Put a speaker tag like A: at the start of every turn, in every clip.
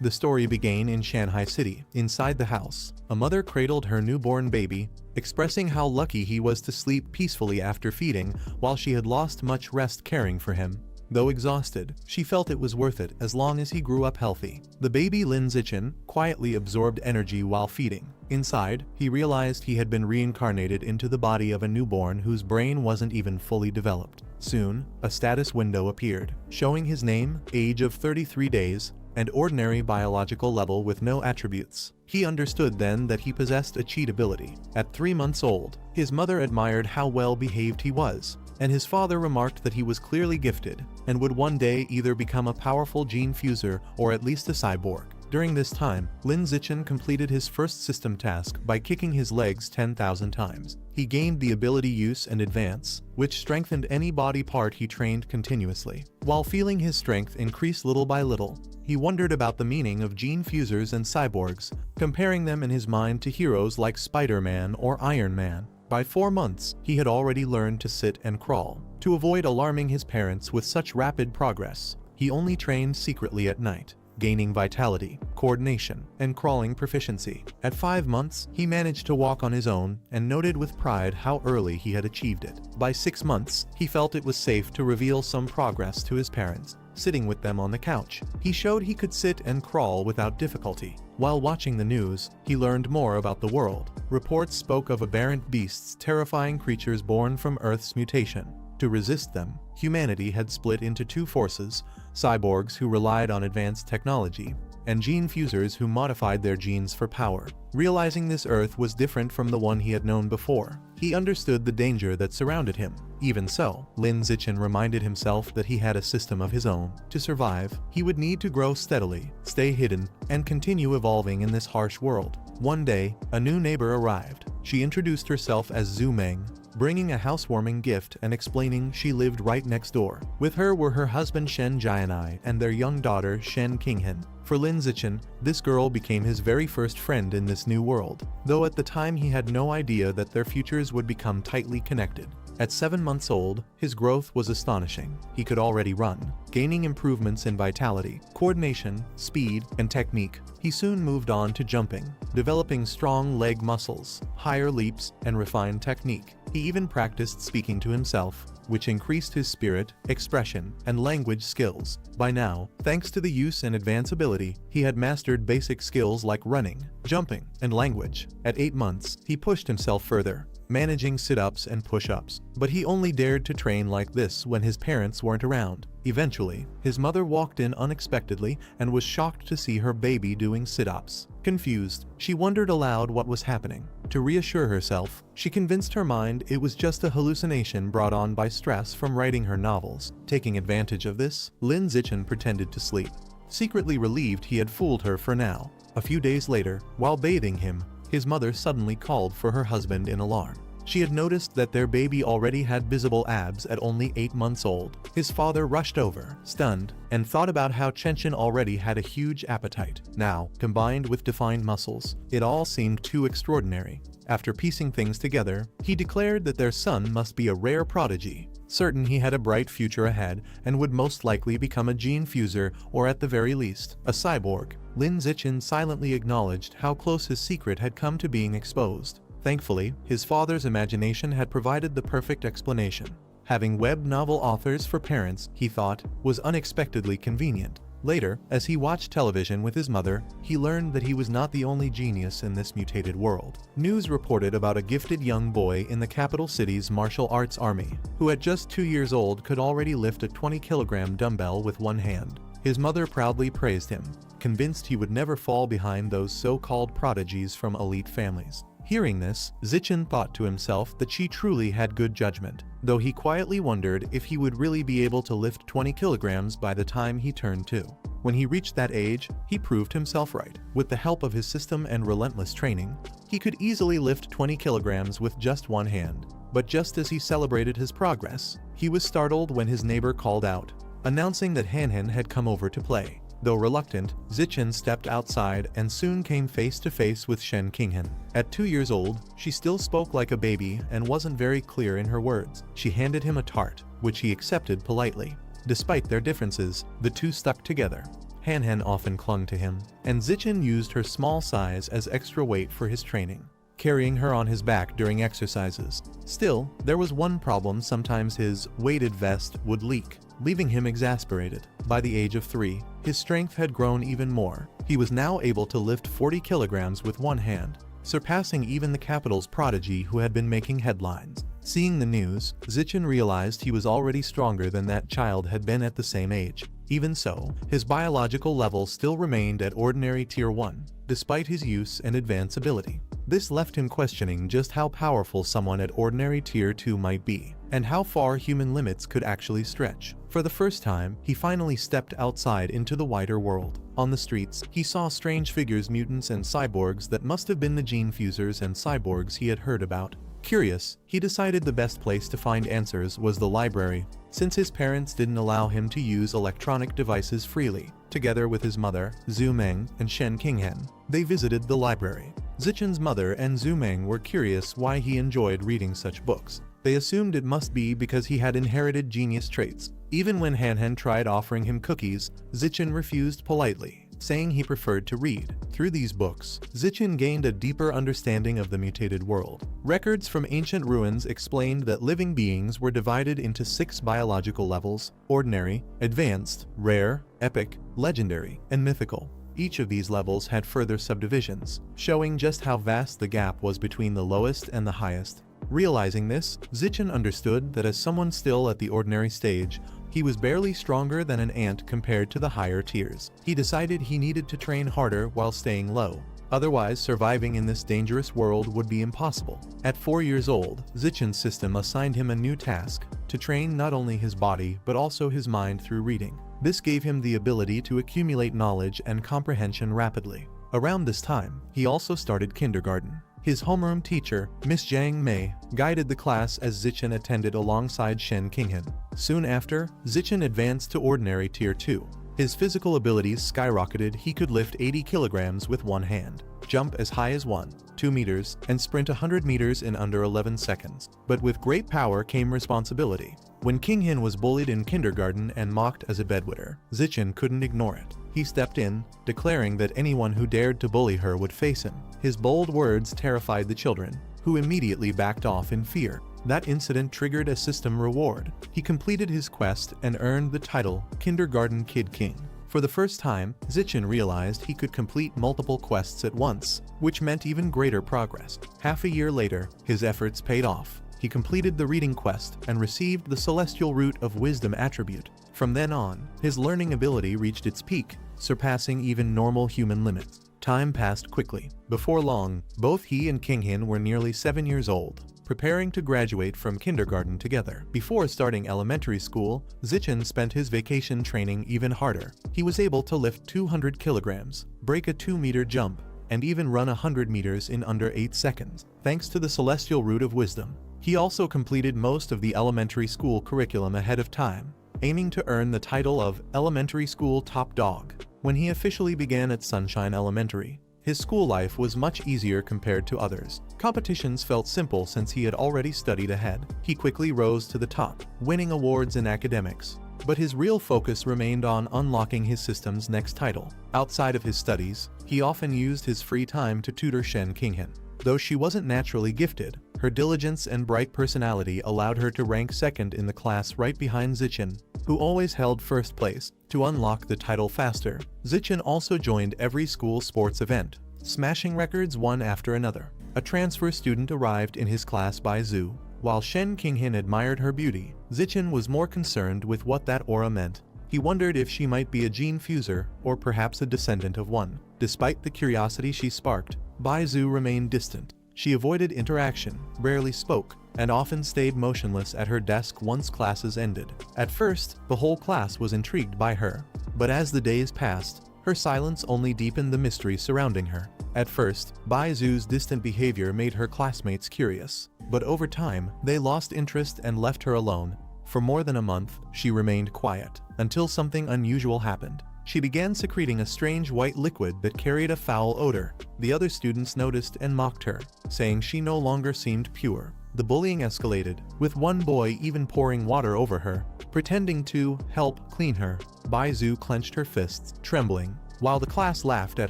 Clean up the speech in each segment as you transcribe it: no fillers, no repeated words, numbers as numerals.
A: The story began in Shanghai City. Inside the house, a mother cradled her newborn baby, expressing how lucky he was to sleep peacefully after feeding, while she had lost much rest caring for him. Though exhausted, she felt it was worth it as long as he grew up healthy. The baby Lin Zichen quietly absorbed energy while feeding. Inside, he realized he had been reincarnated into the body of a newborn whose brain wasn't even fully developed. Soon, a status window appeared, showing his name, age of 33 days, and ordinary biological level with no attributes. He understood then that he possessed a cheat ability. At 3 months old, his mother admired how well behaved he was, and his father remarked that he was clearly gifted, and would one day either become a powerful gene fuser or at least a cyborg. During this time, Lin Zichen completed his first system task by kicking his legs 10,000 times. He gained the ability use and advance, which strengthened any body part he trained continuously. While feeling his strength increase little by little, he wondered about the meaning of gene fusers and cyborgs, comparing them in his mind to heroes like Spider-Man or Iron Man. By 4 months, he had already learned to sit and crawl. To avoid alarming his parents with such rapid progress, he only trained secretly at night, gaining vitality, coordination, and crawling proficiency. At 5 months, he managed to walk on his own and noted with pride how early he had achieved it. By 6 months, he felt it was safe to reveal some progress to his parents. Sitting with them on the couch, he showed he could sit and crawl without difficulty. While watching the news, he learned more about the world. Reports spoke of aberrant beasts, terrifying creatures born from Earth's mutation. To resist them, humanity had split into 2 forces: cyborgs who relied on advanced technology, and gene fusers who modified their genes for power. Realizing this Earth was different from the one he had known before, he understood the danger that surrounded him. Even so, Lin Zichen reminded himself that he had a system of his own. To survive, he would need to grow steadily, stay hidden, and continue evolving in this harsh world. One day, a new neighbor arrived. She introduced herself as Zhu Meng, bringing a housewarming gift and explaining she lived right next door. With her were her husband Shen Jianai and their young daughter Shen Qinghen. For Lin Zichen, this girl became his very first friend in this new world, though at the time he had no idea that their futures would become tightly connected. At 7 months old, his growth was astonishing. He could already run, gaining improvements in vitality, coordination, speed, and technique. He soon moved on to jumping, developing strong leg muscles, higher leaps, and refined technique. He even practiced speaking to himself, which increased his spirit, expression, and language skills. By now, thanks to the use and advance ability, he had mastered basic skills like running, jumping, and language. At 8 months, he pushed himself further, managing sit-ups and push-ups. But he only dared to train like this when his parents weren't around. Eventually, his mother walked in unexpectedly and was shocked to see her baby doing sit-ups. Confused, she wondered aloud what was happening. To reassure herself, she convinced her mind it was just a hallucination brought on by stress from writing her novels. Taking advantage of this, Lin Zichen pretended to sleep, secretly relieved he had fooled her for now. A few days later, while bathing him, his mother suddenly called for her husband in alarm. She had noticed that their baby already had visible abs at only 8 months old. His father rushed over, stunned, and thought about how Chenshin already had a huge appetite. Now, combined with defined muscles, it all seemed too extraordinary. After piecing things together, he declared that their son must be a rare prodigy. Certain he had a bright future ahead and would most likely become a gene fuser or at the very least, a cyborg. Lin Zichen silently acknowledged how close his secret had come to being exposed. Thankfully, his father's imagination had provided the perfect explanation. Having web novel authors for parents, he thought, was unexpectedly convenient. Later, as he watched television with his mother, he learned that he was not the only genius in this mutated world. News reported about a gifted young boy in the capital city's martial arts army, who at just 2 years old could already lift a 20-kilogram dumbbell with one hand. His mother proudly praised him, convinced he would never fall behind those so-called prodigies from elite families. Hearing this, Zichen thought to himself that she truly had good judgment, though he quietly wondered if he would really be able to lift 20 kilograms by the time he turned 2. When he reached that age, he proved himself right. With the help of his system and relentless training, he could easily lift 20 kilograms with just one hand. But just as he celebrated his progress, he was startled when his neighbor called out, announcing that Hanhan had come over to play. Though reluctant, Zichen stepped outside and soon came face to face with Shen Qinghen. At 2 years old, she still spoke like a baby and wasn't very clear in her words. She handed him a tart, which he accepted politely. Despite their differences, the two stuck together. Han often clung to him, and Zichen used her small size as extra weight for his training, carrying her on his back during exercises. Still, there was one problem: sometimes his weighted vest would leak, leaving him exasperated. By the age of 3, his strength had grown even more. He was now able to lift 40 kilograms with one hand, surpassing even the capital's prodigy who had been making headlines. Seeing the news, Zichen realized he was already stronger than that child had been at the same age. Even so, his biological level still remained at ordinary tier 1, despite his use and advance ability. This left him questioning just how powerful someone at ordinary tier 2 might be, and how far human limits could actually stretch. For the first time, he finally stepped outside into the wider world. On the streets, he saw strange figures, mutants and cyborgs that must have been the gene fusers and cyborgs he had heard about. Curious, he decided the best place to find answers was the library, since his parents didn't allow him to use electronic devices freely. Together with his mother, Zhu Meng, and Shen Qinghen, they visited the library. Zichen's mother and Zhu Meng were curious why he enjoyed reading such books. They assumed it must be because he had inherited genius traits. Even when Han tried offering him cookies, Zichen refused politely, saying he preferred to read. Through these books, Zichen gained a deeper understanding of the mutated world. Records from ancient ruins explained that living beings were divided into 6 biological levels: ordinary, advanced, rare, epic, legendary, and mythical. Each of these levels had further subdivisions, showing just how vast the gap was between the lowest and the highest. Realizing this, Zichen understood that as someone still at the ordinary stage, he was barely stronger than an ant compared to the higher tiers. He decided he needed to train harder while staying low. Otherwise, surviving in this dangerous world would be impossible. At 4 years old, Zichen's system assigned him a new task: to train not only his body but also his mind through reading. This gave him the ability to accumulate knowledge and comprehension rapidly. Around this time, he also started kindergarten. His homeroom teacher, Miss Jiang Mei, guided the class as Zichen attended alongside Shen Qinghen. Soon after, Zichen advanced to ordinary tier 2. His physical abilities skyrocketed. He could lift 80 kilograms with one hand, jump as high as 1.2 meters, and sprint 100 meters in under 11 seconds. But with great power came responsibility. When Qinghen was bullied in kindergarten and mocked as a bedwetter, Zichen couldn't ignore it. He stepped in, declaring that anyone who dared to bully her would face him. His bold words terrified the children, who immediately backed off in fear. That incident triggered a system reward. He completed his quest and earned the title Kindergarten Kid King. For the first time, Zichen realized he could complete multiple quests at once, which meant even greater progress. Half a year later, his efforts paid off. He completed the reading quest and received the Celestial Root of Wisdom attribute. From then on, his learning ability reached its peak, surpassing even normal human limits. Time passed quickly. Before long, both he and Qinghen were nearly 7 years old, preparing to graduate from kindergarten together. Before starting elementary school, Zichen spent his vacation training even harder. He was able to lift 200 kilograms, break a 2-meter jump, and even run 100 meters in under 8 seconds, thanks to the Celestial Root of Wisdom. He also completed most of the elementary school curriculum ahead of time, aiming to earn the title of Elementary School Top Dog. When he officially began at Sunshine Elementary, his school life was much easier compared to others. Competitions felt simple since he had already studied ahead. He quickly rose to the top, winning awards in academics. But his real focus remained on unlocking his system's next title. Outside of his studies, he often used his free time to tutor Shen Qinghen. Though she wasn't naturally gifted, her diligence and bright personality allowed her to rank second in the class right behind Zichen, who always held first place. To unlock the title faster, Zichen also joined every school sports event, smashing records one after another. A transfer student arrived in his class by Zhu. While Shen Qinghen admired her beauty, Zichen was more concerned with what that aura meant. He wondered if she might be a gene fuser or perhaps a descendant of one. Despite the curiosity she sparked, Bai Zhu remained distant. She avoided interaction, rarely spoke, and often stayed motionless at her desk once classes ended. At first, the whole class was intrigued by her, but as the days passed, her silence only deepened the mystery surrounding her. At first, Bai Zhu's distant behavior made her classmates curious, but over time, they lost interest and left her alone. For more than a month, she remained quiet, until something unusual happened. She began secreting a strange white liquid that carried a foul odor. The other students noticed and mocked her, saying she no longer seemed pure. the bullying escalated, with one boy even pouring water over her, pretending to help clean her. Baizu clenched her fists, trembling, while the class laughed at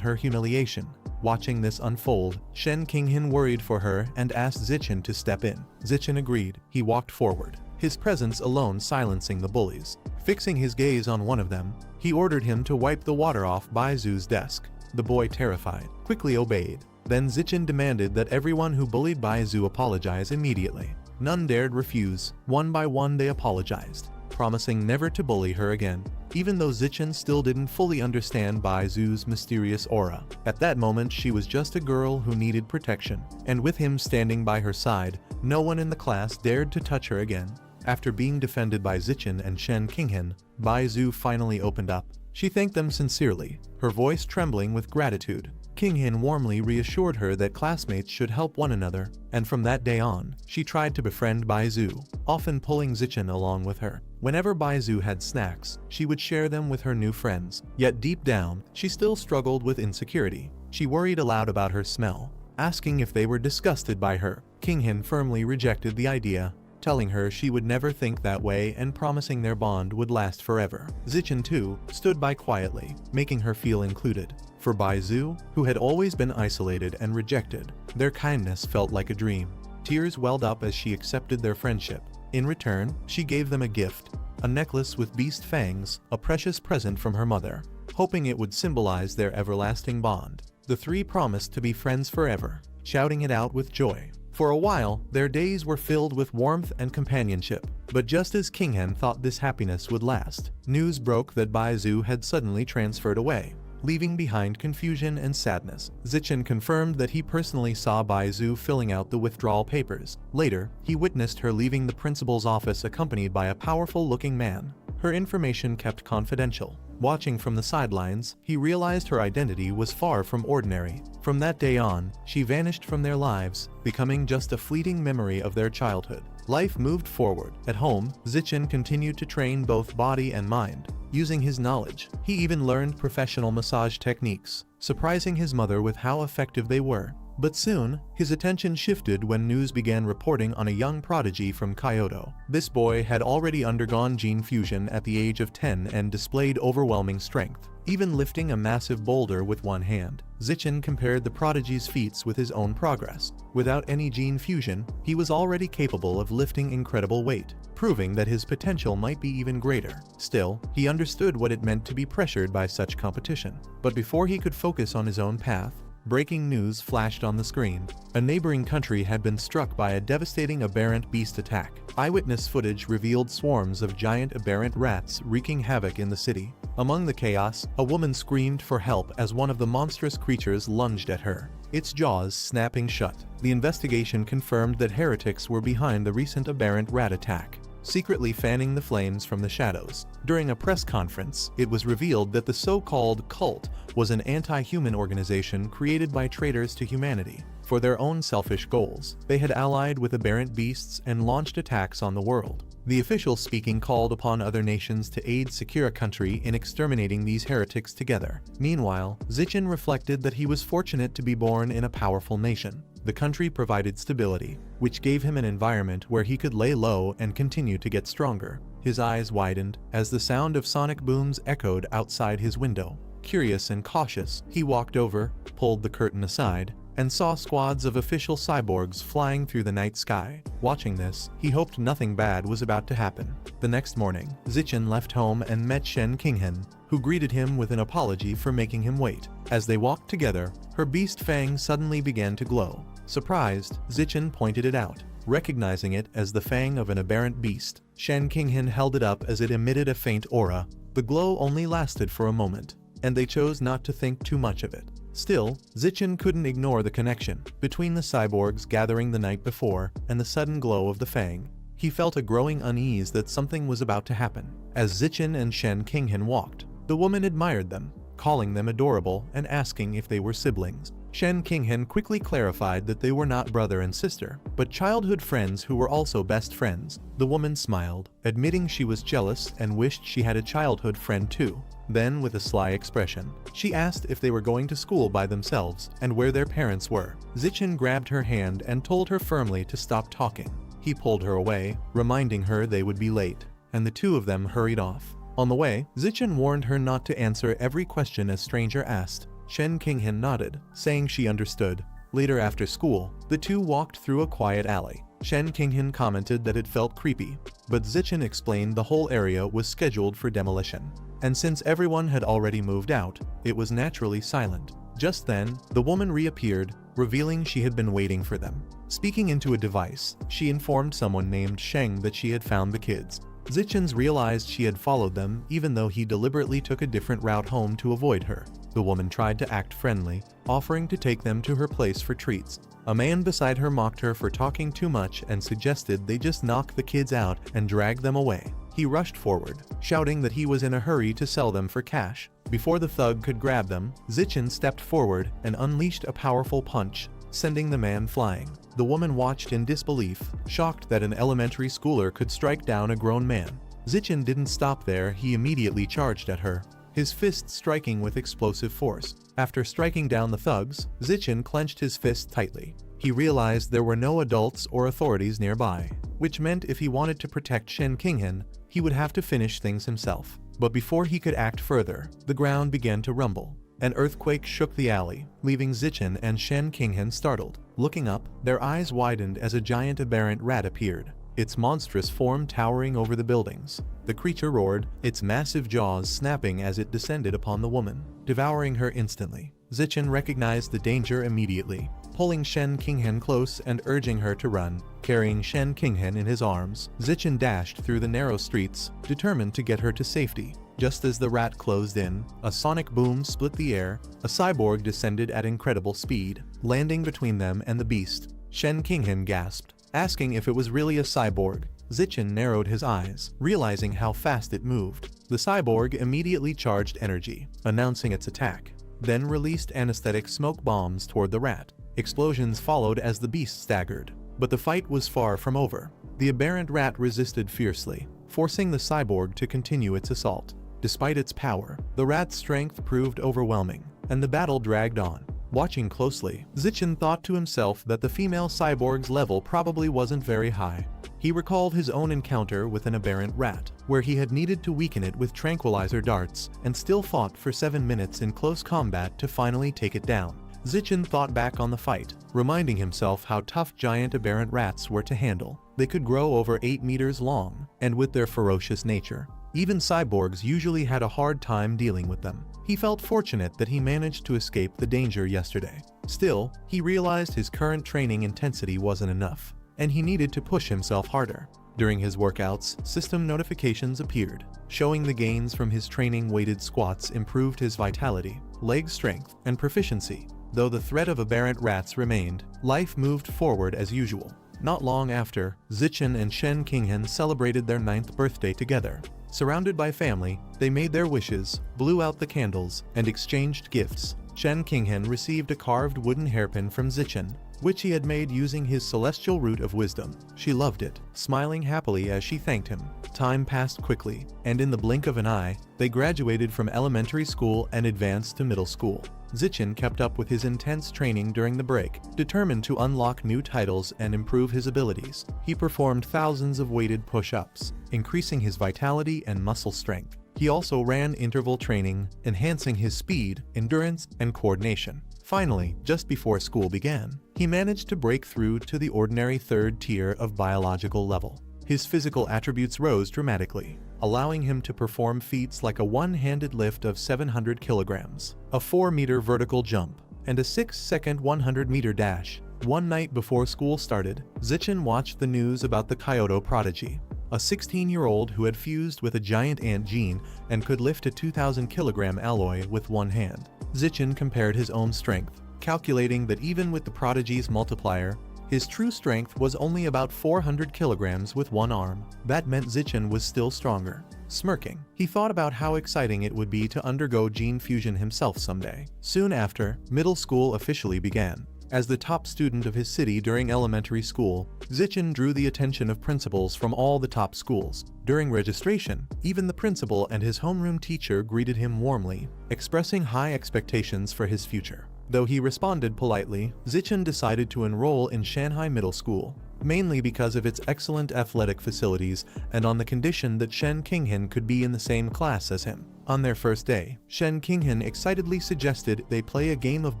A: her humiliation. Watching this unfold, Shen Qinghan worried for her and asked Zichen to step in. Zichen agreed. He walked forward, his presence alone silencing the bullies. Fixing his gaze on one of them, he ordered him to wipe the water off Baizu's desk. The boy, terrified, quickly obeyed. Then Zichen demanded that everyone who bullied Baizu apologize immediately. None dared refuse. One by one they apologized, promising never to bully her again, even though Zichen still didn't fully understand Baizu's mysterious aura. At that moment she was just a girl who needed protection, and with him standing by her side, no one in the class dared to touch her again. After being defended by Zichen and Shen Qinghan, Baizu finally opened up. She thanked them sincerely, her voice trembling with gratitude. Qinghan warmly reassured her that classmates should help one another, and from that day on, she tried to befriend Baizu, often pulling Zichen along with her. Whenever Baizu had snacks, she would share them with her new friends. Yet deep down, she still struggled with insecurity. She worried aloud about her smell, asking if they were disgusted by her. Qinghan firmly rejected the idea, telling her she would never think that way and promising their bond would last forever. Zichen too stood by quietly, making her feel included. For Baizu, who had always been isolated and rejected, their kindness felt like a dream. Tears welled up as she accepted their friendship. In return, she gave them a gift, a necklace with beast fangs, a precious present from her mother, hoping it would symbolize their everlasting bond. The three promised to be friends forever, shouting it out with joy. For a while, their days were filled with warmth and companionship. But just as Qinghan thought this happiness would last, news broke that Baizu had suddenly transferred away, leaving behind confusion and sadness. Zichen confirmed that he personally saw Baizu filling out the withdrawal papers. Later, he witnessed her leaving the principal's office accompanied by a powerful-looking man, her information kept confidential. Watching from the sidelines, he realized her identity was far from ordinary. From that day on, she vanished from their lives, becoming just a fleeting memory of their childhood. Life moved forward. At home, Zichen continued to train both body and mind. Using his knowledge, he even learned professional massage techniques, surprising his mother with how effective they were. But soon, his attention shifted when news began reporting on a young prodigy from Kyoto. This boy had already undergone gene fusion at the age of 10 and displayed overwhelming strength, even lifting a massive boulder with one hand. Zichen compared the prodigy's feats with his own progress. Without any gene fusion, he was already capable of lifting incredible weight, proving that his potential might be even greater. Still, he understood what it meant to be pressured by such competition. But before he could focus on his own path, breaking news flashed on the screen. A neighboring country had been struck by a devastating aberrant beast attack. Eyewitness footage revealed swarms of giant aberrant rats wreaking havoc in the city. Among the chaos, a woman screamed for help as one of the monstrous creatures lunged at her, its jaws snapping shut. The investigation confirmed that heretics were behind the recent aberrant rat attack, secretly fanning the flames from the shadows. During a press conference, it was revealed that the so-called cult was an anti-human organization created by traitors to humanity. For their own selfish goals, they had allied with aberrant beasts and launched attacks on the world. The official speaking called upon other nations to aid secure a country in exterminating these heretics together. Meanwhile, Zichen reflected that he was fortunate to be born in a powerful nation. The country provided stability, which gave him an environment where he could lay low and continue to get stronger. His eyes widened as the sound of sonic booms echoed outside his window. Curious and cautious, he walked over, pulled the curtain aside, and saw squads of official cyborgs flying through the night sky. Watching this, he hoped nothing bad was about to happen. The next morning, Zichen left home and met Shen Qinghan, who greeted him with an apology for making him wait. As they walked together, her beast fang suddenly began to glow. Surprised, Zichen pointed it out, recognizing it as the fang of an aberrant beast. Shen Qinghan held it up as it emitted a faint aura. The glow only lasted for a moment, and they chose not to think too much of it. Still, Zichen couldn't ignore the connection between the cyborgs gathering the night before and the sudden glow of the fang. He felt a growing unease that something was about to happen. As Zichen and Shen Qinghan walked, the woman admired them, calling them adorable and asking if they were siblings. Shen Qinghen quickly clarified that they were not brother and sister, but childhood friends who were also best friends. The woman smiled, admitting she was jealous and wished she had a childhood friend too. Then, with a sly expression, she asked if they were going to school by themselves and where their parents were. Zichen grabbed her hand and told her firmly to stop talking. He pulled her away, reminding her they would be late, and the two of them hurried off. On the way, Zichen warned her not to answer every question a stranger asked. Shen Qinghen nodded, saying she understood. Later after school, the two walked through a quiet alley. Shen Qinghen commented that it felt creepy, but Zichen explained the whole area was scheduled for demolition. And since everyone had already moved out, it was naturally silent. Just then, the woman reappeared, revealing she had been waiting for them. Speaking into a device, she informed someone named Sheng that she had found the kids. Zichen realized she had followed them even though he deliberately took a different route home to avoid her. The woman tried to act friendly, offering to take them to her place for treats. A man beside her mocked her for talking too much and suggested they just knock the kids out and drag them away. He rushed forward, shouting that he was in a hurry to sell them for cash. Before the thug could grab them, Zichen stepped forward and unleashed a powerful punch, sending the man flying. The woman watched in disbelief, shocked that an elementary schooler could strike down a grown man. Zichen didn't stop there, he immediately charged at her, his fist striking with explosive force. After striking down the thugs, Zichen clenched his fist tightly. He realized there were no adults or authorities nearby, which meant if he wanted to protect Shen Qinghen, he would have to finish things himself. But before he could act further, the ground began to rumble. An earthquake shook the alley, leaving Zichen and Shen Qinghen startled. Looking up, their eyes widened as a giant aberrant rat appeared, its monstrous form towering over the buildings. The creature roared, its massive jaws snapping as it descended upon the woman, devouring her instantly. Zichen recognized the danger immediately, pulling Shen Qinghen close and urging her to run. Carrying Shen Qinghen in his arms, Zichen dashed through the narrow streets, determined to get her to safety. Just as the rat closed in, a sonic boom split the air. A cyborg descended at incredible speed, landing between them and the beast. Shen Qinghen gasped, asking if it was really a cyborg. Zichen narrowed his eyes, realizing how fast it moved. The cyborg immediately charged energy, announcing its attack, then released anesthetic smoke bombs toward the rat. Explosions followed as the beast staggered, but the fight was far from over. The aberrant rat resisted fiercely, forcing the cyborg to continue its assault. Despite its power, the rat's strength proved overwhelming, and the battle dragged on. Watching closely, Zichen thought to himself that the female cyborg's level probably wasn't very high. He recalled his own encounter with an aberrant rat, where he had needed to weaken it with tranquilizer darts and still fought for 7 minutes in close combat to finally take it down. Zichen thought back on the fight, reminding himself how tough giant aberrant rats were to handle. They could grow over 8 meters long, and with their ferocious nature, even cyborgs usually had a hard time dealing with them. He felt fortunate that he managed to escape the danger yesterday. Still, he realized his current training intensity wasn't enough, and he needed to push himself harder. During his workouts, system notifications appeared, showing the gains from his training-weighted squats improved his vitality, leg strength, and proficiency. Though the threat of aberrant rats remained, life moved forward as usual. Not long after, Zichen and Shen Qinghen celebrated their 9th birthday together. Surrounded by family, they made their wishes, blew out the candles, and exchanged gifts. Shen Qinghen received a carved wooden hairpin from Zichen, which he had made using his celestial root of wisdom. She loved it, smiling happily as she thanked him. Time passed quickly, and in the blink of an eye, they graduated from elementary school and advanced to middle school. Zichen kept up with his intense training during the break, determined to unlock new titles and improve his abilities. He performed thousands of weighted push-ups, increasing his vitality and muscle strength. He also ran interval training, enhancing his speed, endurance, and coordination. Finally, just before school began, he managed to break through to the ordinary 3rd tier of biological level. His physical attributes rose dramatically, allowing him to perform feats like a one-handed lift of 700 kilograms, a 4-meter vertical jump, and a 6-second 100-meter dash. One night before school started, Zichen watched the news about the Kyoto prodigy, a 16-year-old who had fused with a giant ant gene and could lift a 2,000-kilogram alloy with one hand. Zichen compared his own strength, calculating that even with the prodigy's multiplier, His true strength was only about 400 kilograms with one arm. That meant Zichen was still stronger. Smirking, he thought about how exciting it would be to undergo gene fusion himself someday. Soon after, middle school officially began. As the top student of his city during elementary school, Zichen drew the attention of principals from all the top schools. During registration, even the principal and his homeroom teacher greeted him warmly, expressing high expectations for his future. Though he responded politely, Zichen decided to enroll in Shanghai Middle School, mainly because of its excellent athletic facilities and on the condition that Shen Qinghan could be in the same class as him. On their first day, Shen Qinghan excitedly suggested they play a game of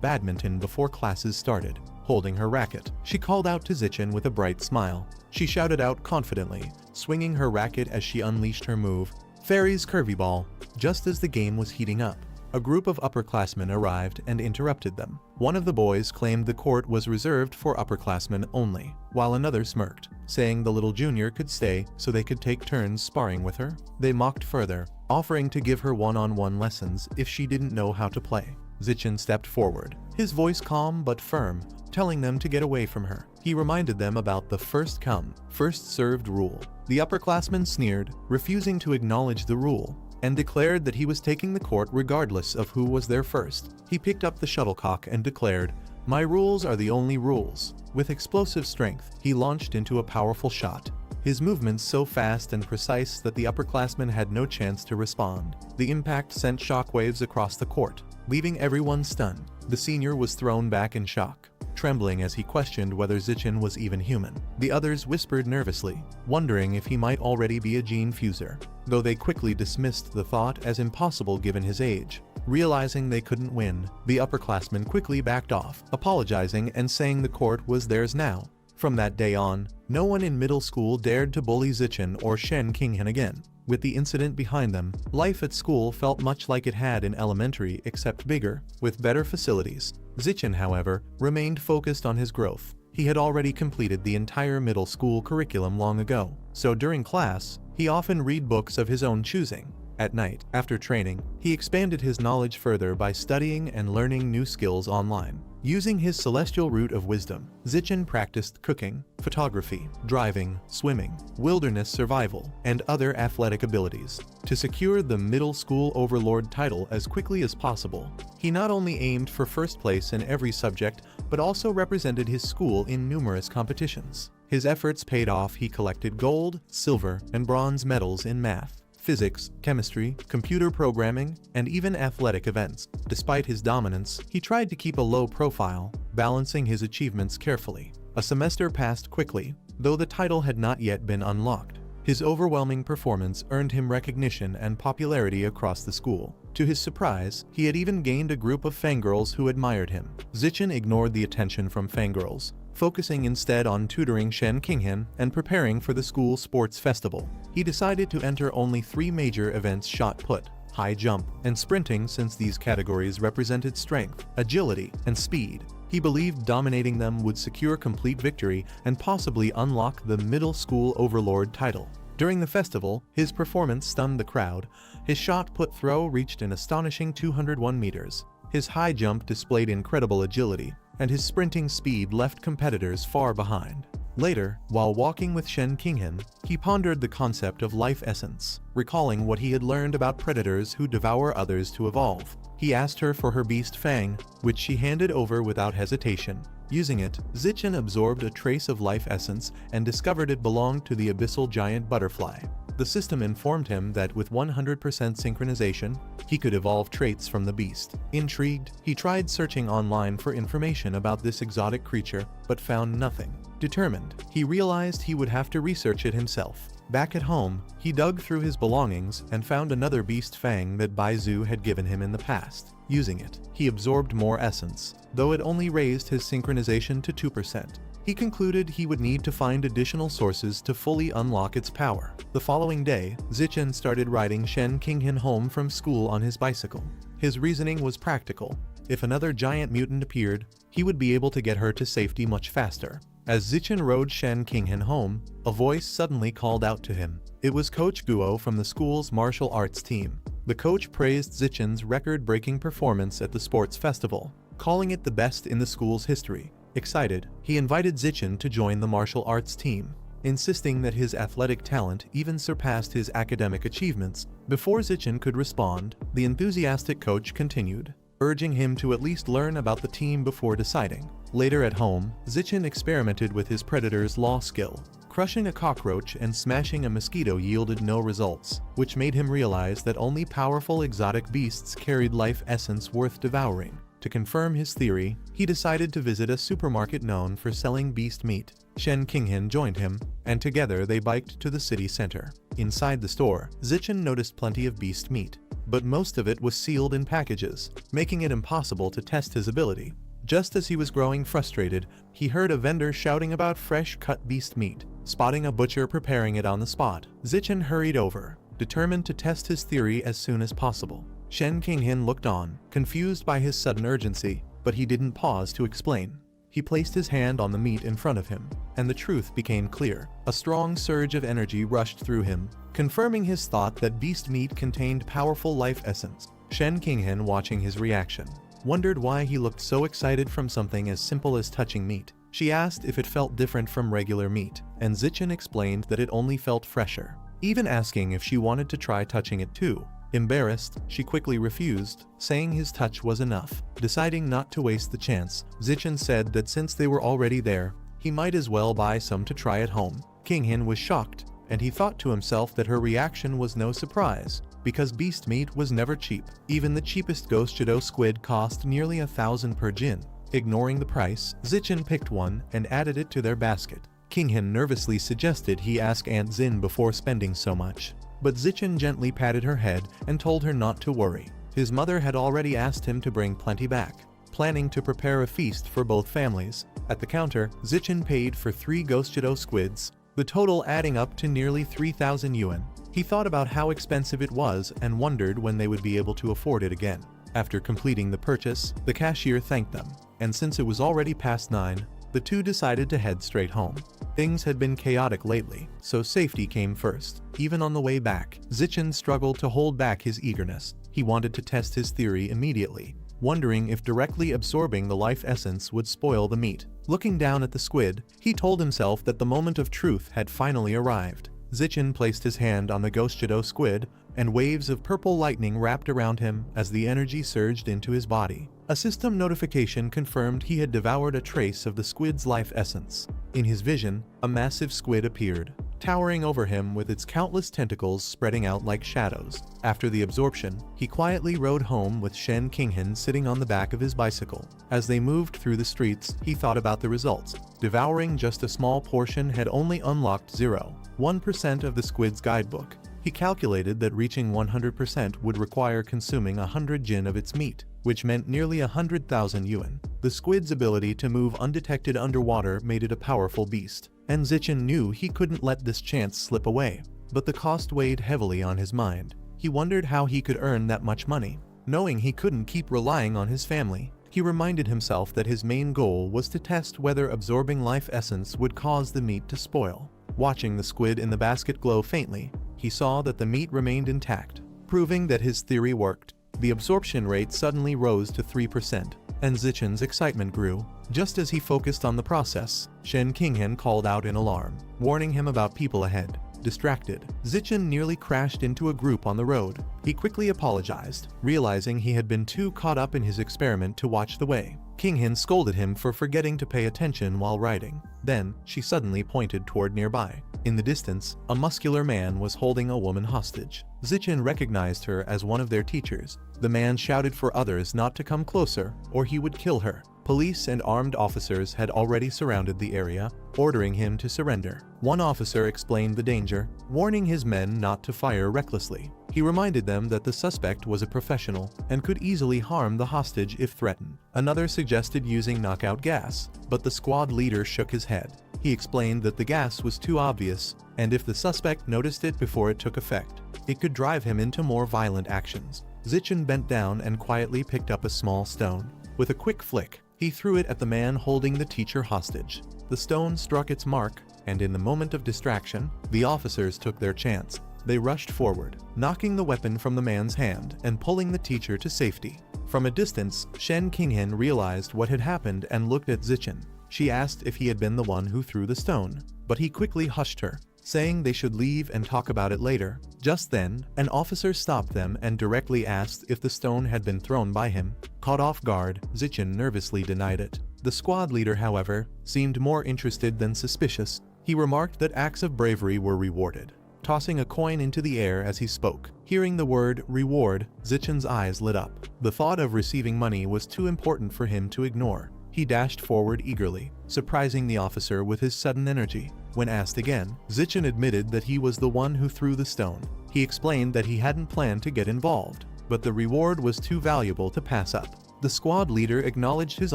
A: badminton before classes started. Holding her racket, she called out to Zichen with a bright smile. She shouted out confidently, swinging her racket as she unleashed her move, Fairy's Curvy Ball, just as the game was heating up. A group of upperclassmen arrived and interrupted them. One of the boys claimed the court was reserved for upperclassmen only, while another smirked, saying the little junior could stay so they could take turns sparring with her. They mocked further, offering to give her one-on-one lessons if she didn't know how to play. Zichen stepped forward, his voice calm but firm, telling them to get away from her. He reminded them about the first come, first served rule. The upperclassmen sneered, refusing to acknowledge the rule, and declared that he was taking the court regardless of who was there first. He picked up the shuttlecock and declared, "My rules are the only rules." With explosive strength, he launched into a powerful shot, his movements so fast and precise that the upperclassmen had no chance to respond. The impact sent shockwaves across the court, leaving everyone stunned. The senior was thrown back in shock, trembling as he questioned whether Zichen was even human. The others whispered nervously, wondering if he might already be a gene fuser, though they quickly dismissed the thought as impossible given his age. Realizing they couldn't win, the upperclassmen quickly backed off, apologizing and saying the court was theirs now. From that day on, no one in middle school dared to bully Zichen or Shen Qinghan again. With the incident behind them, life at school felt much like it had in elementary except bigger, with better facilities. Zichen, however, remained focused on his growth. He had already completed the entire middle school curriculum long ago, so during class, he often read books of his own choosing. At night, after training, he expanded his knowledge further by studying and learning new skills online. Using his celestial root of wisdom, Zichen practiced cooking, photography, driving, swimming, wilderness survival, and other athletic abilities. To secure the middle school overlord title as quickly as possible, he not only aimed for first place in every subject, but also represented his school in numerous competitions. His efforts paid off. He collected gold, silver, and bronze medals in math, physics, chemistry, computer programming, and even athletic events. Despite his dominance, he tried to keep a low profile, balancing his achievements carefully. A semester passed quickly, though the title had not yet been unlocked. His overwhelming performance earned him recognition and popularity across the school. To his surprise, he had even gained a group of fangirls who admired him. Zichen ignored the attention from fangirls, focusing instead on tutoring Shen Qinghan and preparing for the school sports festival. He decided to enter only 3 major events: shot put, high jump, and sprinting, since these categories represented strength, agility, and speed. He believed dominating them would secure complete victory and possibly unlock the middle school overlord title. During the festival, his performance stunned the crowd. His shot put throw reached an astonishing 201 meters. His high jump displayed incredible agility, and his sprinting speed left competitors far behind. Later, while walking with Shen Qinghan, he pondered the concept of life essence, recalling what he had learned about predators who devour others to evolve. He asked her for her beast fang, which she handed over without hesitation. Using it, Zichen absorbed a trace of life essence and discovered it belonged to the abyssal giant butterfly. The system informed him that with 100% synchronization, he could evolve traits from the beast. Intrigued, he tried searching online for information about this exotic creature, but found nothing. Determined, he realized he would have to research it himself. Back at home, he dug through his belongings and found another beast fang that Baizu had given him in the past. Using it, he absorbed more essence, though it only raised his synchronization to 2%. He concluded he would need to find additional sources to fully unlock its power. The following day, Zichen started riding Shen Qinghan home from school on his bicycle. His reasoning was practical. If another giant mutant appeared, he would be able to get her to safety much faster. As Zichen rode Shen Qinghan home, a voice suddenly called out to him. It was Coach Guo from the school's martial arts team. The coach praised Zichen's record-breaking performance at the sports festival, calling it the best in the school's history. Excited, he invited Zichen to join the martial arts team, insisting that his athletic talent even surpassed his academic achievements. Before Zichen could respond, the enthusiastic coach continued, urging him to at least learn about the team before deciding. Later at home, Zichen experimented with his predator's law skill. Crushing a cockroach and smashing a mosquito yielded no results, which made him realize that only powerful exotic beasts carried life essence worth devouring. To confirm his theory, he decided to visit a supermarket known for selling beast meat. Shen Qinghan joined him, and together they biked to the city center. Inside the store, Zichen noticed plenty of beast meat, but most of it was sealed in packages, making it impossible to test his ability. Just as he was growing frustrated, he heard a vendor shouting about fresh cut beast meat. Spotting a butcher preparing it on the spot, Zichen hurried over, determined to test his theory as soon as possible. Shen Qinghan looked on, confused by his sudden urgency, but he didn't pause to explain. He placed his hand on the meat in front of him, and the truth became clear. A strong surge of energy rushed through him, confirming his thought that beast meat contained powerful life essence. Shen Qinghan, watching his reaction, wondered why he looked so excited from something as simple as touching meat. She asked if it felt different from regular meat, and Zichen explained that it only felt fresher, even asking if she wanted to try touching it too. Embarrassed, she quickly refused, saying his touch was enough. Deciding not to waste the chance, Zichen said that since they were already there, he might as well buy some to try at home. Qinghan was shocked, and he thought to himself that her reaction was no surprise, because beast meat was never cheap. Even the cheapest ghost shadow squid cost nearly 1,000 per jin. Ignoring the price, Zichen picked one and added it to their basket. Qinghan nervously suggested he ask Aunt Zin before spending so much, but Zichen gently patted her head and told her not to worry. His mother had already asked him to bring plenty back, planning to prepare a feast for both families. At the counter, Zichen paid for 3 ghost shadow squids, the total adding up to nearly 3,000 yuan. He thought about how expensive it was and wondered when they would be able to afford it again. After completing the purchase, the cashier thanked them, and since it was already past 9, the two decided to head straight home. Things had been chaotic lately, so safety came first. Even on the way back, Zichen struggled to hold back his eagerness. He wanted to test his theory immediately, wondering if directly absorbing the life essence would spoil the meat. Looking down at the squid, he told himself that the moment of truth had finally arrived. Zichen placed his hand on the ghost shadow squid, and waves of purple lightning wrapped around him as the energy surged into his body. A system notification confirmed he had devoured a trace of the squid's life essence. In his vision, a massive squid appeared, towering over him with its countless tentacles spreading out like shadows. After the absorption, he quietly rode home with Shen Qinghan sitting on the back of his bicycle. As they moved through the streets, he thought about the results. Devouring just a small portion had only unlocked 0.1% of the squid's guidebook. He calculated that reaching 100% would require consuming 100 jin of its meat, which meant nearly 100,000 yuan. The squid's ability to move undetected underwater made it a powerful beast, and Zichen knew he couldn't let this chance slip away. But the cost weighed heavily on his mind. He wondered how he could earn that much money. Knowing he couldn't keep relying on his family, he reminded himself that his main goal was to test whether absorbing life essence would cause the meat to spoil. Watching the squid in the basket glow faintly, he saw that the meat remained intact, proving that his theory worked. The absorption rate suddenly rose to 3%, and Zichen's excitement grew. Just as he focused on the process, Shen Qinghan called out in alarm, warning him about people ahead. Distracted, Zichen nearly crashed into a group on the road. He quickly apologized, realizing he had been too caught up in his experiment to watch the way. Qinghan scolded him for forgetting to pay attention while riding. Then, she suddenly pointed toward nearby. In the distance, a muscular man was holding a woman hostage. Zichen recognized her as one of their teachers. The man shouted for others not to come closer, or he would kill her. Police and armed officers had already surrounded the area, ordering him to surrender. One officer explained the danger, warning his men not to fire recklessly. He reminded them that the suspect was a professional and could easily harm the hostage if threatened. Another suggested using knockout gas, but the squad leader shook his head. He explained that the gas was too obvious, and if the suspect noticed it before it took effect, it could drive him into more violent actions. Zichen bent down and quietly picked up a small stone. With a quick flick, he threw it at the man holding the teacher hostage. The stone struck its mark, and in the moment of distraction, the officers took their chance. They rushed forward, knocking the weapon from the man's hand and pulling the teacher to safety. From a distance, Shen Qinghan realized what had happened and looked at Zichen. She asked if he had been the one who threw the stone, but he quickly hushed her, saying they should leave and talk about it later. Just then, an officer stopped them and directly asked if the stone had been thrown by him. Caught off guard, Zichin nervously denied it. The squad leader, however, seemed more interested than suspicious. He remarked that acts of bravery were rewarded, tossing a coin into the air as he spoke. Hearing the word reward, Zichin's eyes lit up. The thought of receiving money was too important for him to ignore. He dashed forward eagerly, surprising the officer with his sudden energy. When asked again, Zichin admitted that he was the one who threw the stone. He explained that he hadn't planned to get involved, but the reward was too valuable to pass up. The squad leader acknowledged his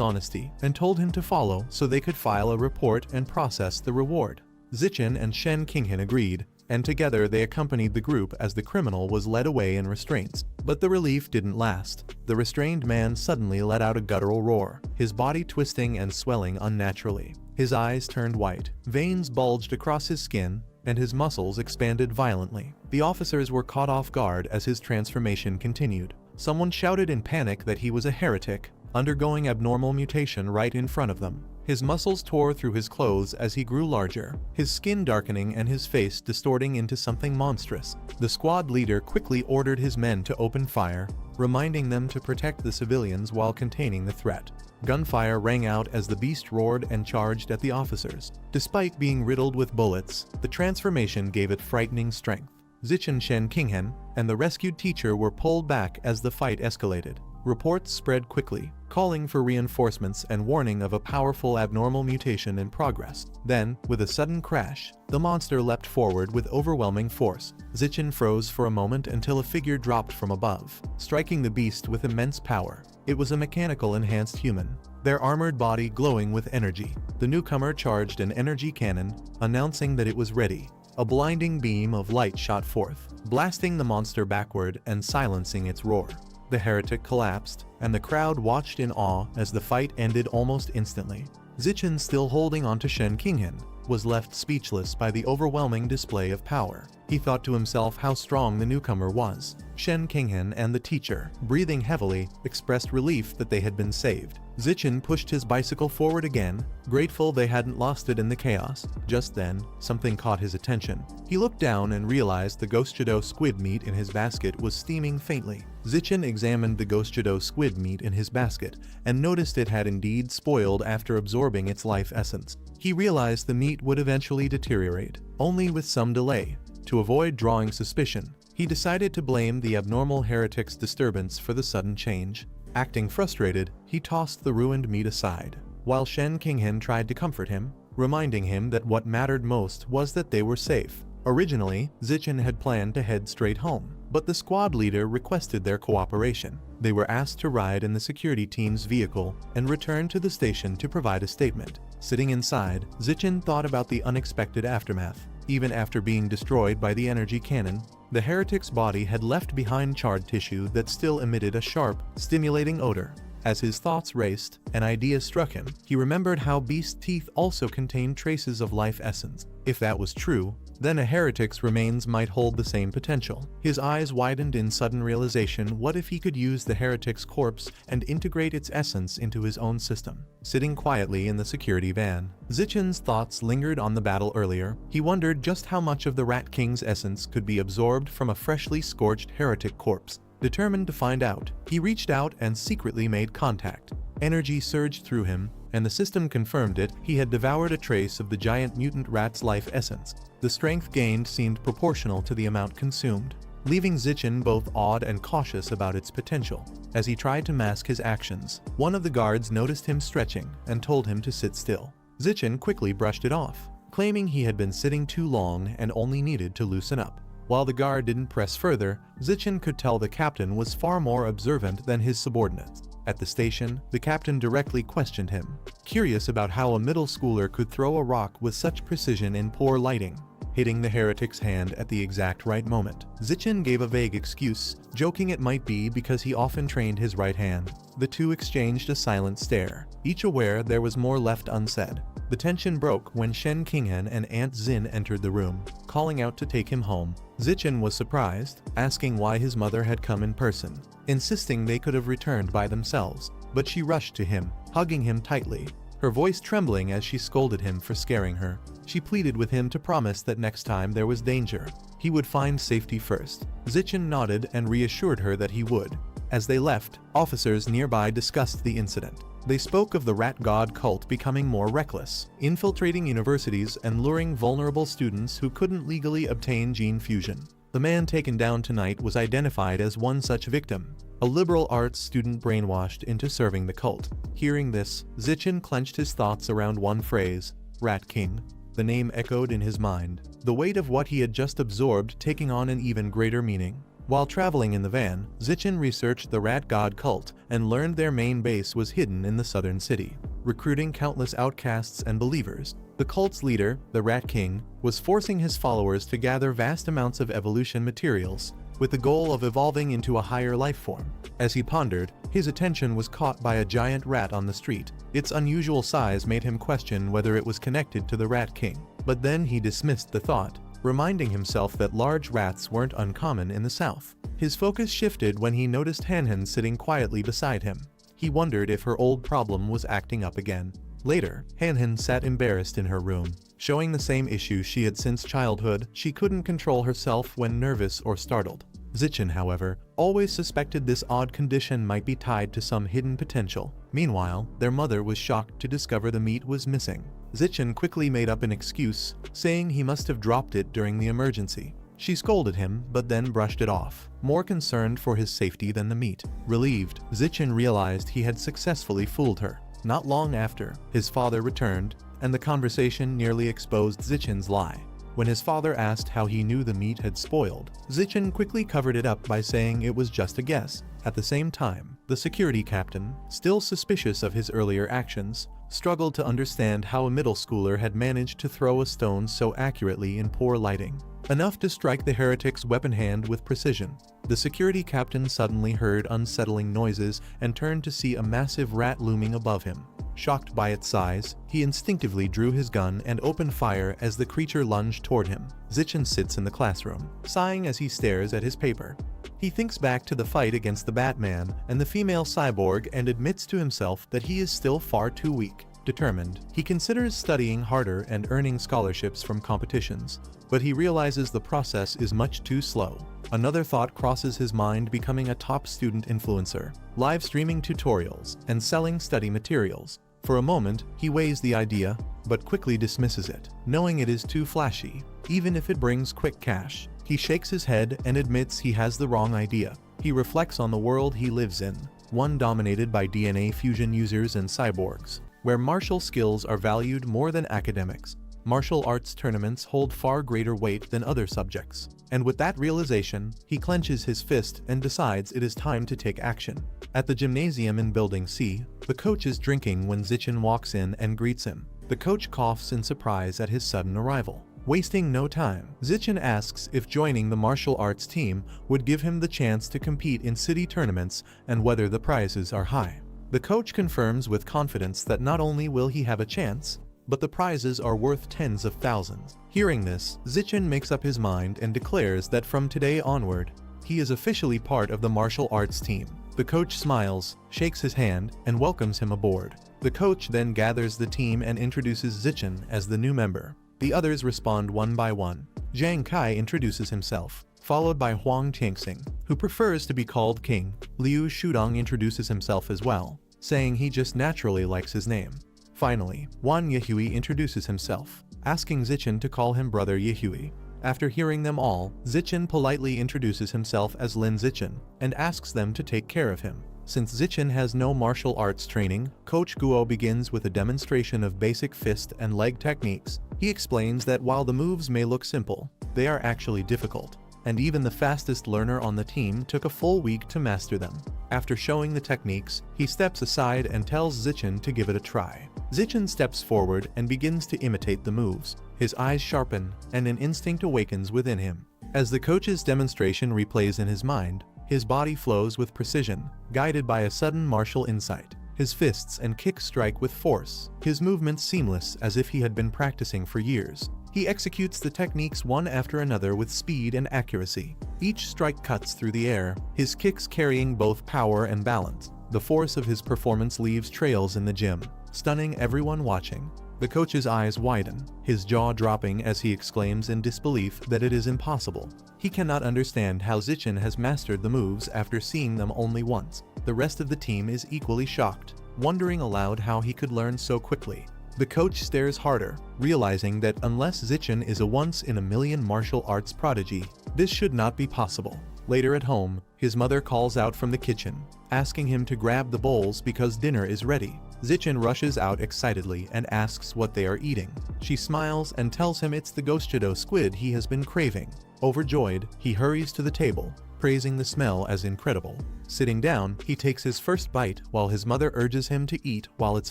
A: honesty and told him to follow so they could file a report and process the reward. Zichin and Shen Qinghan agreed, and together they accompanied the group as the criminal was led away in restraints. But the relief didn't last. The restrained man suddenly let out a guttural roar, his body twisting and swelling unnaturally. His eyes turned white, veins bulged across his skin, and his muscles expanded violently. The officers were caught off guard as his transformation continued. Someone shouted in panic that he was a heretic, undergoing abnormal mutation right in front of them. His muscles tore through his clothes as he grew larger, his skin darkening and his face distorting into something monstrous. The squad leader quickly ordered his men to open fire, reminding them to protect the civilians while containing the threat. Gunfire rang out as the beast roared and charged at the officers. Despite being riddled with bullets, the transformation gave it frightening strength. Zichin Shen Qinghan and the rescued teacher were pulled back as the fight escalated. Reports spread quickly, calling for reinforcements and warning of a powerful abnormal mutation in progress. Then, with a sudden crash, the monster leapt forward with overwhelming force. Zichin froze for a moment until a figure dropped from above, striking the beast with immense power. It was a mechanical enhanced human, their armored body glowing with energy. The newcomer charged an energy cannon, announcing that it was ready. A blinding beam of light shot forth, blasting the monster backward and silencing its roar. The heretic collapsed, and the crowd watched in awe as the fight ended almost instantly. Zichin, still holding onto Shen Qinghan, was left speechless by the overwhelming display of power. He thought to himself how strong the newcomer was. Shen Qinghan and the teacher, breathing heavily, expressed relief that they had been saved. Zichin pushed his bicycle forward again, grateful they hadn't lost it in the chaos. Just then, something caught his attention. He looked down and realized the Ghost squid meat in his basket was steaming faintly. Zichin examined the Ghost squid meat in his basket and noticed it had indeed spoiled after absorbing its life essence. He realized the meat would eventually deteriorate, only with some delay. To avoid drawing suspicion, he decided to blame the abnormal heretic's disturbance for the sudden change. Acting frustrated, he tossed the ruined meat aside, while Shen Qinghan tried to comfort him, reminding him that what mattered most was that they were safe. Originally, Zichin had planned to head straight home, but the squad leader requested their cooperation. They were asked to ride in the security team's vehicle and return to the station to provide a statement. Sitting inside, Zichin thought about the unexpected aftermath. Even after being destroyed by the energy cannon, the heretic's body had left behind charred tissue that still emitted a sharp, stimulating odor. As his thoughts raced, an idea struck him. He remembered how beast teeth also contained traces of life essence. If that was true, then a heretic's remains might hold the same potential. His eyes widened in sudden realization. What if he could use the heretic's corpse and integrate its essence into his own system? Sitting quietly in the security van, Zichin's thoughts lingered on the battle earlier. He wondered just how much of the Rat King's essence could be absorbed from a freshly scorched heretic corpse. Determined to find out, he reached out and secretly made contact. Energy surged through him, and the system confirmed it. He had devoured a trace of the giant mutant rat's life essence. The strength gained seemed proportional to the amount consumed, leaving Zichin both awed and cautious about its potential. As he tried to mask his actions, one of the guards noticed him stretching and told him to sit still. Zichin quickly brushed it off, claiming he had been sitting too long and only needed to loosen up. While the guard didn't press further, Zichin could tell the captain was far more observant than his subordinates. At the station, the captain directly questioned him, curious about how a middle schooler could throw a rock with such precision in poor lighting, hitting the heretic's hand at the exact right moment. Zichin gave a vague excuse, joking it might be because he often trained his right hand. The two exchanged a silent stare, each aware there was more left unsaid. The tension broke when Shen Qinghan and Aunt Xin entered the room, calling out to take him home. Zichin was surprised, asking why his mother had come in person, insisting they could have returned by themselves, but she rushed to him, hugging him tightly, her voice trembling as she scolded him for scaring her. She pleaded with him to promise that next time there was danger, he would find safety first. Zichen nodded and reassured her that he would. As they left, officers nearby discussed the incident. They spoke of the rat god cult becoming more reckless, infiltrating universities and luring vulnerable students who couldn't legally obtain gene fusion. The man taken down tonight was identified as one such victim, a liberal arts student brainwashed into serving the cult. Hearing this, Zichen clenched his thoughts around one phrase, Rat King. The name echoed in his mind, the weight of what he had just absorbed taking on an even greater meaning. While traveling in the van, Zichen researched the rat god cult and learned their main base was hidden in the southern city, recruiting countless outcasts and believers. The cult's leader, the Rat King, was forcing his followers to gather vast amounts of evolution materials, with the goal of evolving into a higher life form. As he pondered, his attention was caught by a giant rat on the street. Its unusual size made him question whether it was connected to the Rat King. But then he dismissed the thought, reminding himself that large rats weren't uncommon in the south. His focus shifted when he noticed Han sitting quietly beside him. He wondered if her old problem was acting up again. Later, Han sat embarrassed in her room, showing the same issues she had since childhood. She couldn't control herself when nervous or startled. Zichen, however, always suspected this odd condition might be tied to some hidden potential. Meanwhile, their mother was shocked to discover the meat was missing. Zichen quickly made up an excuse, saying he must have dropped it during the emergency. She scolded him, but then brushed it off, more concerned for his safety than the meat. Relieved, Zichen realized he had successfully fooled her. Not long after, his father returned, and the conversation nearly exposed Zichen's lie. When his father asked how he knew the meat had spoiled, Zichen quickly covered it up by saying it was just a guess. At the same time, the security captain, still suspicious of his earlier actions, struggled to understand how a middle schooler had managed to throw a stone so accurately in poor lighting, enough to strike the heretic's weapon hand with precision. The security captain suddenly heard unsettling noises and turned to see a massive rat looming above him. Shocked by its size, he instinctively drew his gun and opened fire as the creature lunged toward him. Zichen sits in the classroom, sighing as he stares at his paper. He thinks back to the fight against the Batman and the female cyborg and admits to himself that he is still far too weak. Determined, he considers studying harder and earning scholarships from competitions, but he realizes the process is much too slow. Another thought crosses his mind: becoming a top student influencer, live streaming tutorials, and selling study materials. For a moment, he weighs the idea, but quickly dismisses it, knowing it is too flashy, even if it brings quick cash. He shakes his head and admits he has the wrong idea. He reflects on the world he lives in, one dominated by DNA fusion users and cyborgs, where martial skills are valued more than academics. Martial arts tournaments hold far greater weight than other subjects. And with that realization, he clenches his fist and decides it is time to take action. At the gymnasium in Building C, the coach is drinking when Zichen walks in and greets him. The coach coughs in surprise at his sudden arrival. Wasting no time, Zichen asks if joining the martial arts team would give him the chance to compete in city tournaments and whether the prizes are high. The coach confirms with confidence that not only will he have a chance, but the prizes are worth tens of thousands. Hearing this, Zichen makes up his mind and declares that from today onward, he is officially part of the martial arts team. The coach smiles, shakes his hand, and welcomes him aboard. The coach then gathers the team and introduces Zichen as the new member. The others respond one by one. Zhang Kai introduces himself, followed by Huang Tianxing, who prefers to be called King. Liu Shudong introduces himself as well, saying he just naturally likes his name. Finally, Wan Yehui introduces himself, asking Zichen to call him Brother Yehui. After hearing them all, Zichen politely introduces himself as Lin Zichen and asks them to take care of him. Since Zichen has no martial arts training, Coach Guo begins with a demonstration of basic fist and leg techniques. He explains that while the moves may look simple, they are actually difficult, and even the fastest learner on the team took a full week to master them. After showing the techniques, he steps aside and tells Zichen to give it a try. Zichen steps forward and begins to imitate the moves. His eyes sharpen, and an instinct awakens within him. As the coach's demonstration replays in his mind, his body flows with precision, guided by a sudden martial insight. His fists and kicks strike with force, his movements seamless as if he had been practicing for years. He executes the techniques one after another with speed and accuracy. Each strike cuts through the air, his kicks carrying both power and balance. The force of his performance leaves trails in the gym, stunning everyone watching. The coach's eyes widen, his jaw dropping as he exclaims in disbelief that it is impossible. He cannot understand how Zichin has mastered the moves after seeing them only once. The rest of the team is equally shocked, wondering aloud how he could learn so quickly. The coach stares harder, realizing that unless Zichin is a once-in-a-million martial arts prodigy, this should not be possible. Later at home, his mother calls out from the kitchen, asking him to grab the bowls because dinner is ready. Zichin rushes out excitedly and asks what they are eating. She smiles and tells him it's the goschido squid he has been craving. Overjoyed, he hurries to the table, praising the smell as incredible. Sitting down, he takes his first bite while his mother urges him to eat while it's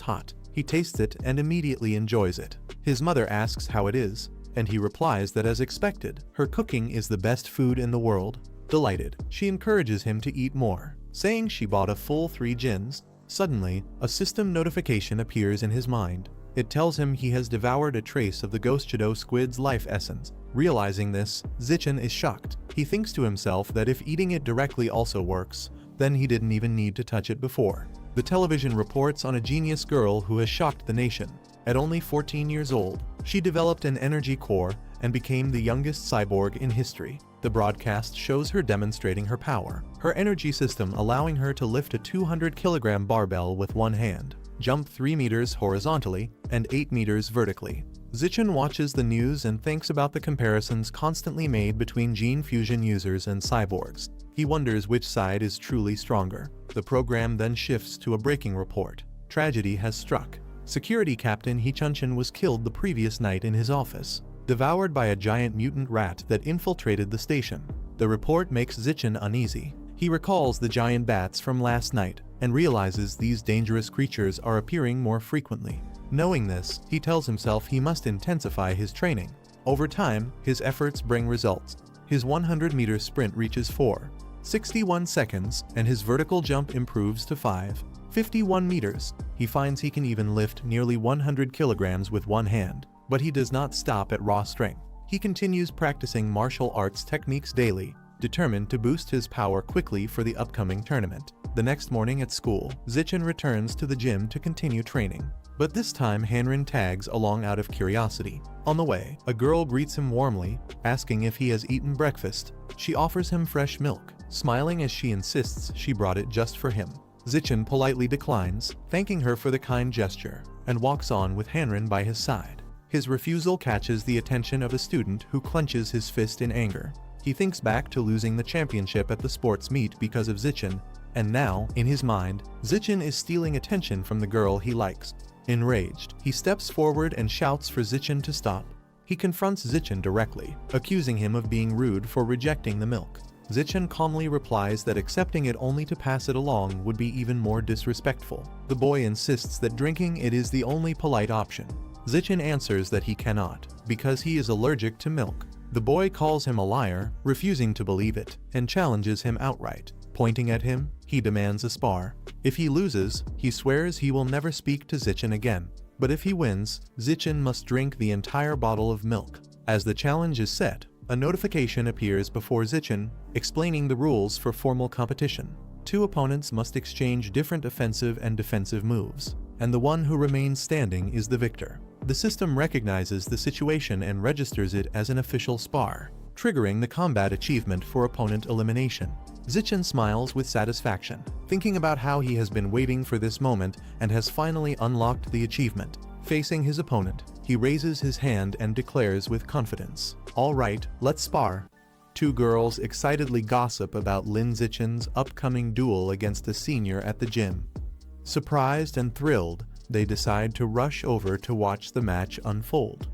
A: hot. He tastes it and immediately enjoys it. His mother asks how it is, and he replies that as expected, her cooking is the best food in the world. Delighted, she encourages him to eat more, saying she bought a full 3 gins. Suddenly, a system notification appears in his mind. It tells him he has devoured a trace of the goschido squid's life essence. Realizing this, Zichin is shocked. He thinks to himself that if eating it directly also works, then he didn't even need to touch it before. The television reports on a genius girl who has shocked the nation. At only 14 years old, she developed an energy core and became the youngest cyborg in history. The broadcast shows her demonstrating her power, her energy system allowing her to lift a 200-kilogram barbell with one hand, jump 3 meters horizontally, and 8 meters vertically. Zichin watches the news and thinks about the comparisons constantly made between gene fusion users and cyborgs. He wonders which side is truly stronger. The program then shifts to a breaking report. Tragedy has struck. Security Captain Hechunshin was killed the previous night in his office, devoured by a giant mutant rat that infiltrated the station. The report makes Zichin uneasy. He recalls the giant bats from last night and realizes these dangerous creatures are appearing more frequently. Knowing this, he tells himself he must intensify his training. Over time, his efforts bring results. His 100-meter sprint reaches 4.61 seconds, and his vertical jump improves to 5.51 meters. He finds he can even lift nearly 100 kilograms with one hand. But he does not stop at raw strength. He continues practicing martial arts techniques daily, determined to boost his power quickly for the upcoming tournament. The next morning at school, Zichin returns to the gym to continue training. But this time Hanrin tags along out of curiosity. On the way, a girl greets him warmly, asking if he has eaten breakfast. She offers him fresh milk, smiling as she insists she brought it just for him. Zichin politely declines, thanking her for the kind gesture, and walks on with Hanrin by his side. His refusal catches the attention of a student who clenches his fist in anger. He thinks back to losing the championship at the sports meet because of Zichin, and now, in his mind, Zichin is stealing attention from the girl he likes. Enraged, he steps forward and shouts for Zichin to stop. He confronts Zichin directly, accusing him of being rude for rejecting the milk. Zichin calmly replies that accepting it only to pass it along would be even more disrespectful. The boy insists that drinking it is the only polite option. Zichin answers that he cannot, because he is allergic to milk. The boy calls him a liar, refusing to believe it, and challenges him outright. Pointing at him, he demands a spar. If he loses, he swears he will never speak to Zichin again. But if he wins, Zichin must drink the entire bottle of milk. As the challenge is set, a notification appears before Zichin, explaining the rules for formal competition. 2 opponents must exchange different offensive and defensive moves, and the one who remains standing is the victor. The system recognizes the situation and registers it as an official spar, triggering the combat achievement for opponent elimination. Zichin smiles with satisfaction, thinking about how he has been waiting for this moment and has finally unlocked the achievement. Facing his opponent, he raises his hand and declares with confidence, "All right, let's spar." 2 girls excitedly gossip about Lin Zichin's upcoming duel against a senior at the gym. Surprised and thrilled, they decide to rush over to watch the match unfold.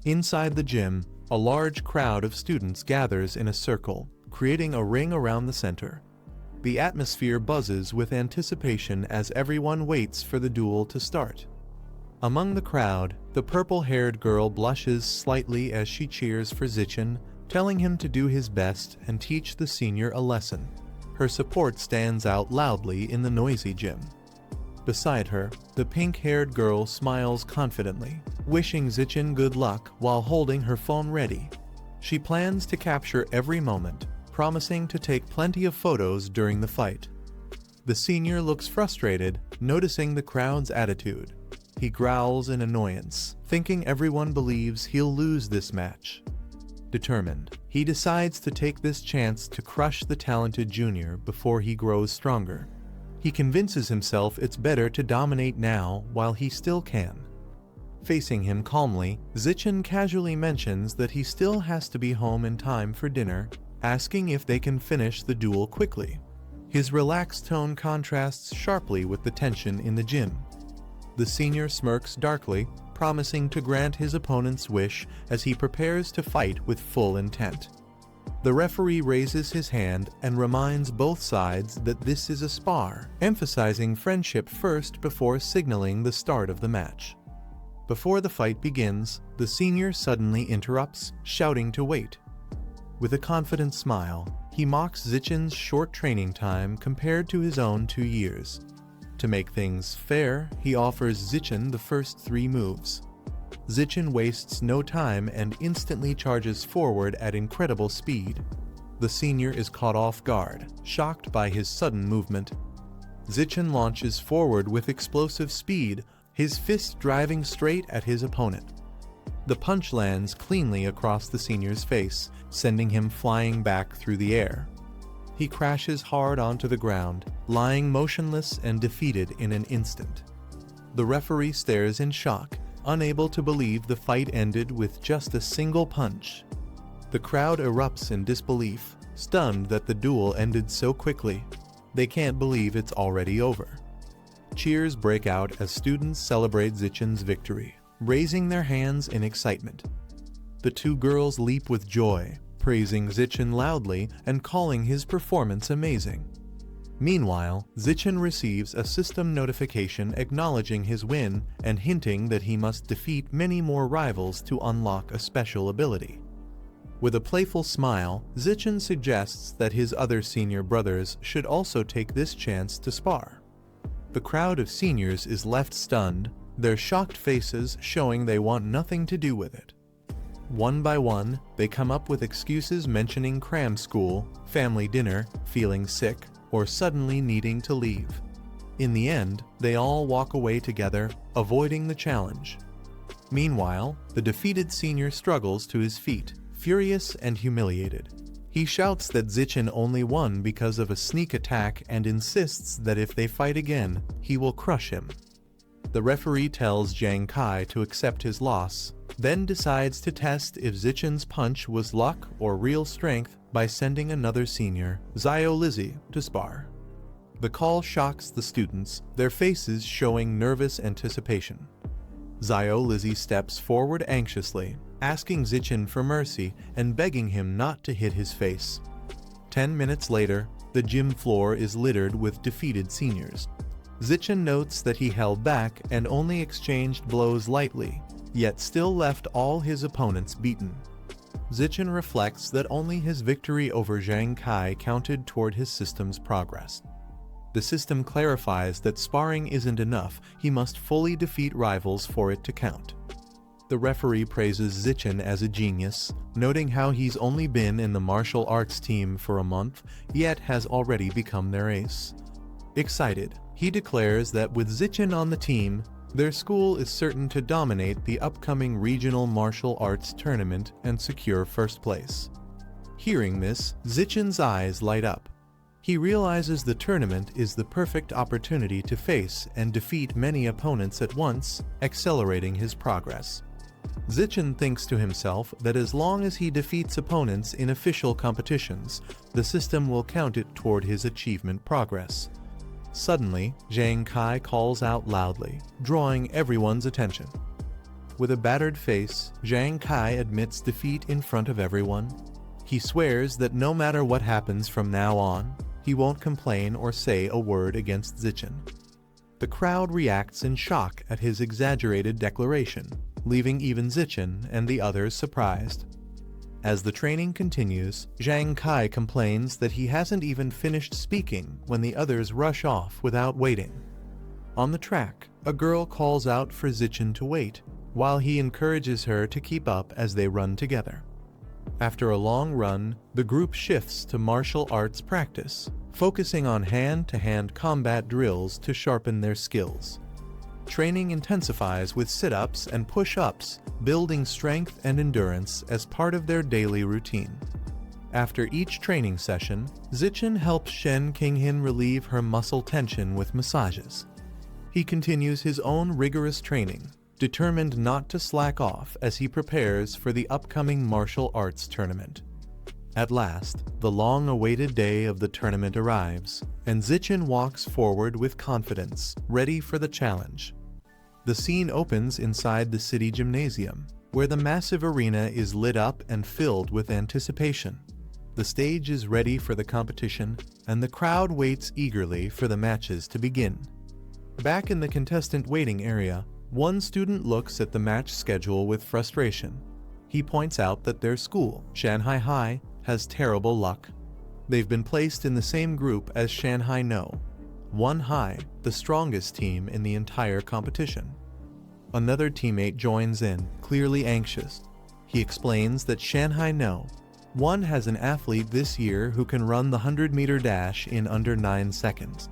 A: Inside the gym, a large crowd of students gathers in a circle, creating a ring around the center. The atmosphere buzzes with anticipation as everyone waits for the duel to start. Among the crowd, the purple-haired girl blushes slightly as she cheers for Zichin, telling him to do his best and teach the senior a lesson. Her support stands out loudly in the noisy gym. Beside her, the pink-haired girl smiles confidently, wishing Zichin good luck while holding her phone ready. She plans to capture every moment, promising to take plenty of photos during the fight. The senior looks frustrated, noticing the crowd's attitude. He growls in annoyance, thinking everyone believes he'll lose this match. Determined, he decides to take this chance to crush the talented junior before he grows stronger. He convinces himself it's better to dominate now while he still can. Facing him calmly, Zichin casually mentions that he still has to be home in time for dinner, asking if they can finish the duel quickly. His relaxed tone contrasts sharply with the tension in the gym. The senior smirks darkly, promising to grant his opponent's wish as he prepares to fight with full intent. The referee raises his hand and reminds both sides that this is a spar, emphasizing friendship first before signaling the start of the match. Before the fight begins, the senior suddenly interrupts, shouting to wait. With a confident smile, he mocks Zichin's short training time compared to his own 2 years. To make things fair, he offers Zichin the first 3 moves. Zichin wastes no time and instantly charges forward at incredible speed. The senior is caught off guard, shocked by his sudden movement. Zichin launches forward with explosive speed, his fist driving straight at his opponent. The punch lands cleanly across the senior's face, sending him flying back through the air. He crashes hard onto the ground, lying motionless and defeated in an instant. The referee stares in shock, unable to believe the fight ended with just a single punch. The crowd erupts in disbelief, stunned that the duel ended so quickly. They can't believe it's already over. Cheers break out as students celebrate Zichin's victory, raising their hands in excitement. The 2 girls leap with joy, praising Zichin loudly and calling his performance amazing. Meanwhile, Zichin receives a system notification acknowledging his win and hinting that he must defeat many more rivals to unlock a special ability. With a playful smile, Zichin suggests that his other senior brothers should also take this chance to spar. The crowd of seniors is left stunned, their shocked faces showing they want nothing to do with it. One by one, they come up with excuses mentioning cram school, family dinner, feeling sick, or suddenly needing to leave. In the end, they all walk away together, avoiding the challenge. Meanwhile, the defeated senior struggles to his feet, furious and humiliated. He shouts that Zichin only won because of a sneak attack and insists that if they fight again, he will crush him. The referee tells Zhang Kai to accept his loss, then decides to test if Zichin's punch was luck or real strength by sending another senior, Zio Lizzie, to spar. The call shocks the students, their faces showing nervous anticipation. Zio Lizzie steps forward anxiously, asking Zichin for mercy and begging him not to hit his face. 10 minutes later, the gym floor is littered with defeated seniors. Zichin notes that he held back and only exchanged blows lightly, yet still left all his opponents beaten. Zichin reflects that only his victory over Zhang Kai counted toward his system's progress. The system clarifies that sparring isn't enough, he must fully defeat rivals for it to count. The referee praises Zichin as a genius, noting how he's only been in the martial arts team for a month, yet has already become their ace. Excited, he declares that with Zichin on the team, their school is certain to dominate the upcoming regional martial arts tournament and secure first place. Hearing this, Zichin's eyes light up. He realizes the tournament is the perfect opportunity to face and defeat many opponents at once, accelerating his progress. Zichin thinks to himself that as long as he defeats opponents in official competitions, the system will count it toward his achievement progress. Suddenly, Zhang Kai calls out loudly, drawing everyone's attention. With a battered face, Zhang Kai admits defeat in front of everyone. He swears that no matter what happens from now on, he won't complain or say a word against Zichin. The crowd reacts in shock at his exaggerated declaration, leaving even Zichin and the others surprised. As the training continues, Zhang Kai complains that he hasn't even finished speaking when the others rush off without waiting. On the track, a girl calls out for Zichin to wait, while he encourages her to keep up as they run together. After a long run, the group shifts to martial arts practice, focusing on hand-to-hand combat drills to sharpen their skills. Training intensifies with sit-ups and push-ups, building strength and endurance as part of their daily routine. After each training session, Zichen helps Shen Qinghin relieve her muscle tension with massages. He continues his own rigorous training, determined not to slack off as he prepares for the upcoming martial arts tournament. At last, the long-awaited day of the tournament arrives, and Zichen walks forward with confidence, ready for the challenge. The scene opens inside the city gymnasium, where the massive arena is lit up and filled with anticipation. The stage is ready for the competition, and the crowd waits eagerly for the matches to begin. Back in the contestant waiting area, one student looks at the match schedule with frustration. He points out that their school, Shanghai High, has terrible luck. They've been placed in the same group as Shanghai No, One High, the strongest team in the entire competition. Another teammate joins in, clearly anxious. He explains that Shanghai No, One has an athlete this year who can run the 100-meter dash in under 9 seconds.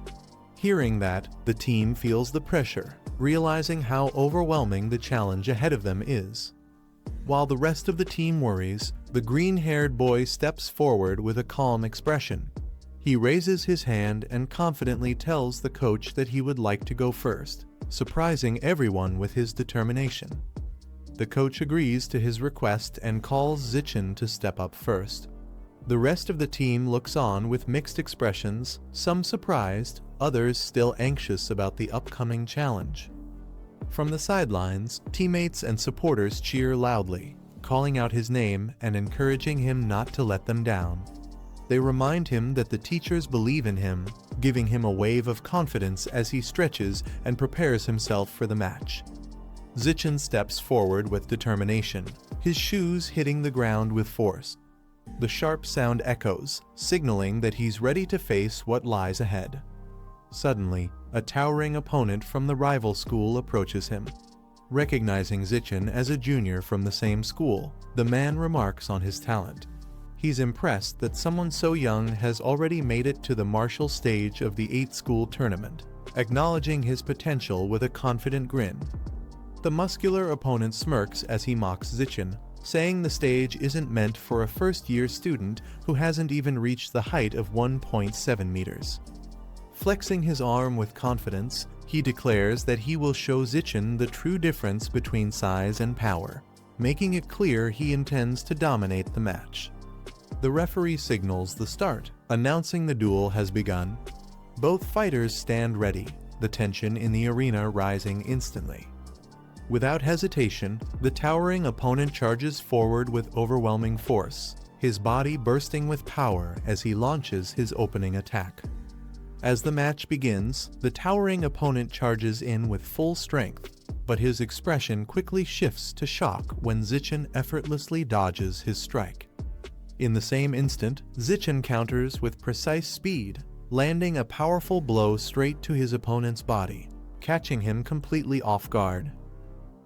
A: Hearing that, the team feels the pressure, realizing how overwhelming the challenge ahead of them is. While the rest of the team worries, the green-haired boy steps forward with a calm expression. He raises his hand and confidently tells the coach that he would like to go first, surprising everyone with his determination. The coach agrees to his request and calls Zichen to step up first. The rest of the team looks on with mixed expressions, some surprised, others still anxious about the upcoming challenge. From the sidelines, teammates and supporters cheer loudly, calling out his name and encouraging him not to let them down. They remind him that the teachers believe in him, giving him a wave of confidence as he stretches and prepares himself for the match. Zichen steps forward with determination, his shoes hitting the ground with force. The sharp sound echoes, signaling that he's ready to face what lies ahead. Suddenly, a towering opponent from the rival school approaches him. Recognizing Zichen as a junior from the same school, the man remarks on his talent. He's impressed that someone so young has already made it to the martial stage of the 8-school tournament, acknowledging his potential with a confident grin. The muscular opponent smirks as he mocks Zichen, saying the stage isn't meant for a first-year student who hasn't even reached the height of 1.7 meters. Flexing his arm with confidence, he declares that he will show Zichen the true difference between size and power, making it clear he intends to dominate the match. The referee signals the start, announcing the duel has begun. Both fighters stand ready, the tension in the arena rising instantly. Without hesitation, the towering opponent charges forward with overwhelming force, his body bursting with power as he launches his opening attack. As the match begins, the towering opponent charges in with full strength, but his expression quickly shifts to shock when Zichen effortlessly dodges his strike. In the same instant, Zichen counters with precise speed, landing a powerful blow straight to his opponent's body, catching him completely off guard.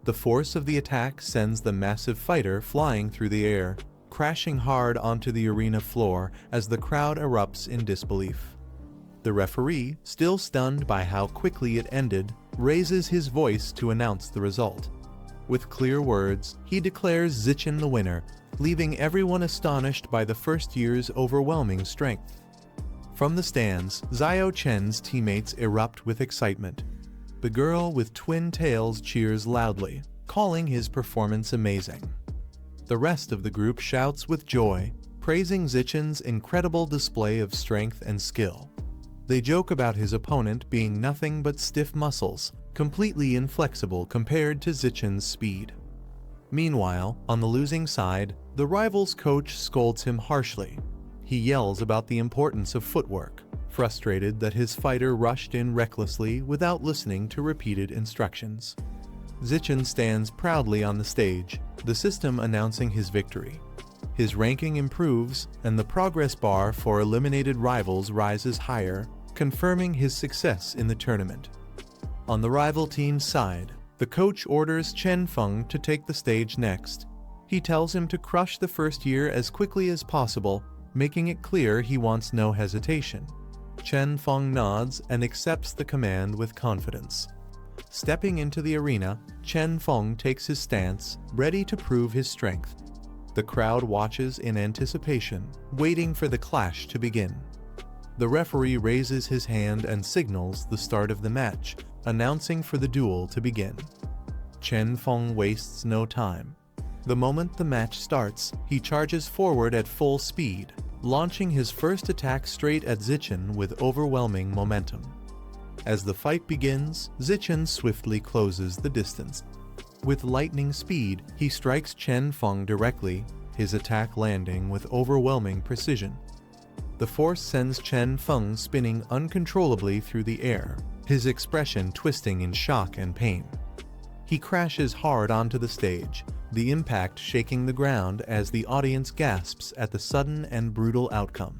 A: The force of the attack sends the massive fighter flying through the air, crashing hard onto the arena floor as the crowd erupts in disbelief. The referee, still stunned by how quickly it ended, raises his voice to announce the result. With clear words, he declares Zichen the winner, leaving everyone astonished by the first year's overwhelming strength. From the stands, Xiao Chen's teammates erupt with excitement. The girl with twin tails cheers loudly, calling his performance amazing. The rest of the group shouts with joy, praising Zichen's incredible display of strength and skill. They joke about his opponent being nothing but stiff muscles, completely inflexible compared to Zichen's speed. Meanwhile, on the losing side, the rival's coach scolds him harshly. He yells about the importance of footwork, frustrated that his fighter rushed in recklessly without listening to repeated instructions. Zichen stands proudly on the stage, the system announcing his victory. His ranking improves, and the progress bar for eliminated rivals rises higher, confirming his success in the tournament. On the rival team's side, the coach orders Chen Feng to take the stage next. He tells him to crush the first year as quickly as possible, making it clear he wants no hesitation. Chen Feng nods and accepts the command with confidence. Stepping into the arena, Chen Feng takes his stance, ready to prove his strength. The crowd watches in anticipation, waiting for the clash to begin. The referee raises his hand and signals the start of the match, announcing for the duel to begin. Chen Feng wastes no time. The moment the match starts, he charges forward at full speed, launching his first attack straight at Zichen with overwhelming momentum. As the fight begins, Zichen swiftly closes the distance. With lightning speed, he strikes Chen Feng directly, his attack landing with overwhelming precision. The force sends Chen Feng spinning uncontrollably through the air, his expression twisting in shock and pain. He crashes hard onto the stage, the impact shaking the ground as the audience gasps at the sudden and brutal outcome.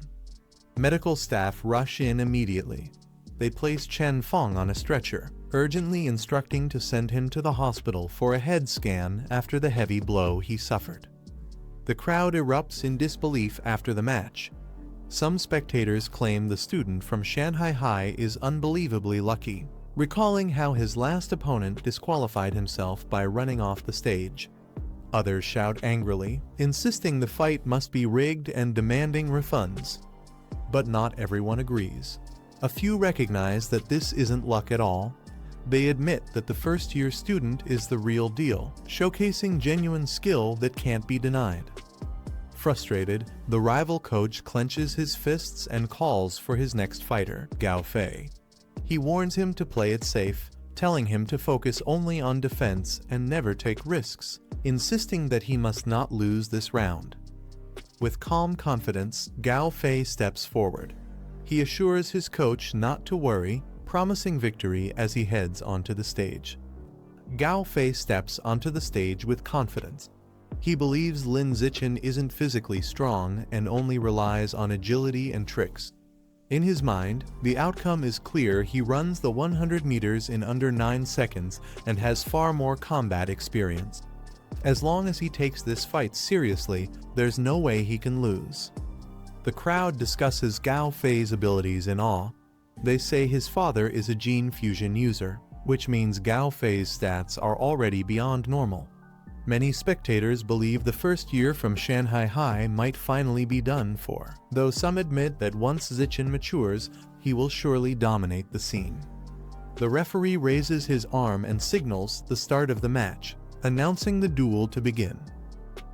A: Medical staff rush in immediately. They place Chen Feng on a stretcher, urgently instructing to send him to the hospital for a head scan after the heavy blow he suffered. The crowd erupts in disbelief after the match. Some spectators claim the student from Shanghai High is unbelievably lucky, recalling how his last opponent disqualified himself by running off the stage. Others shout angrily, insisting the fight must be rigged and demanding refunds. But not everyone agrees. A few recognize that this isn't luck at all. They admit that the first-year student is the real deal, showcasing genuine skill that can't be denied. Frustrated, the rival coach clenches his fists and calls for his next fighter, Gao Fei. He warns him to play it safe, telling him to focus only on defense and never take risks, insisting that he must not lose this round. With calm confidence, Gao Fei steps forward. He assures his coach not to worry, promising victory as he heads onto the stage. Gao Fei steps onto the stage with confidence. He believes Lin Zichen isn't physically strong and only relies on agility and tricks. In his mind, the outcome is clear. He runs the 100 meters in under 9 seconds and has far more combat experience. As long as he takes this fight seriously, there's no way he can lose. The crowd discusses Gao Fei's abilities in awe. They say his father is a gene fusion user, which means Gao Fei's stats are already beyond normal. Many spectators believe the first year from Shanghai High might finally be done for, though some admit that once Zichen matures, he will surely dominate the scene. The referee raises his arm and signals the start of the match, announcing the duel to begin.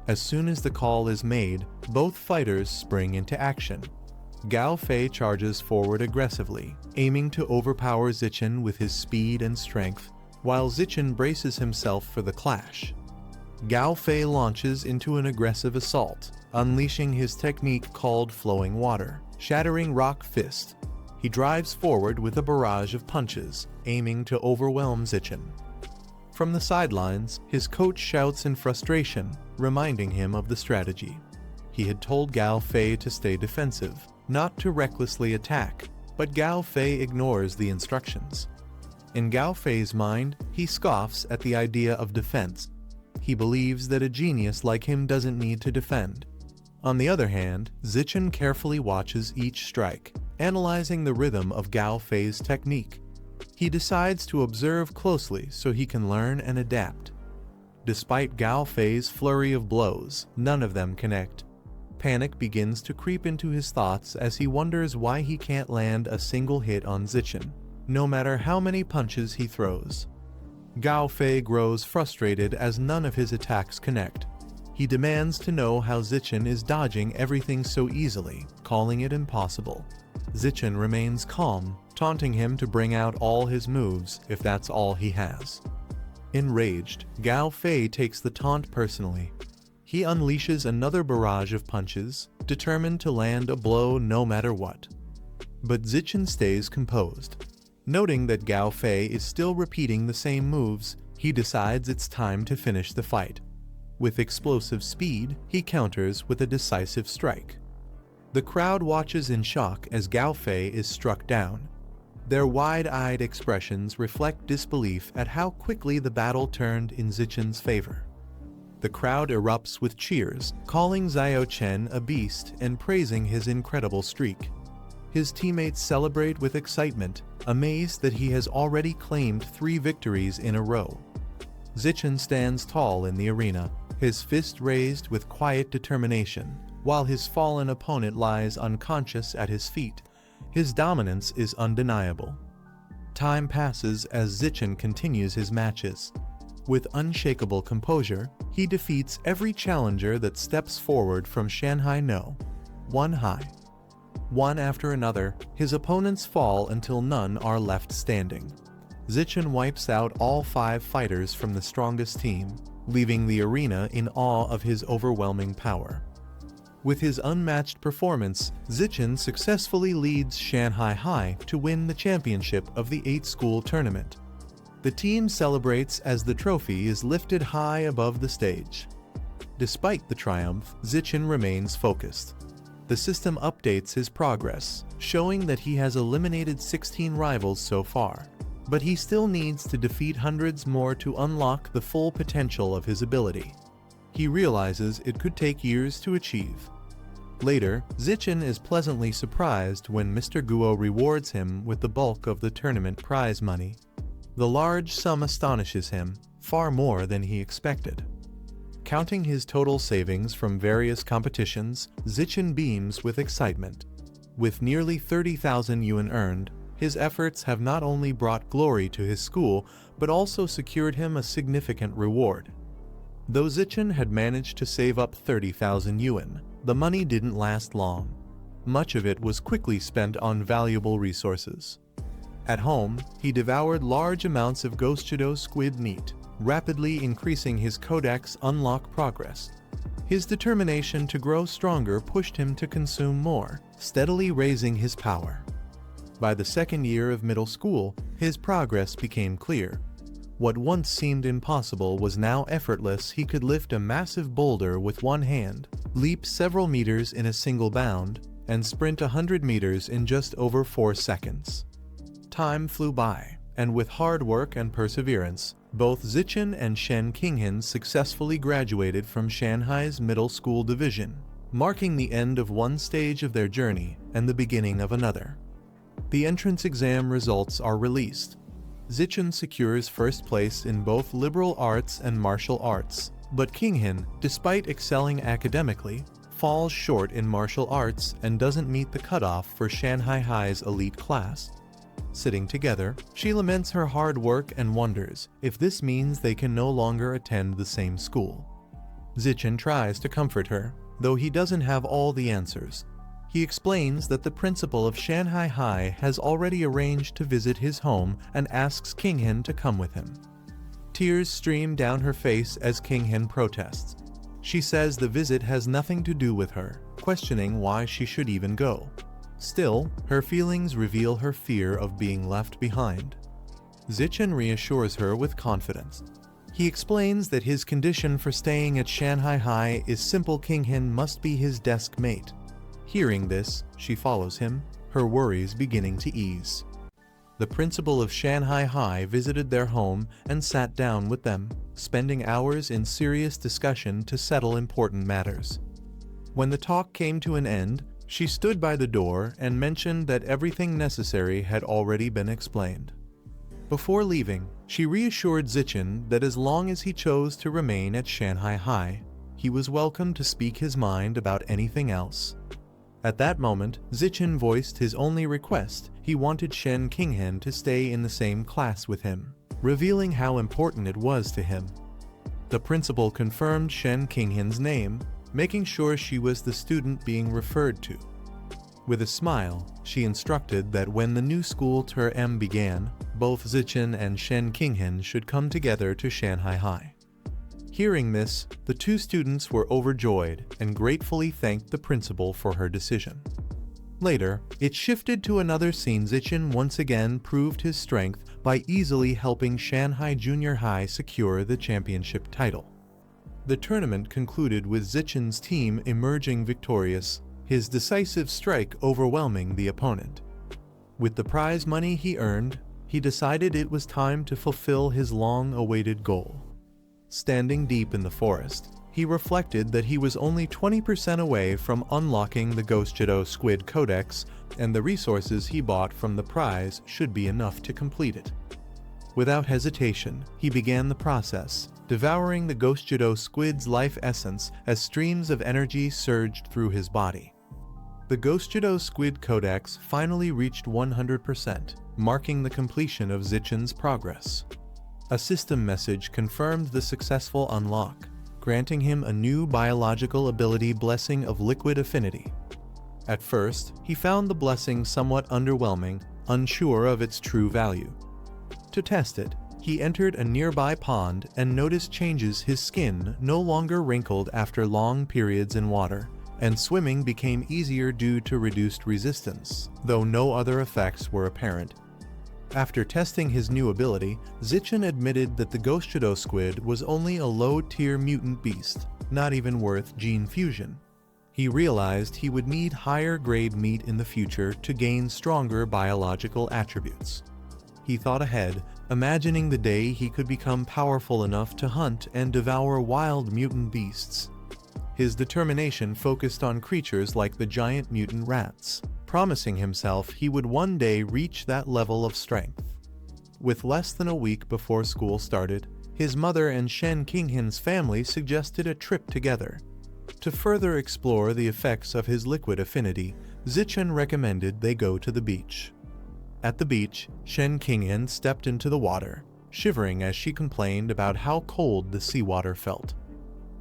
A: As soon as the call is made, both fighters spring into action. Gao Fei charges forward aggressively, aiming to overpower Zichen with his speed and strength, while Zichen braces himself for the clash. Gao Fei launches into an aggressive assault, unleashing his technique called flowing water, shattering rock fist. He drives forward with a barrage of punches, aiming to overwhelm Zichen. From the sidelines, his coach shouts in frustration, reminding him of the strategy. He had told Gao Fei to stay defensive, not to recklessly attack, but Gao Fei ignores the instructions. In Gao Fei's mind, he scoffs at the idea of defense. He believes that a genius like him doesn't need to defend. On the other hand, Zichen carefully watches each strike, analyzing the rhythm of Gao Fei's technique. He decides to observe closely so he can learn and adapt. Despite Gao Fei's flurry of blows, none of them connect. Panic begins to creep into his thoughts as he wonders why he can't land a single hit on Zichen, no matter how many punches he throws. Gao Fei grows frustrated as none of his attacks connect. He demands to know how Zichen is dodging everything so easily, calling it impossible. Zichen remains calm, taunting him to bring out all his moves if that's all he has. Enraged, Gao Fei takes the taunt personally. He unleashes another barrage of punches, determined to land a blow no matter what. But Zichen stays composed. Noting that Gao Fei is still repeating the same moves, he decides it's time to finish the fight. With explosive speed, he counters with a decisive strike. The crowd watches in shock as Gao Fei is struck down. Their wide-eyed expressions reflect disbelief at how quickly the battle turned in Zichen's favor. The crowd erupts with cheers, calling Xiao Chen a beast and praising his incredible streak. his teammates celebrate with excitement, amazed that he has already claimed 3 victories in a row. Zichen stands tall in the arena, his fist raised with quiet determination, while his fallen opponent lies unconscious at his feet. His dominance is undeniable. Time passes as Zichen continues his matches. With unshakable composure, he defeats every challenger that steps forward from Shanghai No. 1 high. One after another, his opponents fall until none are left standing. Zichen wipes out all 5 fighters from the strongest team, leaving the arena in awe of his overwhelming power. With his unmatched performance, Zichen successfully leads Shanghai High to win the championship of the 8-school tournament. The team celebrates as the trophy is lifted high above the stage. Despite the triumph, Zichen remains focused. The system updates his progress, showing that he has eliminated 16 rivals so far. But he still needs to defeat hundreds more to unlock the full potential of his ability. He realizes it could take years to achieve. Later, Zichen is pleasantly surprised when Mr. Guo rewards him with the bulk of the tournament prize money. The large sum astonishes him, far more than he expected. Counting his total savings from various competitions, Zichen beams with excitement. With nearly 30,000 yuan earned, his efforts have not only brought glory to his school, but also secured him a significant reward. Though Zichen had managed to save up 30,000 yuan, the money didn't last long. Much of it was quickly spent on valuable resources. At home, he devoured large amounts of Ghost squid meat, rapidly increasing his codex unlock progress. His determination to grow stronger pushed him to consume more, steadily raising his power. By the 2nd year of middle school, his progress became clear. What once seemed impossible was now effortless. He could lift a massive boulder with one hand, leap several meters in a single bound, and sprint 100 meters in just over 4 seconds. Time flew by, and with hard work and perseverance, both Zichen and Shen Qinghan successfully graduated from Shanghai's middle school division, marking the end of one stage of their journey and the beginning of another. The entrance exam results are released. Zichen secures first place in both liberal arts and martial arts, but Qinghan, despite excelling academically, falls short in martial arts and doesn't meet the cutoff for Shanghai High's elite class. Sitting together, she laments her hard work and wonders if this means they can no longer attend the same school. Zichen tries to comfort her, though he doesn't have all the answers. He explains that the principal of Shanghai High has already arranged to visit his home and asks Qinghan to come with him. Tears stream down her face as Qinghan protests. She says the visit has nothing to do with her, questioning why she should even go. Still, her feelings reveal her fear of being left behind. Zichen reassures her with confidence. He explains that his condition for staying at Shanghai High is simple. Qinghan must be his desk mate. Hearing this, she follows him, her worries beginning to ease. The principal of Shanghai High visited their home and sat down with them, spending hours in serious discussion to settle important matters. When the talk came to an end, she stood by the door and mentioned that everything necessary had already been explained. Before leaving, she reassured Zichen that as long as he chose to remain at Shanghai High, he was welcome to speak his mind about anything else. At that moment, Zichen voiced his only request. He wanted Shen Qinghan to stay in the same class with him, revealing how important it was to him. The principal confirmed Shen Qinghan's name, making sure she was the student being referred to. With a smile, she instructed that when the new school term began, both Zichen and Shen Qinghan should come together to Shanghai High. Hearing this, the 2 students were overjoyed and gratefully thanked the principal for her decision. Later, it shifted to another scene. Zichen once again proved his strength by easily helping Shanghai Junior High secure the championship title. The tournament concluded with Zichen's team emerging victorious, his decisive strike overwhelming the opponent. With the prize money he earned, he decided it was time to fulfill his long-awaited goal. Standing deep in the forest, he reflected that he was only 20% away from unlocking the Ghost Squid Codex, and the resources he bought from the prize should be enough to complete it. Without hesitation, he began the process, devouring the Ghost Squid's life essence as streams of energy surged through his body. The Ghost Squid Codex finally reached 100%, marking the completion of Zichen's progress. A system message confirmed the successful unlock, granting him a new biological ability blessing of liquid affinity. At first, he found the blessing somewhat underwhelming, unsure of its true value. To test it, he entered a nearby pond and noticed changes. His skin no longer wrinkled after long periods in water, and swimming became easier due to reduced resistance, though no other effects were apparent. After testing his new ability, Zichen admitted that the Ghost Squid was only a low-tier mutant beast, not even worth gene fusion. He realized he would need higher-grade meat in the future to gain stronger biological attributes. He thought ahead, imagining the day he could become powerful enough to hunt and devour wild mutant beasts. His determination focused on creatures like the giant mutant rats, promising himself he would one day reach that level of strength. With less than a week before school started, his mother and Shen Qinghin's family suggested a trip together. To further explore the effects of his liquid affinity, Zichen recommended they go to the beach. At the beach, Shen Qinghin stepped into the water, shivering as she complained about how cold the seawater felt.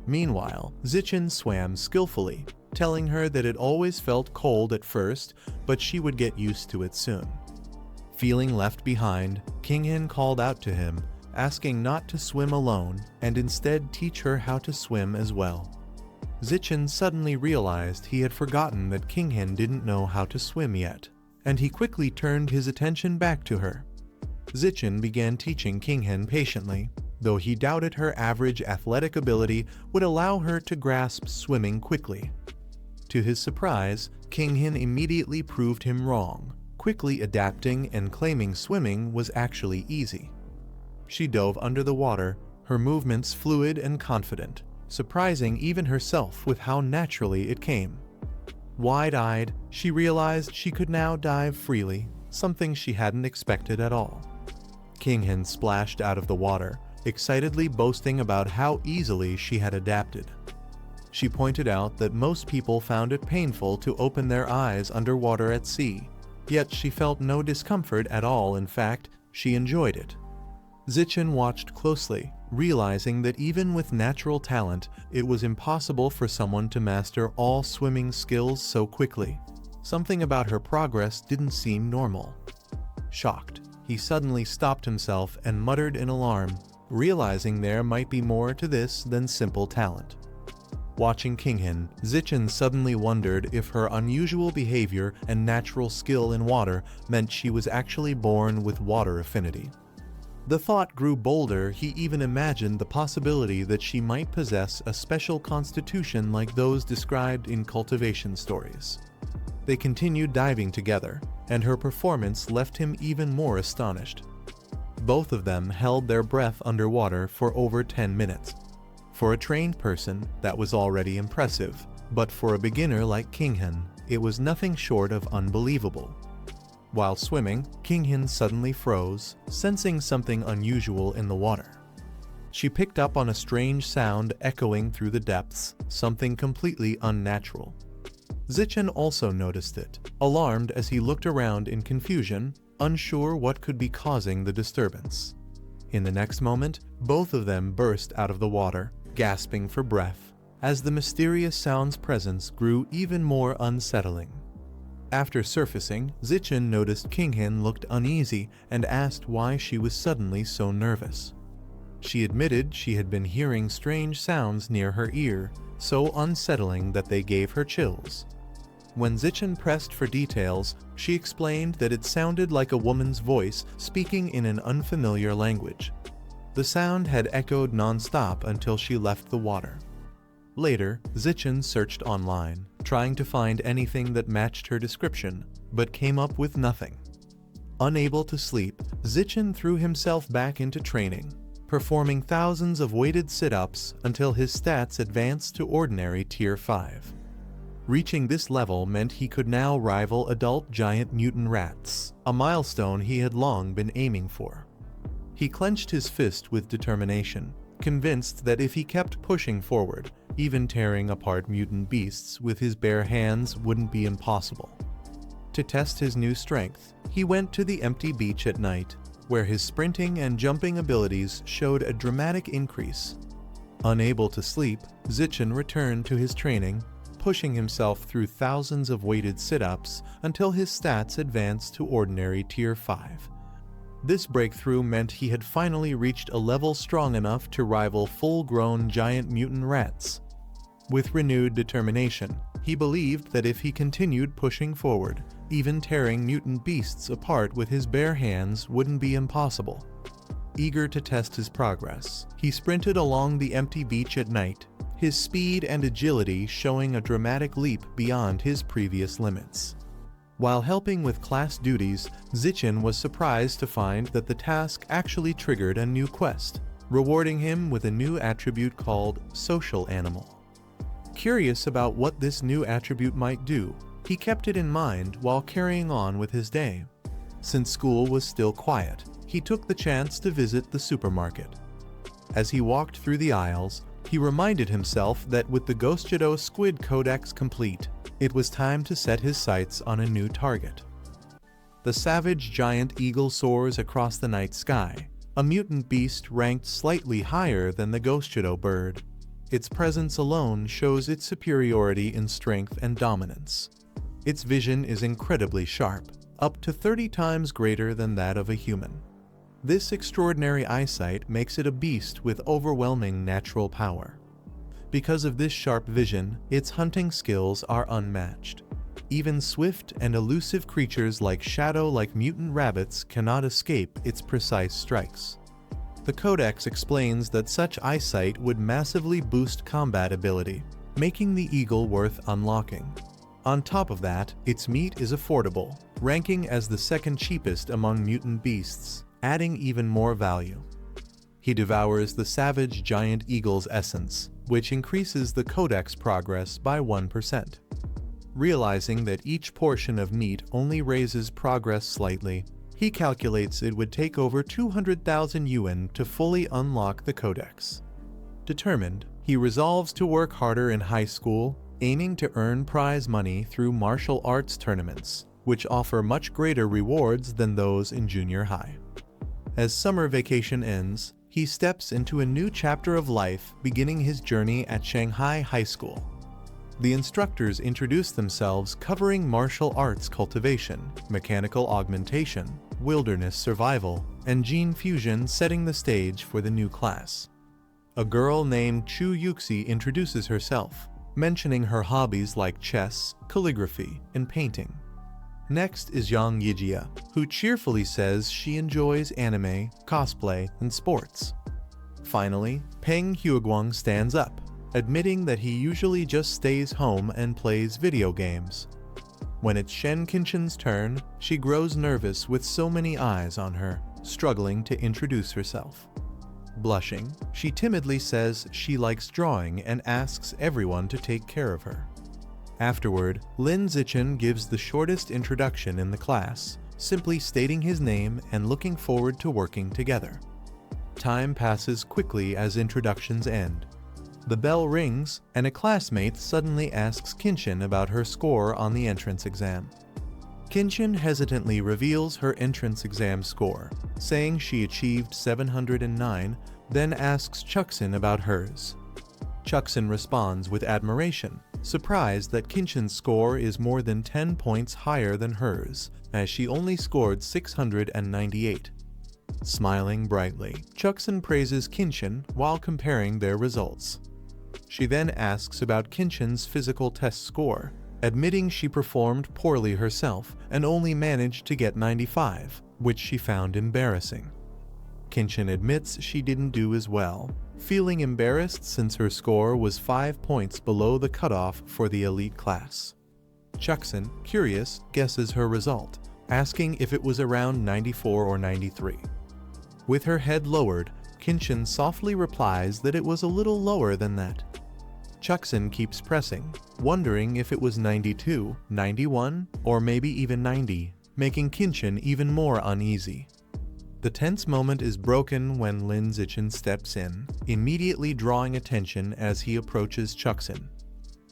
A: Meanwhile, Zichen swam skillfully, telling her that it always felt cold at first, but she would get used to it soon. Feeling left behind, Qinghin called out to him, asking not to swim alone and instead teach her how to swim as well. Zichen suddenly realized he had forgotten that Qinghin didn't know how to swim yet, and he quickly turned his attention back to her. Zichen began teaching Qinghin patiently, though he doubted her average athletic ability would allow her to grasp swimming quickly. To his surprise, Qinghin immediately proved him wrong, quickly adapting and claiming swimming was actually easy. She dove under the water, her movements fluid and confident, surprising even herself with how naturally it came. Wide-eyed, she realized she could now dive freely, something she hadn't expected at all. Qinghin splashed out of the water, excitedly boasting about how easily she had adapted. She pointed out that most people found it painful to open their eyes underwater at sea, yet she felt no discomfort at all. In fact, she enjoyed it. Zichen watched closely, realizing that even with natural talent, it was impossible for someone to master all swimming skills so quickly. Something about her progress didn't seem normal. Shocked, he suddenly stopped himself and muttered in alarm, realizing there might be more to this than simple talent. Watching Qinghin, Zichen suddenly wondered if her unusual behavior and natural skill in water meant she was actually born with water affinity. The thought grew bolder. He even imagined the possibility that she might possess a special constitution like those described in cultivation stories. They continued diving together, and her performance left him even more astonished. Both of them held their breath underwater for over 10 minutes. For a trained person, that was already impressive, but for a beginner like Qinghin, it was nothing short of unbelievable. While swimming, Qinghin suddenly froze, sensing something unusual in the water. She picked up on a strange sound echoing through the depths, something completely unnatural. Zichen also noticed it, alarmed as he looked around in confusion, unsure what could be causing the disturbance. In the next moment, both of them burst out of the water, gasping for breath, as the mysterious sound's presence grew even more unsettling. After surfacing, Zichen noticed Qinghin looked uneasy and asked why she was suddenly so nervous. She admitted she had been hearing strange sounds near her ear, so unsettling that they gave her chills. When Zichen pressed for details, she explained that it sounded like a woman's voice speaking in an unfamiliar language. The sound had echoed non-stop until she left the water. Later, Zichen searched online, trying to find anything that matched her description, but came up with nothing. Unable to sleep, Zichen threw himself back into training. performing thousands of weighted sit-ups until his stats advanced to ordinary Tier 5. Reaching this level meant he could now rival adult giant mutant rats, a milestone he had long been aiming for. He clenched his fist with determination, convinced that if he kept pushing forward, even tearing apart mutant beasts with his bare hands wouldn't be impossible. To test his new strength, he went to the empty beach at night, where his sprinting and jumping abilities showed a dramatic increase. Unable to sleep, Zichen returned to his training, pushing himself through thousands of weighted sit-ups until his stats advanced to ordinary Tier 5. This breakthrough meant he had finally reached a level strong enough to rival full-grown giant mutant rats. With renewed determination, he believed that if he continued pushing forward, even tearing mutant beasts apart with his bare hands wouldn't be impossible. Eager to test his progress, he sprinted along the empty beach at night, his speed and agility showing a dramatic leap beyond his previous limits. While helping with class duties, Zichen was surprised to find that the task actually triggered a new quest, rewarding him with a new attribute called Social Animal. Curious about what this new attribute might do, he kept it in mind while carrying on with his day. Since school was still quiet, he took the chance to visit the supermarket. As he walked through the aisles, he reminded himself that with the Ghost Squid Codex complete, it was time to set his sights on a new target. The savage giant eagle soars across the night sky, a mutant beast ranked slightly higher than the Ghost bird. Its presence alone shows its superiority in strength and dominance. Its vision is incredibly sharp, up to 30 times greater than that of a human. This extraordinary eyesight makes it a beast with overwhelming natural power. Because of this sharp vision, its hunting skills are unmatched. Even swift and elusive creatures like shadow-like mutant rabbits cannot escape its precise strikes. The Codex explains that such eyesight would massively boost combat ability, making the eagle worth unlocking. On top of that, its meat is affordable, ranking as the second cheapest among mutant beasts, adding even more value. He devours the savage giant eagle's essence, which increases the Codex progress by 1%. Realizing that each portion of meat only raises progress slightly, he calculates it would take over 200,000 yuan to fully unlock the Codex. Determined, he resolves to work harder in high school, aiming to earn prize money through martial arts tournaments, which offer much greater rewards than those in junior high. As summer vacation ends, he steps into a new chapter of life, beginning his journey at Shanghai High School. The instructors introduce themselves covering martial arts cultivation, mechanical augmentation, wilderness survival, and gene fusion, setting the stage for the new class. A girl named Chu Yuxi introduces herself, mentioning her hobbies like chess, calligraphy, and painting. Next is Yang Yijia, who cheerfully says she enjoys anime, cosplay, and sports. Finally, Peng Huiguang stands up, admitting that he usually just stays home and plays video games. When it's Shen Qinshen's turn, she grows nervous with so many eyes on her, struggling to introduce herself. Blushing, she timidly says she likes drawing and asks everyone to take care of her. Afterward, Lin Zichen gives the shortest introduction in the class, simply stating his name and looking forward to working together. Time passes quickly as introductions end. The bell rings, and a classmate suddenly asks Qinshen about her score on the entrance exam. Qinshen hesitantly reveals her entrance exam score, saying she achieved 709, then asks Chuxin about hers. Chuxin responds with admiration, surprised that Qinshen's score is more than 10 points higher than hers, as she only scored 698. Smiling brightly, Chuxin praises Qinshen while comparing their results. She then asks about Qinshen's physical test score, admitting she performed poorly herself and only managed to get 95, which she found embarrassing. Qinshen admits she didn't do as well, feeling embarrassed since her score was 5 points below the cutoff for the elite class. Chuxin, curious, guesses her result, asking if it was around 94 or 93. With her head lowered, Kinshin softly replies that it was a little lower than that. Chuksin keeps pressing, wondering if it was 92, 91, or maybe even 90, making Kinshin even more uneasy. The tense moment is broken when Lin Zichen steps in, immediately drawing attention as he approaches Chuksin.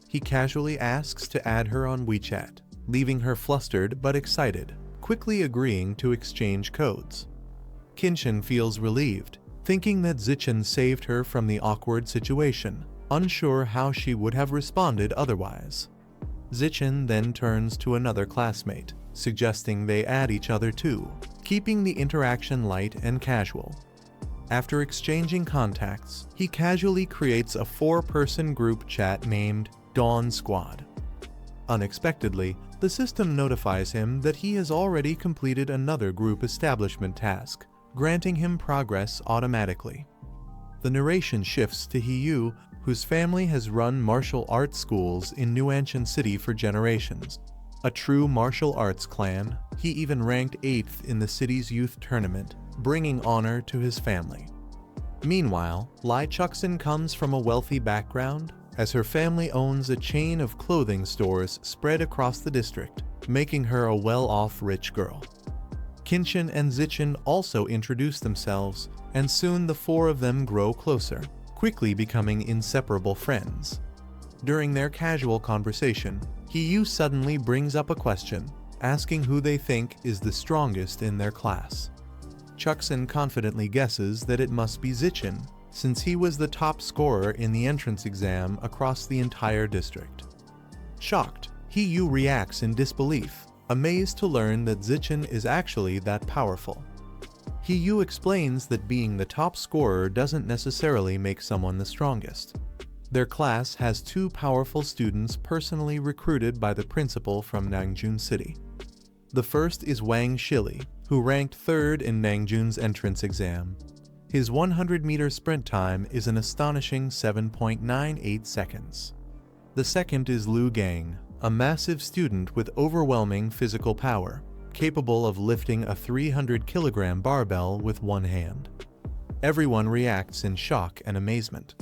A: He casually asks to add her on WeChat, leaving her flustered but excited, quickly agreeing to exchange codes. Kinshin feels relieved, thinking that Zichen saved her from the awkward situation, unsure how she would have responded otherwise. Zichen then turns to another classmate, suggesting they add each other too, keeping the interaction light and casual. After exchanging contacts, he casually creates a 4-person group chat named Dawn Squad. Unexpectedly, the system notifies him that he has already completed another group establishment task, granting him progress automatically. The narration shifts to Hiyu, whose family has run martial arts schools in Nuanshan City for generations. A true martial arts clan, he even ranked 8th in the city's youth tournament, bringing honor to his family. Meanwhile, Lai Chuksin comes from a wealthy background, as her family owns a chain of clothing stores spread across the district, making her a well-off rich girl. Kinshin and Zichen also introduce themselves, and soon the 4 of them grow closer, quickly becoming inseparable friends. During their casual conversation, Hiyu suddenly brings up a question, asking who they think is the strongest in their class. Chuksin confidently guesses that it must be Zichen, since he was the top scorer in the entrance exam across the entire district. Shocked, Hiyu reacts in disbelief, amazed to learn that Zichen is actually that powerful. Hiyu explains that being the top scorer doesn't necessarily make someone the strongest. Their class has 2 powerful students personally recruited by the principal from Nangjun City. The first is Wang Shili, who ranked 3rd in Nangjun's entrance exam. His 100-meter sprint time is an astonishing 7.98 seconds. The second is Lu Gang, a massive student with overwhelming physical power, capable of lifting a 300-kilogram barbell with one hand. Everyone reacts in shock and amazement.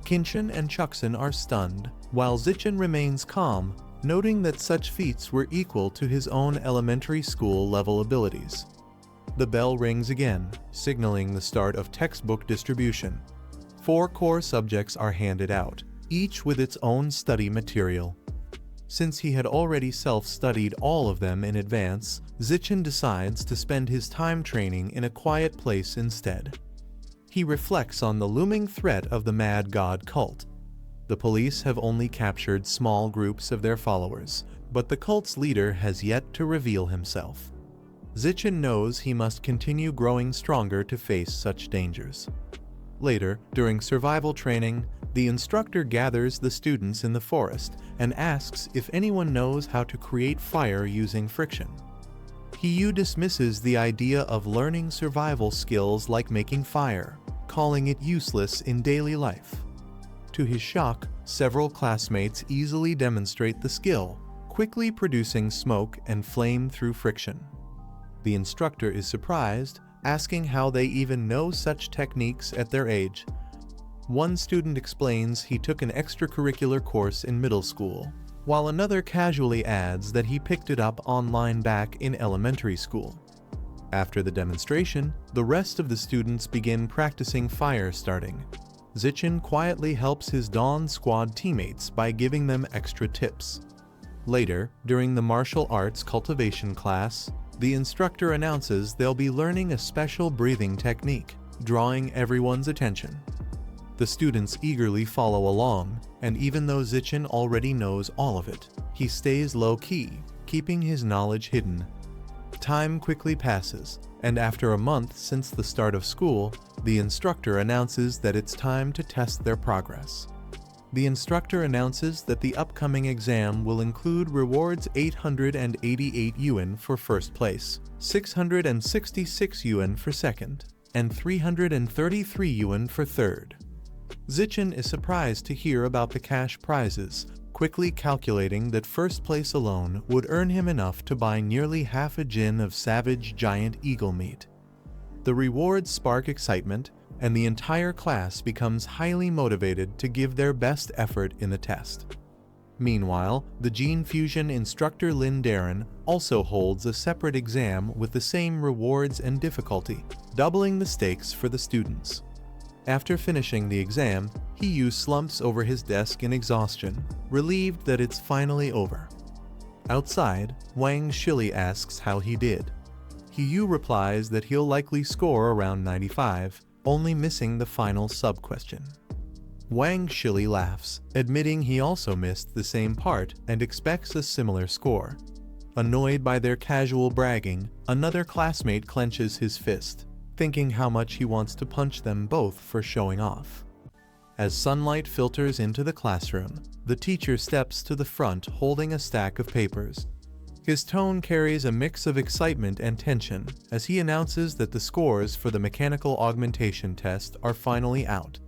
A: Kinshin and Chuksin are stunned, while Zichen remains calm, noting that such feats were equal to his own elementary school level abilities. The bell rings again, signaling the start of textbook distribution. 4 core subjects are handed out, each with its own study material. Since he had already self-studied all of them in advance, Zichen decides to spend his time training in a quiet place instead. He reflects on the looming threat of the Mad God cult. The police have only captured small groups of their followers, but the cult's leader has yet to reveal himself. Zichen knows he must continue growing stronger to face such dangers. Later, during survival training, the instructor gathers the students in the forest and asks if anyone knows how to create fire using friction. Hiyu dismisses the idea of learning survival skills like making fire, calling it useless in daily life. To his shock, several classmates easily demonstrate the skill, quickly producing smoke and flame through friction. The instructor is surprised, asking how they even know such techniques at their age. One student explains he took an extracurricular course in middle school, while another casually adds that he picked it up online back in elementary school. After the demonstration, the rest of the students begin practicing fire starting. Zichen quietly helps his Dawn Squad teammates by giving them extra tips. Later, during the martial arts cultivation class, the instructor announces they'll be learning a special breathing technique, drawing everyone's attention. The students eagerly follow along, and even though Zichen already knows all of it, he stays low-key, keeping his knowledge hidden. Time quickly passes, and after a month since the start of school, the instructor announces that it's time to test their progress. The instructor announces that the upcoming exam will include rewards 888 yuan for first place, 666 yuan for second, and 333 yuan for third. Zichen is surprised to hear about the cash prizes, quickly calculating that first place alone would earn him enough to buy nearly half a jin of savage giant eagle meat. The rewards spark excitement, and the entire class becomes highly motivated to give their best effort in the test. Meanwhile, the gene fusion instructor Lynn Darren also holds a separate exam with the same rewards and difficulty, doubling the stakes for the students. After finishing the exam, He-yu slumps over his desk in exhaustion, relieved that it's finally over. Outside, Wang Shili asks how he did. He-yu replies that he'll likely score around 95, only missing the final sub-question. Wang Shili laughs, admitting he also missed the same part and expects a similar score. Annoyed by their casual bragging, another classmate clenches his fist, thinking how much he wants to punch them both for showing off. As sunlight filters into the classroom, the teacher steps to the front holding a stack of papers. His tone carries a mix of excitement and tension as he announces that the scores for the mechanical augmentation test are finally out.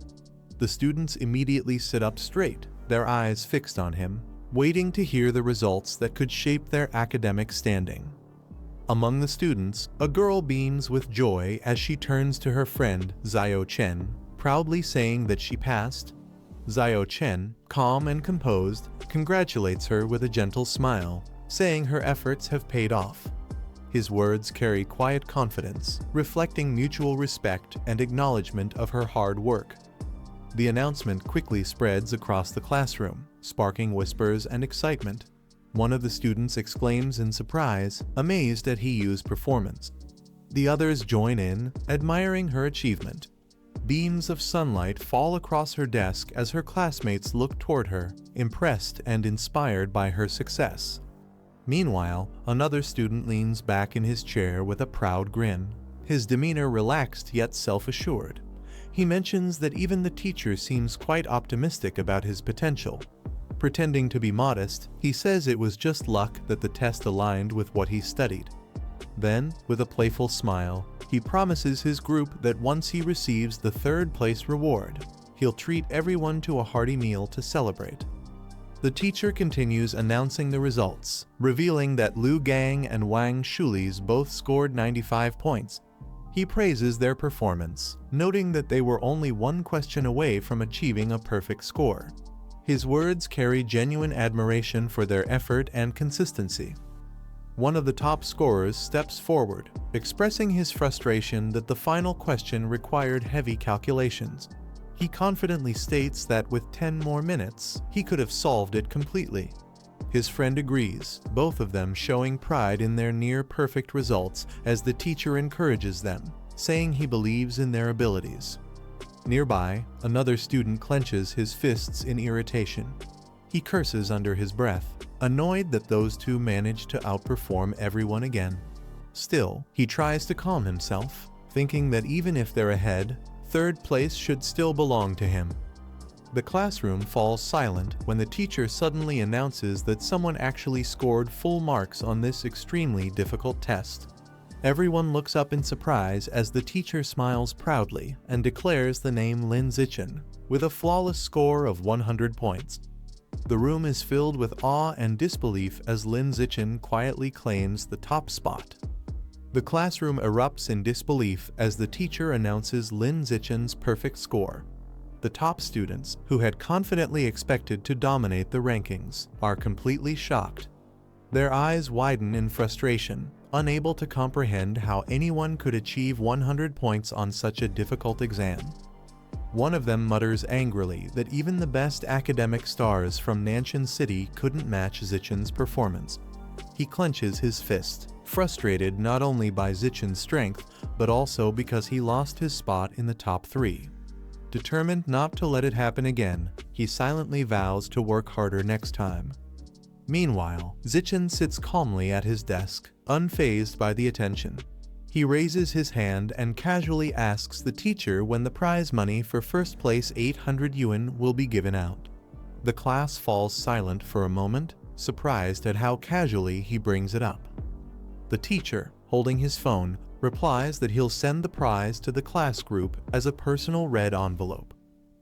A: The students immediately sit up straight, their eyes fixed on him, waiting to hear the results that could shape their academic standing. Among the students, a girl beams with joy as she turns to her friend, Zio Chen, proudly saying that she passed. Zio Chen, calm and composed, congratulates her with a gentle smile, saying her efforts have paid off. His words carry quiet confidence, reflecting mutual respect and acknowledgement of her hard work. The announcement quickly spreads across the classroom, sparking whispers and excitement. One of the students exclaims in surprise, amazed at He-yu's performance. The others join in, admiring her achievement. Beams of sunlight fall across her desk as her classmates look toward her, impressed and inspired by her success. Meanwhile, another student leans back in his chair with a proud grin, his demeanor relaxed yet self-assured. He mentions that even the teacher seems quite optimistic about his potential. Pretending to be modest, he says it was just luck that the test aligned with what he studied. Then, with a playful smile, he promises his group that once he receives the third-place reward, he'll treat everyone to a hearty meal to celebrate. The teacher continues announcing the results, revealing that Liu Gang and Wang Shuli's both scored 95 points. He praises their performance, noting that they were only one question away from achieving a perfect score. His words carry genuine admiration for their effort and consistency. One of the top scorers steps forward, expressing his frustration that the final question required heavy calculations. He confidently states that with 10 more minutes, he could have solved it completely. His friend agrees, both of them showing pride in their near-perfect results as the teacher encourages them, saying he believes in their abilities. Nearby, another student clenches his fists in irritation. He curses under his breath, annoyed that those two managed to outperform everyone again. Still, he tries to calm himself, thinking that even if they're ahead, third place should still belong to him. The classroom falls silent when the teacher suddenly announces that someone actually scored full marks on this extremely difficult test. Everyone looks up in surprise as the teacher smiles proudly and declares the name Lin Zichen, with a flawless score of 100 points. The room is filled with awe and disbelief as Lin Zichen quietly claims the top spot. The classroom erupts in disbelief as the teacher announces Lin Zichen's perfect score. The top students, who had confidently expected to dominate the rankings, are completely shocked. Their eyes widen in frustration, unable to comprehend how anyone could achieve 100 points on such a difficult exam. One of them mutters angrily that even the best academic stars from Nanshan City couldn't match Zichen's performance. He clenches his fist, frustrated not only by Zichen's strength, but also because he lost his spot in the top 3. Determined not to let it happen again, he silently vows to work harder next time. Meanwhile, Zichen sits calmly at his desk, unfazed by the attention. He raises his hand and casually asks the teacher when the prize money for first place 800 yuan will be given out. The class falls silent for a moment, surprised at how casually he brings it up. The teacher, holding his phone, replies that he'll send the prize to the class group as a personal red envelope.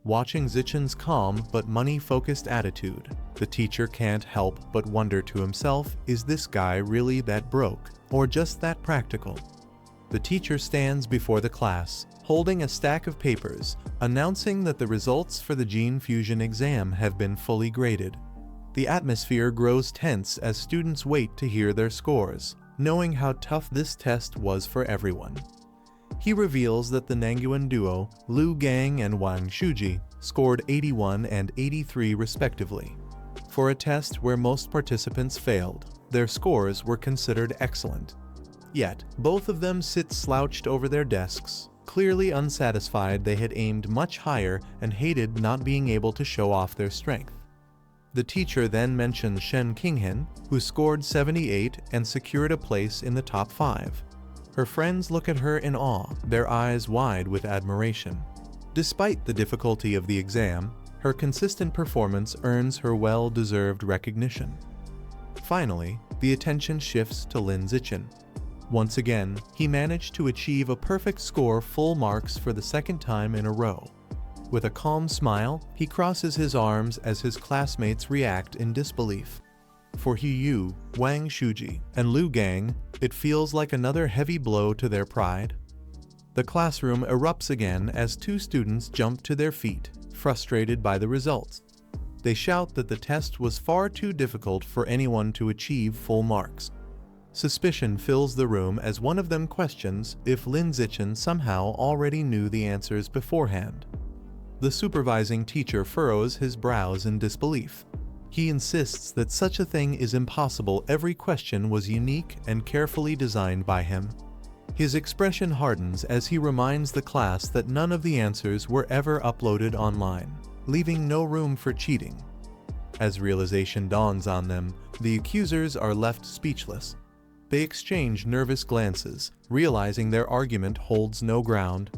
A: Watching Zichen's calm but money-focused attitude, the teacher can't help but wonder to himself, is this guy really that broke, or just that practical? The teacher stands before the class, holding a stack of papers, announcing that the results for the gene fusion exam have been fully graded. The atmosphere grows tense as students wait to hear their scores, knowing how tough this test was for everyone. He reveals that the Nangyuan duo, Liu Gang and Wang Shuji, scored 81 and 83 respectively. For a test where most participants failed, their scores were considered excellent. Yet, both of them sit slouched over their desks, clearly unsatisfied they had aimed much higher and hated not being able to show off their strength. The teacher then mentions Shen Qinghan, who scored 78 and secured a place in the top 5. Her friends look at her in awe, their eyes wide with admiration. Despite the difficulty of the exam, her consistent performance earns her well-deserved recognition. Finally, the attention shifts to Lin Zichen. Once again, he managed to achieve a perfect score, full marks for the second time in a row. With a calm smile, he crosses his arms as his classmates react in disbelief. For He Yu, Wang Shuji, and Liu Gang, it feels like another heavy blow to their pride. The classroom erupts again as two students jump to their feet, frustrated by the results. They shout that the test was far too difficult for anyone to achieve full marks. Suspicion fills the room as one of them questions if Lin Zichen somehow already knew the answers beforehand. The supervising teacher furrows his brows in disbelief. He insists that such a thing is impossible. Every question was unique and carefully designed by him. His expression hardens as he reminds the class that none of the answers were ever uploaded online, leaving no room for cheating. As realization dawns on them, the accusers are left speechless. They exchange nervous glances, realizing their argument holds no ground.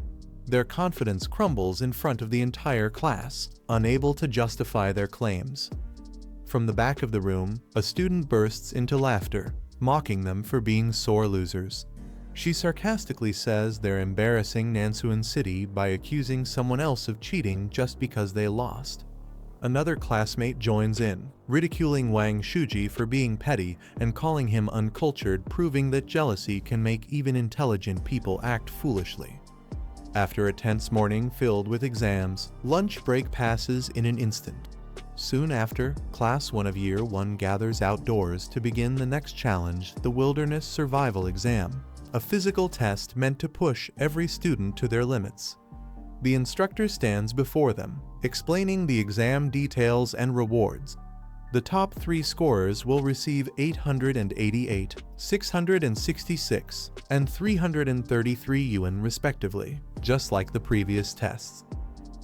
A: Their confidence crumbles in front of the entire class, unable to justify their claims. From the back of the room, a student bursts into laughter, mocking them for being sore losers. She sarcastically says they're embarrassing Nansuan City by accusing someone else of cheating just because they lost. Another classmate joins in, ridiculing Wang Shuji for being petty and calling him uncultured, proving that jealousy can make even intelligent people act foolishly. After a tense morning filled with exams, lunch break passes in an instant. Soon after, Class 1 of Year 1 gathers outdoors to begin the next challenge, the Wilderness Survival Exam, a physical test meant to push every student to their limits. The instructor stands before them, explaining the exam details and rewards. The top 3 scorers will receive 888, 666, and 333 yuan respectively, just like the previous tests.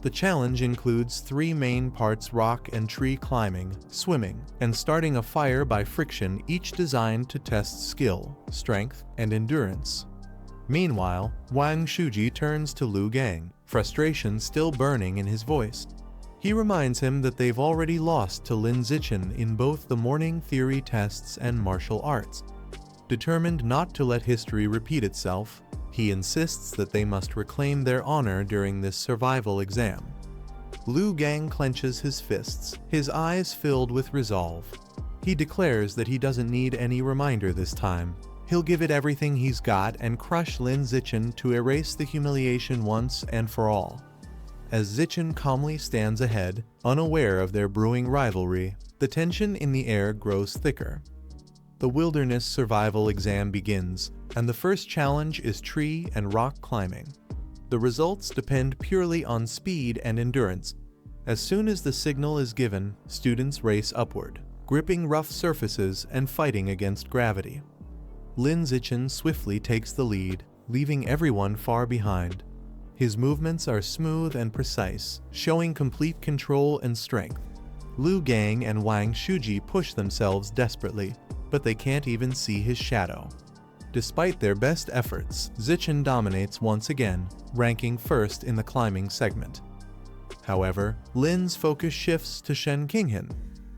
A: The challenge includes 3 main parts: rock and tree climbing, swimming, and starting a fire by friction, each designed to test skill, strength, and endurance. Meanwhile, Wang Shuji turns to Liu Gang, frustration still burning in his voice. He reminds him that they've already lost to Lin Zichen in both the morning theory tests and martial arts. Determined not to let history repeat itself, he insists that they must reclaim their honor during this survival exam. Liu Gang clenches his fists, his eyes filled with resolve. He declares that he doesn't need any reminder this time. He'll give it everything he's got and crush Lin Zichen to erase the humiliation once and for all. As Zichen calmly stands ahead, unaware of their brewing rivalry, the tension in the air grows thicker. The Wilderness Survival Exam begins, and the first challenge is tree and rock climbing. The results depend purely on speed and endurance. As soon as the signal is given, students race upward, gripping rough surfaces and fighting against gravity. Lin Zichen swiftly takes the lead, leaving everyone far behind. His movements are smooth and precise, showing complete control and strength. Liu Gang and Wang Shuji push themselves desperately, but they can't even see his shadow. Despite their best efforts, Zichen dominates once again, ranking first in the climbing segment. However, Lin's focus shifts to Shen Qinghan.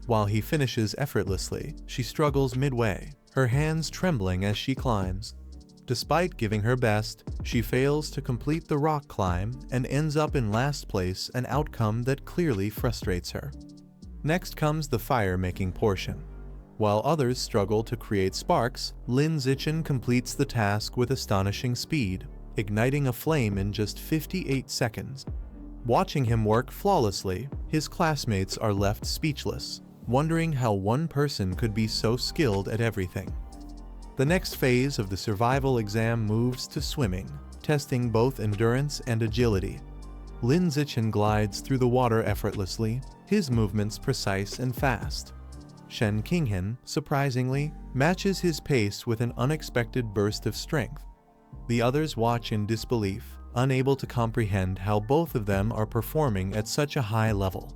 A: While he finishes effortlessly, she struggles midway, her hands trembling as she climbs. Despite giving her best, she fails to complete the rock climb and ends up in last place, an outcome that clearly frustrates her. Next comes the fire-making portion. While others struggle to create sparks, Lin Zichen completes the task with astonishing speed, igniting a flame in just 58 seconds. Watching him work flawlessly, his classmates are left speechless, wondering how one person could be so skilled at everything. The next phase of the survival exam moves to swimming, testing both endurance and agility. Lin Zichen glides through the water effortlessly, his movements precise and fast. Shen Qinghan, surprisingly, matches his pace with an unexpected burst of strength. The others watch in disbelief, unable to comprehend how both of them are performing at such a high level.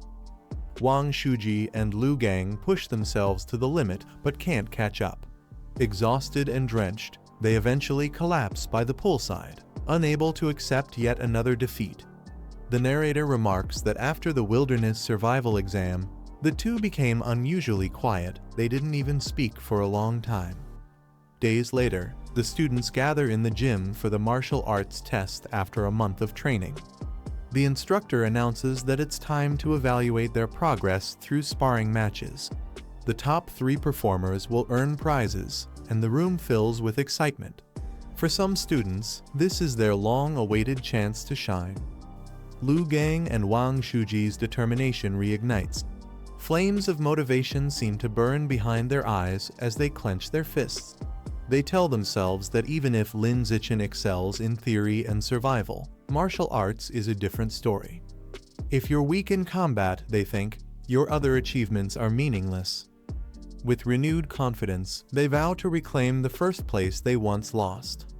A: Wang Shuji and Lu Gang push themselves to the limit but can't catch up. Exhausted and drenched, they eventually collapse by the poolside, unable to accept yet another defeat. The narrator remarks that after the wilderness survival exam, the two became unusually quiet. They didn't even speak for a long time. Days later, the students gather in the gym for the martial arts test after a month of training. The instructor announces that it's time to evaluate their progress through sparring matches. The top 3 performers will earn prizes, and the room fills with excitement. For some students, this is their long-awaited chance to shine. Lu Gang and Wang Shuji's determination reignites. Flames of motivation seem to burn behind their eyes as they clench their fists. They tell themselves that even if Lin Zichen excels in theory and survival, martial arts is a different story. If you're weak in combat, they think, your other achievements are meaningless. With renewed confidence, they vow to reclaim the first place they once lost.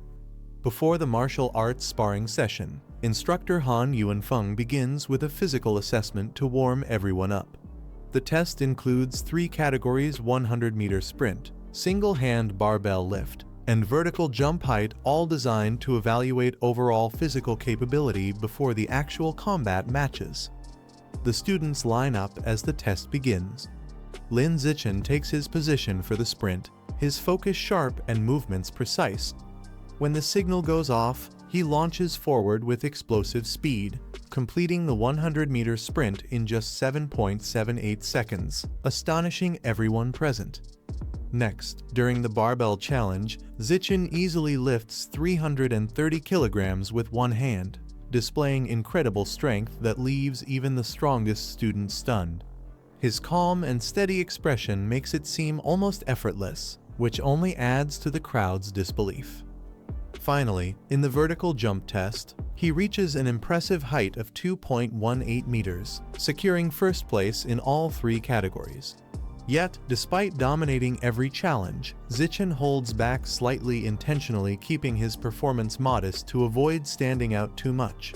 A: Before the martial arts sparring session, instructor Han Yuanfeng begins with a physical assessment to warm everyone up. The test includes 3 categories: 100-meter sprint, single-hand barbell lift, and vertical jump height, all designed to evaluate overall physical capability before the actual combat matches. The students line up as the test begins. Lin Zichen takes his position for the sprint, his focus sharp and movements precise. When the signal goes off, he launches forward with explosive speed, completing the 100-meter sprint in just 7.78 seconds, astonishing everyone present. Next, during the barbell challenge, Zichen easily lifts 330 kilograms with one hand, displaying incredible strength that leaves even the strongest student stunned. His calm and steady expression makes it seem almost effortless, which only adds to the crowd's disbelief. Finally, in the vertical jump test, he reaches an impressive height of 2.18 meters, securing first place in all 3 categories. Yet, despite dominating every challenge, Zichen holds back slightly, intentionally keeping his performance modest to avoid standing out too much.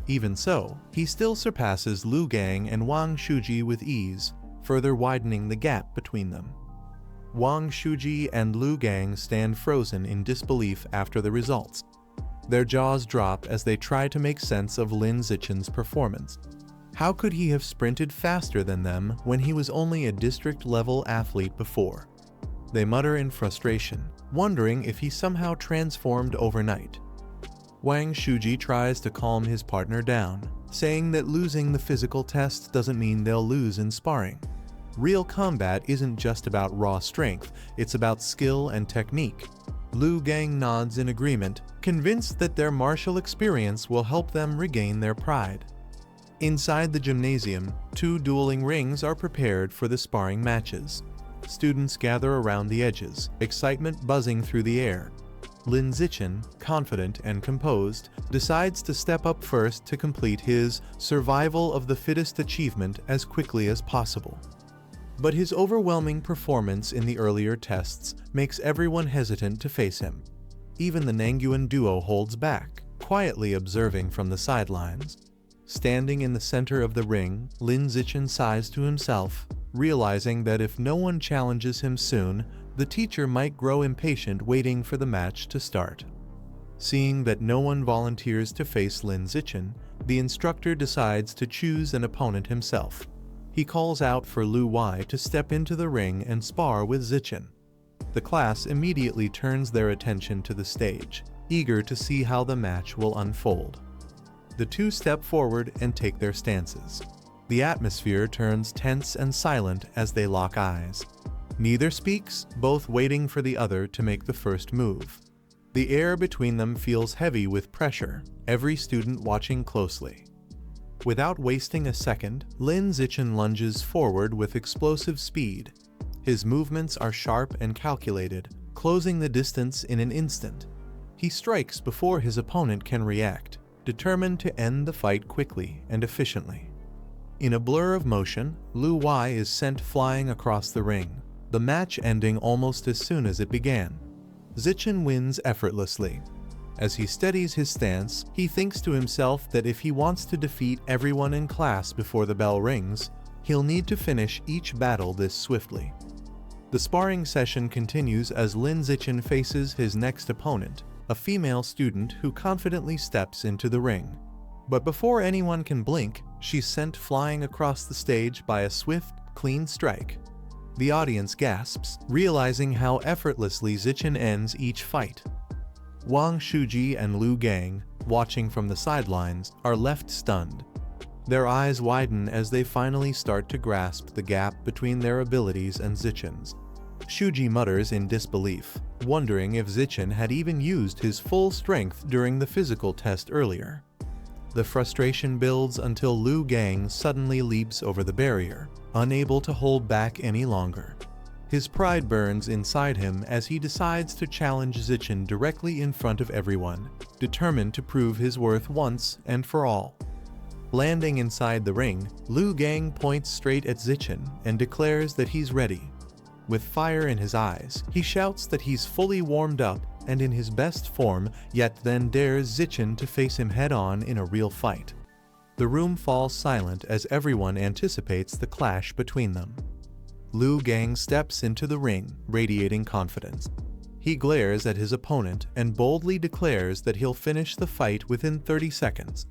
A: Even so, he still surpasses Lu Gang and Wang Shuji with ease, further widening the gap between them. Wang Shuji and Lu Gang stand frozen in disbelief after the results. Their jaws drop as they try to make sense of Lin Zichen's performance. How could he have sprinted faster than them when he was only a district-level athlete before? They mutter in frustration, wondering if he somehow transformed overnight. Wang Shuji tries to calm his partner down, saying that losing the physical test doesn't mean they'll lose in sparring. Real combat isn't just about raw strength, it's about skill and technique. Lu Gang nods in agreement, convinced that their martial experience will help them regain their pride. Inside the gymnasium, 2 dueling rings are prepared for the sparring matches. Students gather around the edges, excitement buzzing through the air. Lin Zichen, confident and composed, decides to step up first to complete his survival of the fittest achievement as quickly as possible. But his overwhelming performance in the earlier tests makes everyone hesitant to face him. Even the Nangyuan duo holds back, quietly observing from the sidelines. Standing in the center of the ring, Lin Zichen sighs to himself, realizing that if no one challenges him soon, the teacher might grow impatient waiting for the match to start. Seeing that no one volunteers to face Lin Zichen, the instructor decides to choose an opponent himself. He calls out for Lu Wei to step into the ring and spar with Zichen. The class immediately turns their attention to the stage, eager to see how the match will unfold. The 2 step forward and take their stances. The atmosphere turns tense and silent as they lock eyes. Neither speaks, both waiting for the other to make the first move. The air between them feels heavy with pressure, every student watching closely. Without wasting a second, Lin Zichen lunges forward with explosive speed. His movements are sharp and calculated, closing the distance in an instant. He strikes before his opponent can react, determined to end the fight quickly and efficiently. In a blur of motion, Lu Wei is sent flying across the ring, the match ending almost as soon as it began. Zichen wins effortlessly. As he steadies his stance, he thinks to himself that if he wants to defeat everyone in class before the bell rings, he'll need to finish each battle this swiftly. The sparring session continues as Lin Zichen faces his next opponent, a female student who confidently steps into the ring. But before anyone can blink, she's sent flying across the stage by a swift, clean strike. The audience gasps, realizing how effortlessly Zichen ends each fight. Wang Shuji and Lu Gang, watching from the sidelines, are left stunned. Their eyes widen as they finally start to grasp the gap between their abilities and Zichen's. Shuji mutters in disbelief, wondering if Zichen had even used his full strength during the physical test earlier. The frustration builds until Lu Gang suddenly leaps over the barrier, unable to hold back any longer. His pride burns inside him as he decides to challenge Zichen directly in front of everyone, determined to prove his worth once and for all. Landing inside the ring, Lu Gang points straight at Zichen and declares that he's ready. With fire in his eyes, he shouts that he's fully warmed up and in his best form, yet then dares Zichen to face him head-on in a real fight. The room falls silent as everyone anticipates the clash between them. Lu Gang steps into the ring, radiating confidence. He glares at his opponent and boldly declares that he'll finish the fight within 30 seconds.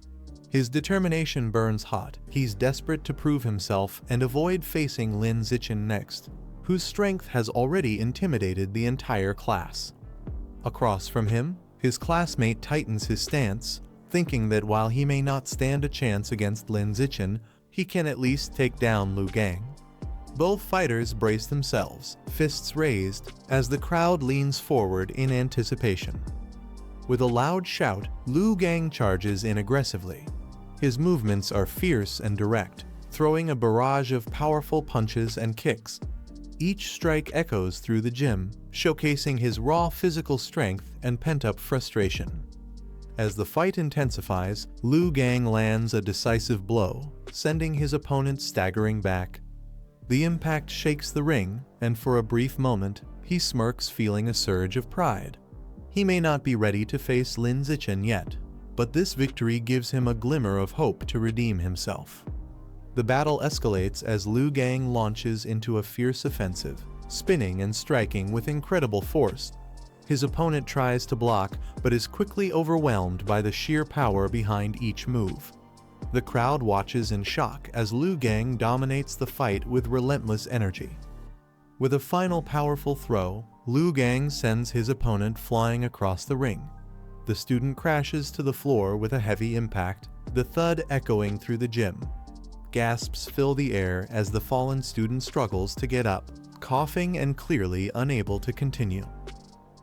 A: His determination burns hot. He's desperate to prove himself and avoid facing Lin Zichen next, whose strength has already intimidated the entire class. Across from him, his classmate tightens his stance, thinking that while he may not stand a chance against Lin Zichen, he can at least take down Lu Gang. Both fighters brace themselves, fists raised, as the crowd leans forward in anticipation. With a loud shout, Lu Gang charges in aggressively. His movements are fierce and direct, throwing a barrage of powerful punches and kicks. Each strike echoes through the gym, showcasing his raw physical strength and pent-up frustration. As the fight intensifies, Lu Gang lands a decisive blow, sending his opponent staggering back. The impact shakes the ring, and for a brief moment, he smirks, feeling a surge of pride. He may not be ready to face Lin Zichen yet, but this victory gives him a glimmer of hope to redeem himself. The battle escalates as Lu Gang launches into a fierce offensive, spinning and striking with incredible force. His opponent tries to block, but is quickly overwhelmed by the sheer power behind each move. The crowd watches in shock as Lu Gang dominates the fight with relentless energy. With a final powerful throw, Lu Gang sends his opponent flying across the ring. The student crashes to the floor with a heavy impact, the thud echoing through the gym. Gasps fill the air as the fallen student struggles to get up, coughing and clearly unable to continue.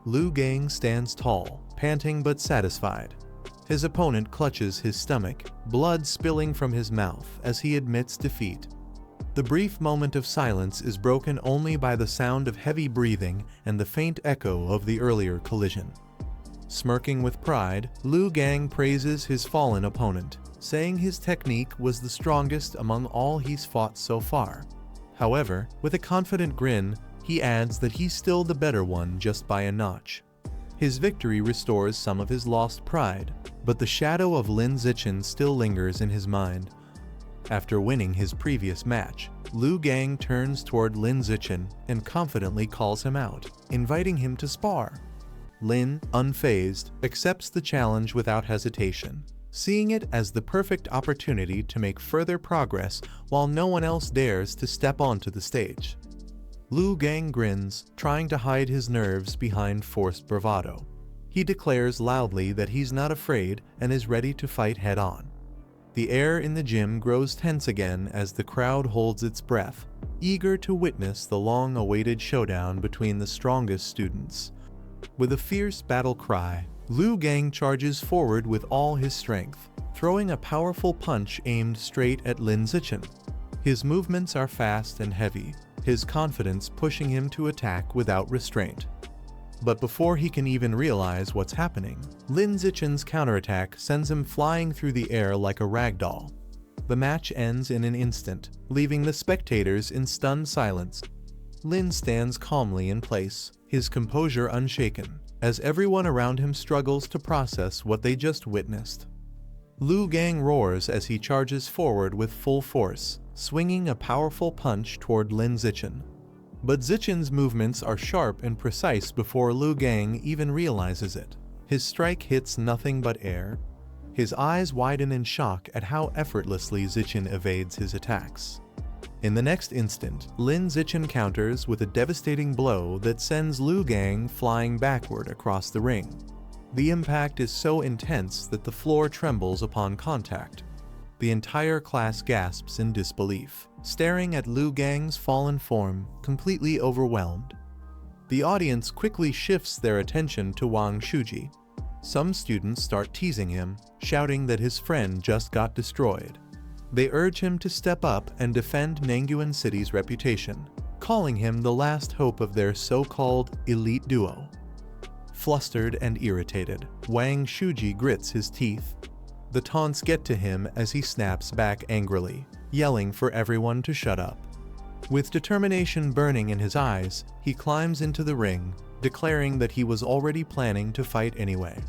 A: Lu Gang stands tall, panting but satisfied. His opponent clutches his stomach, blood spilling from his mouth as he admits defeat. The brief moment of silence is broken only by the sound of heavy breathing and the faint echo of the earlier collision. Smirking with pride, Lu Gang praises his fallen opponent, saying his technique was the strongest among all he's fought so far. However, with a confident grin, he adds that he's still the better one just by a notch. His victory restores some of his lost pride, but the shadow of Lin Zichen still lingers in his mind. After winning his previous match, Lu Gang turns toward Lin Zichen and confidently calls him out, inviting him to spar. Lin, unfazed, accepts the challenge without hesitation, seeing it as the perfect opportunity to make further progress while no one else dares to step onto the stage. Lu Gang grins, trying to hide his nerves behind forced bravado. He declares loudly that he's not afraid and is ready to fight head-on. The air in the gym grows tense again as the crowd holds its breath. eager to witness the long-awaited showdown between the strongest students. With a fierce battle cry, Liu Gang charges forward with all his strength, throwing a powerful punch aimed straight at Lin Zichen. His movements are fast and heavy, his confidence pushing him to attack without restraint. But before he can even realize what's happening, Lin Zichen's counterattack sends him flying through the air like a ragdoll. The match ends in an instant, leaving the spectators in stunned silence. Lin stands calmly in place, his composure unshaken, as everyone around him struggles to process what they just witnessed. Liu Gang roars as he charges forward with full force, swinging a powerful punch toward Lin Zichen. But Zichen's movements are sharp and precise before Liu Gang even realizes it. His strike hits nothing but air. His eyes widen in shock at how effortlessly Zichen evades his attacks. In the next instant, Lin Zichen counters with a devastating blow that sends Liu Gang flying backward across the ring. The impact is so intense that the floor trembles upon contact. The entire class gasps in disbelief, staring at Liu Gang's fallen form, completely overwhelmed. The audience quickly shifts their attention to Wang Shuji. Some students start teasing him, shouting that his friend just got destroyed. They urge him to step up and defend Nangyuan City's reputation, calling him the last hope of their so-called elite duo. Flustered and irritated, Wang Shuji grits his teeth. The taunts get to him as he snaps back angrily, yelling for everyone to shut up. With determination burning in his eyes, he climbs into the ring, declaring that he was already planning to fight anyway.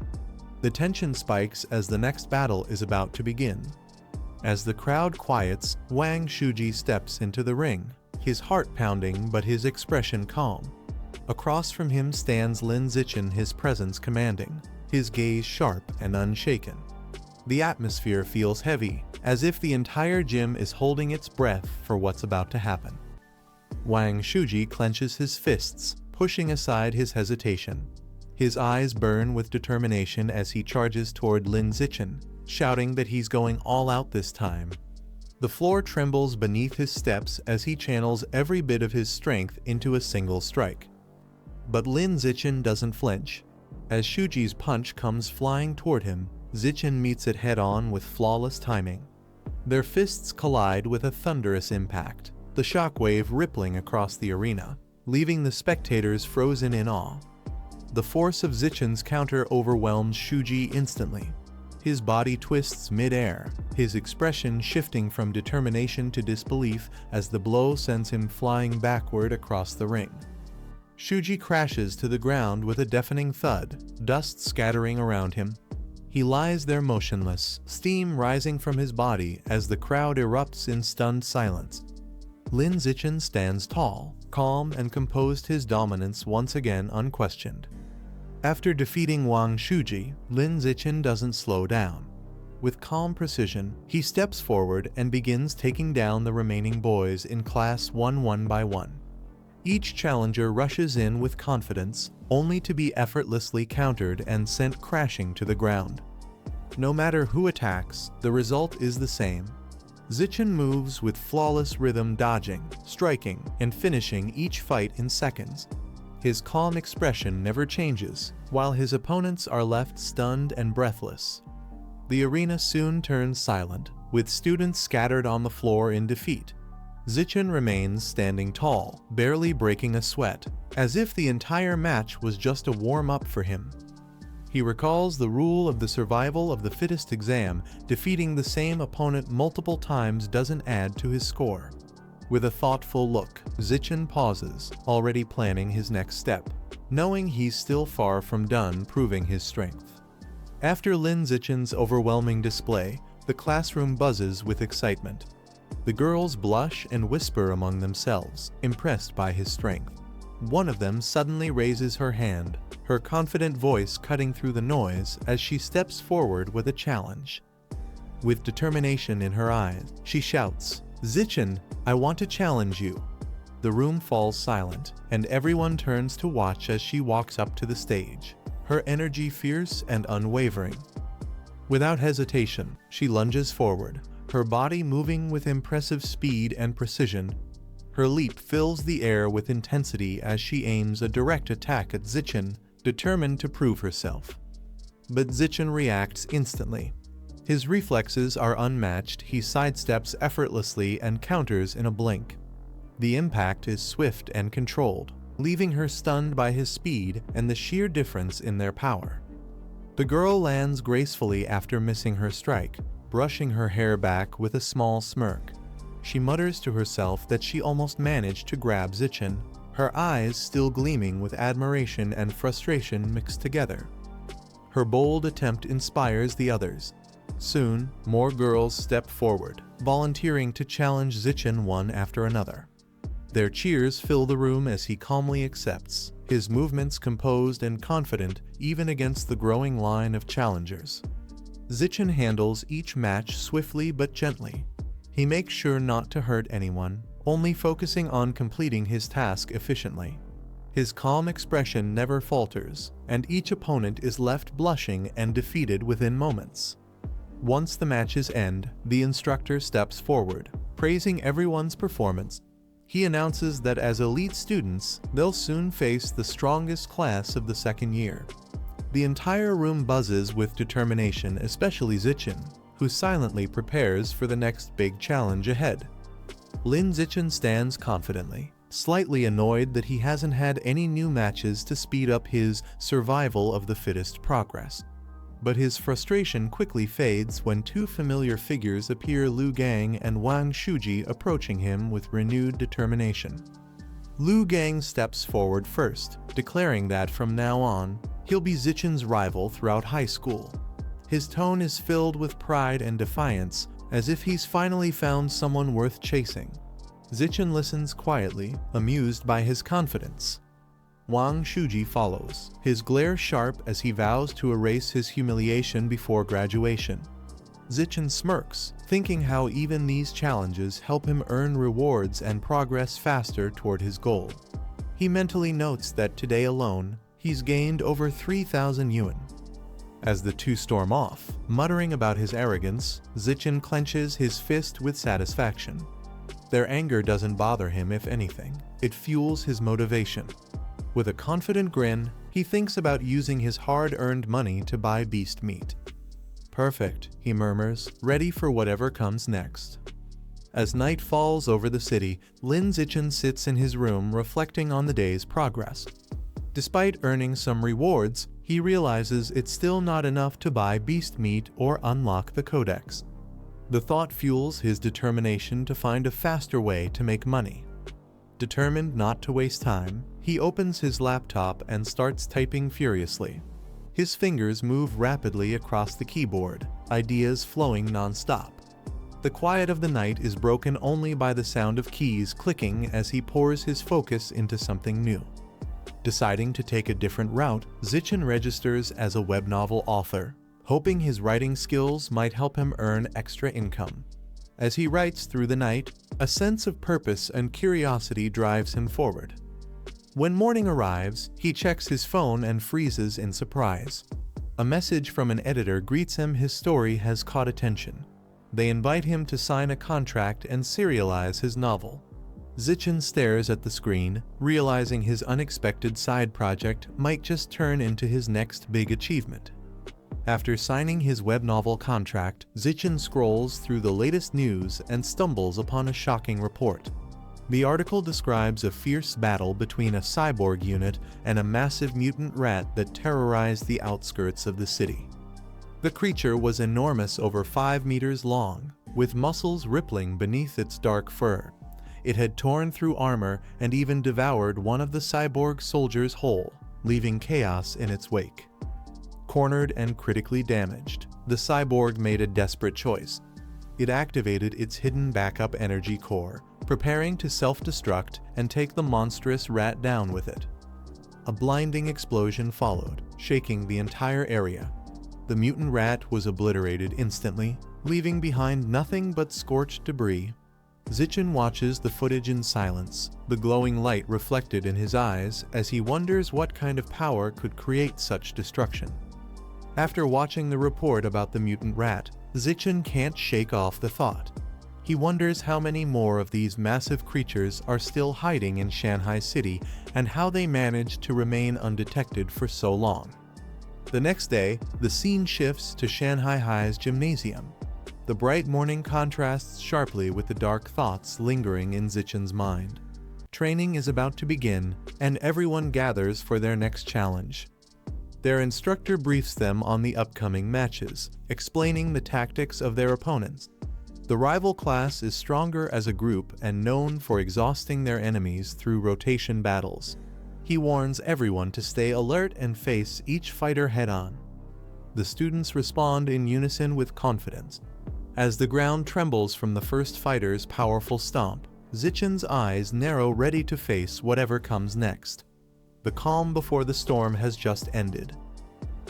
A: The tension spikes as the next battle is about to begin. As the crowd quiets, Wang Shuji steps into the ring, his heart pounding but his expression calm. Across from him stands Lin Zichen, his presence commanding, his gaze sharp and unshaken. The atmosphere feels heavy, as if the entire gym is holding its breath for what's about to happen. Wang Shuji clenches his fists, pushing aside his hesitation. His eyes burn with determination as he charges toward Lin Zichen, shouting that he's going all out this time. The floor trembles beneath his steps as he channels every bit of his strength into a single strike. But Lin Zichen doesn't flinch. As Shuji's punch comes flying toward him, Zichen meets it head-on with flawless timing. Their fists collide with a thunderous impact, the shockwave rippling across the arena, leaving the spectators frozen in awe. The force of Zichen's counter overwhelms Shuji instantly. His body twists mid-air, his expression shifting from determination to disbelief as the blow sends him flying backward across the ring. Shuji crashes to the ground with a deafening thud, dust scattering around him. He lies there motionless, steam rising from his body as the crowd erupts in stunned silence. Lin Zichen stands tall, calm and composed, his dominance once again unquestioned. After defeating Wang Shuji, Lin Zichen doesn't slow down. With calm precision, he steps forward and begins taking down the remaining boys in Class 1 by one. Each challenger rushes in with confidence, only to be effortlessly countered and sent crashing to the ground. No matter who attacks, the result is the same. Zichen moves with flawless rhythm, dodging, striking, and finishing each fight in seconds. His calm expression never changes, while his opponents are left stunned and breathless. The arena soon turns silent, with students scattered on the floor in defeat. Zichen remains standing tall, barely breaking a sweat, as if the entire match was just a warm-up for him. He recalls the rule of the survival of the fittest exam. Defeating the same opponent multiple times doesn't add to his score. With a thoughtful look, Zichen pauses, already planning his next step, knowing he's still far from done proving his strength. After Lin Zichen's overwhelming display, the classroom buzzes with excitement. The girls blush and whisper among themselves, impressed by his strength. One of them suddenly raises her hand, her confident voice cutting through the noise as she steps forward with a challenge. With determination in her eyes, she shouts, "Zichen, I want to challenge you." The room falls silent, and everyone turns to watch as she walks up to the stage, her energy fierce and unwavering. Without hesitation, she lunges forward, her body moving with impressive speed and precision. Her leap fills the air with intensity as she aims a direct attack at Zichin, determined to prove herself. But Zichin reacts instantly. His reflexes are unmatched, he sidesteps effortlessly and counters in a blink. The impact is swift and controlled, leaving her stunned by his speed and the sheer difference in their power. The girl lands gracefully after missing her strike, brushing her hair back with a small smirk. She mutters to herself that she almost managed to grab Zichin, her eyes still gleaming with admiration and frustration mixed together. Her bold attempt inspires the others. Soon, more girls step forward, volunteering to challenge Zichin one after another. Their cheers fill the room as he calmly accepts, his movements composed and confident even against the growing line of challengers. Zichin handles each match swiftly but gently. He makes sure not to hurt anyone, only focusing on completing his task efficiently. His calm expression never falters, and each opponent is left blushing and defeated within moments. Once the matches end, the instructor steps forward, praising everyone's performance. He announces that as elite students, they'll soon face the strongest class of the second year. The entire room buzzes with determination, especially Zichin, who silently prepares for the next big challenge ahead. Lin Zichin stands confidently, slightly annoyed that he hasn't had any new matches to speed up his survival of the fittest progress. But his frustration quickly fades when two familiar figures appear, Lu Gang and Wang Shuji, approaching him with renewed determination. Lu Gang steps forward first, declaring that from now on, he'll be Zichin's rival throughout high school. His tone is filled with pride and defiance, as if he's finally found someone worth chasing. Zichin listens quietly, amused by his confidence. Wang Shuji follows, his glare sharp as he vows to erase his humiliation before graduation. Zichin smirks, thinking how even these challenges help him earn rewards and progress faster toward his goal. He mentally notes that today alone, he's gained over 3,000 yuan. As the two storm off, muttering about his arrogance, Zichin clenches his fist with satisfaction. Their anger doesn't bother him, if anything. It fuels his motivation. With a confident grin, he thinks about using his hard-earned money to buy beast meat. Perfect, he murmurs, ready for whatever comes next. As night falls over the city, Lin Zichin sits in his room reflecting on the day's progress. Despite earning some rewards, he realizes it's still not enough to buy beast meat or unlock the codex. The thought fuels his determination to find a faster way to make money. Determined not to waste time, he opens his laptop and starts typing furiously. His fingers move rapidly across the keyboard, ideas flowing non-stop. The quiet of the night is broken only by the sound of keys clicking as he pours his focus into something new. Deciding to take a different route, Zichin registers as a web novel author, hoping his writing skills might help him earn extra income. As he writes through the night, a sense of purpose and curiosity drives him forward. When morning arrives, he checks his phone and freezes in surprise. A message from an editor greets him. His story has caught attention. They invite him to sign a contract and serialize his novel. Zichin stares at the screen, realizing his unexpected side project might just turn into his next big achievement. After signing his web novel contract, Zichin scrolls through the latest news and stumbles upon a shocking report. The article describes a fierce battle between a cyborg unit and a massive mutant rat that terrorized the outskirts of the city. The creature was enormous, over 5 meters long, with muscles rippling beneath its dark fur. It had torn through armor and even devoured one of the cyborg soldiers whole, leaving chaos in its wake. Cornered and critically damaged, the cyborg made a desperate choice. It activated its hidden backup energy core, preparing to self-destruct and take the monstrous rat down with it. A blinding explosion followed, shaking the entire area. The mutant rat was obliterated instantly, leaving behind nothing but scorched debris. Zichin watches the footage in silence, the glowing light reflected in his eyes as he wonders what kind of power could create such destruction. After watching the report about the mutant rat, Zichin can't shake off the thought. He wonders how many more of these massive creatures are still hiding in Shanghai City and how they managed to remain undetected for so long. The next day, the scene shifts to Shanghai High's gymnasium. The bright morning contrasts sharply with the dark thoughts lingering in Zichen's mind. Training is about to begin, and everyone gathers for their next challenge. Their instructor briefs them on the upcoming matches, explaining the tactics of their opponents. The rival class is stronger as a group and known for exhausting their enemies through rotation battles. He warns everyone to stay alert and face each fighter head-on. The students respond in unison with confidence. As the ground trembles from the first fighter's powerful stomp, Zichen's eyes narrow, ready to face whatever comes next. The calm before the storm has just ended.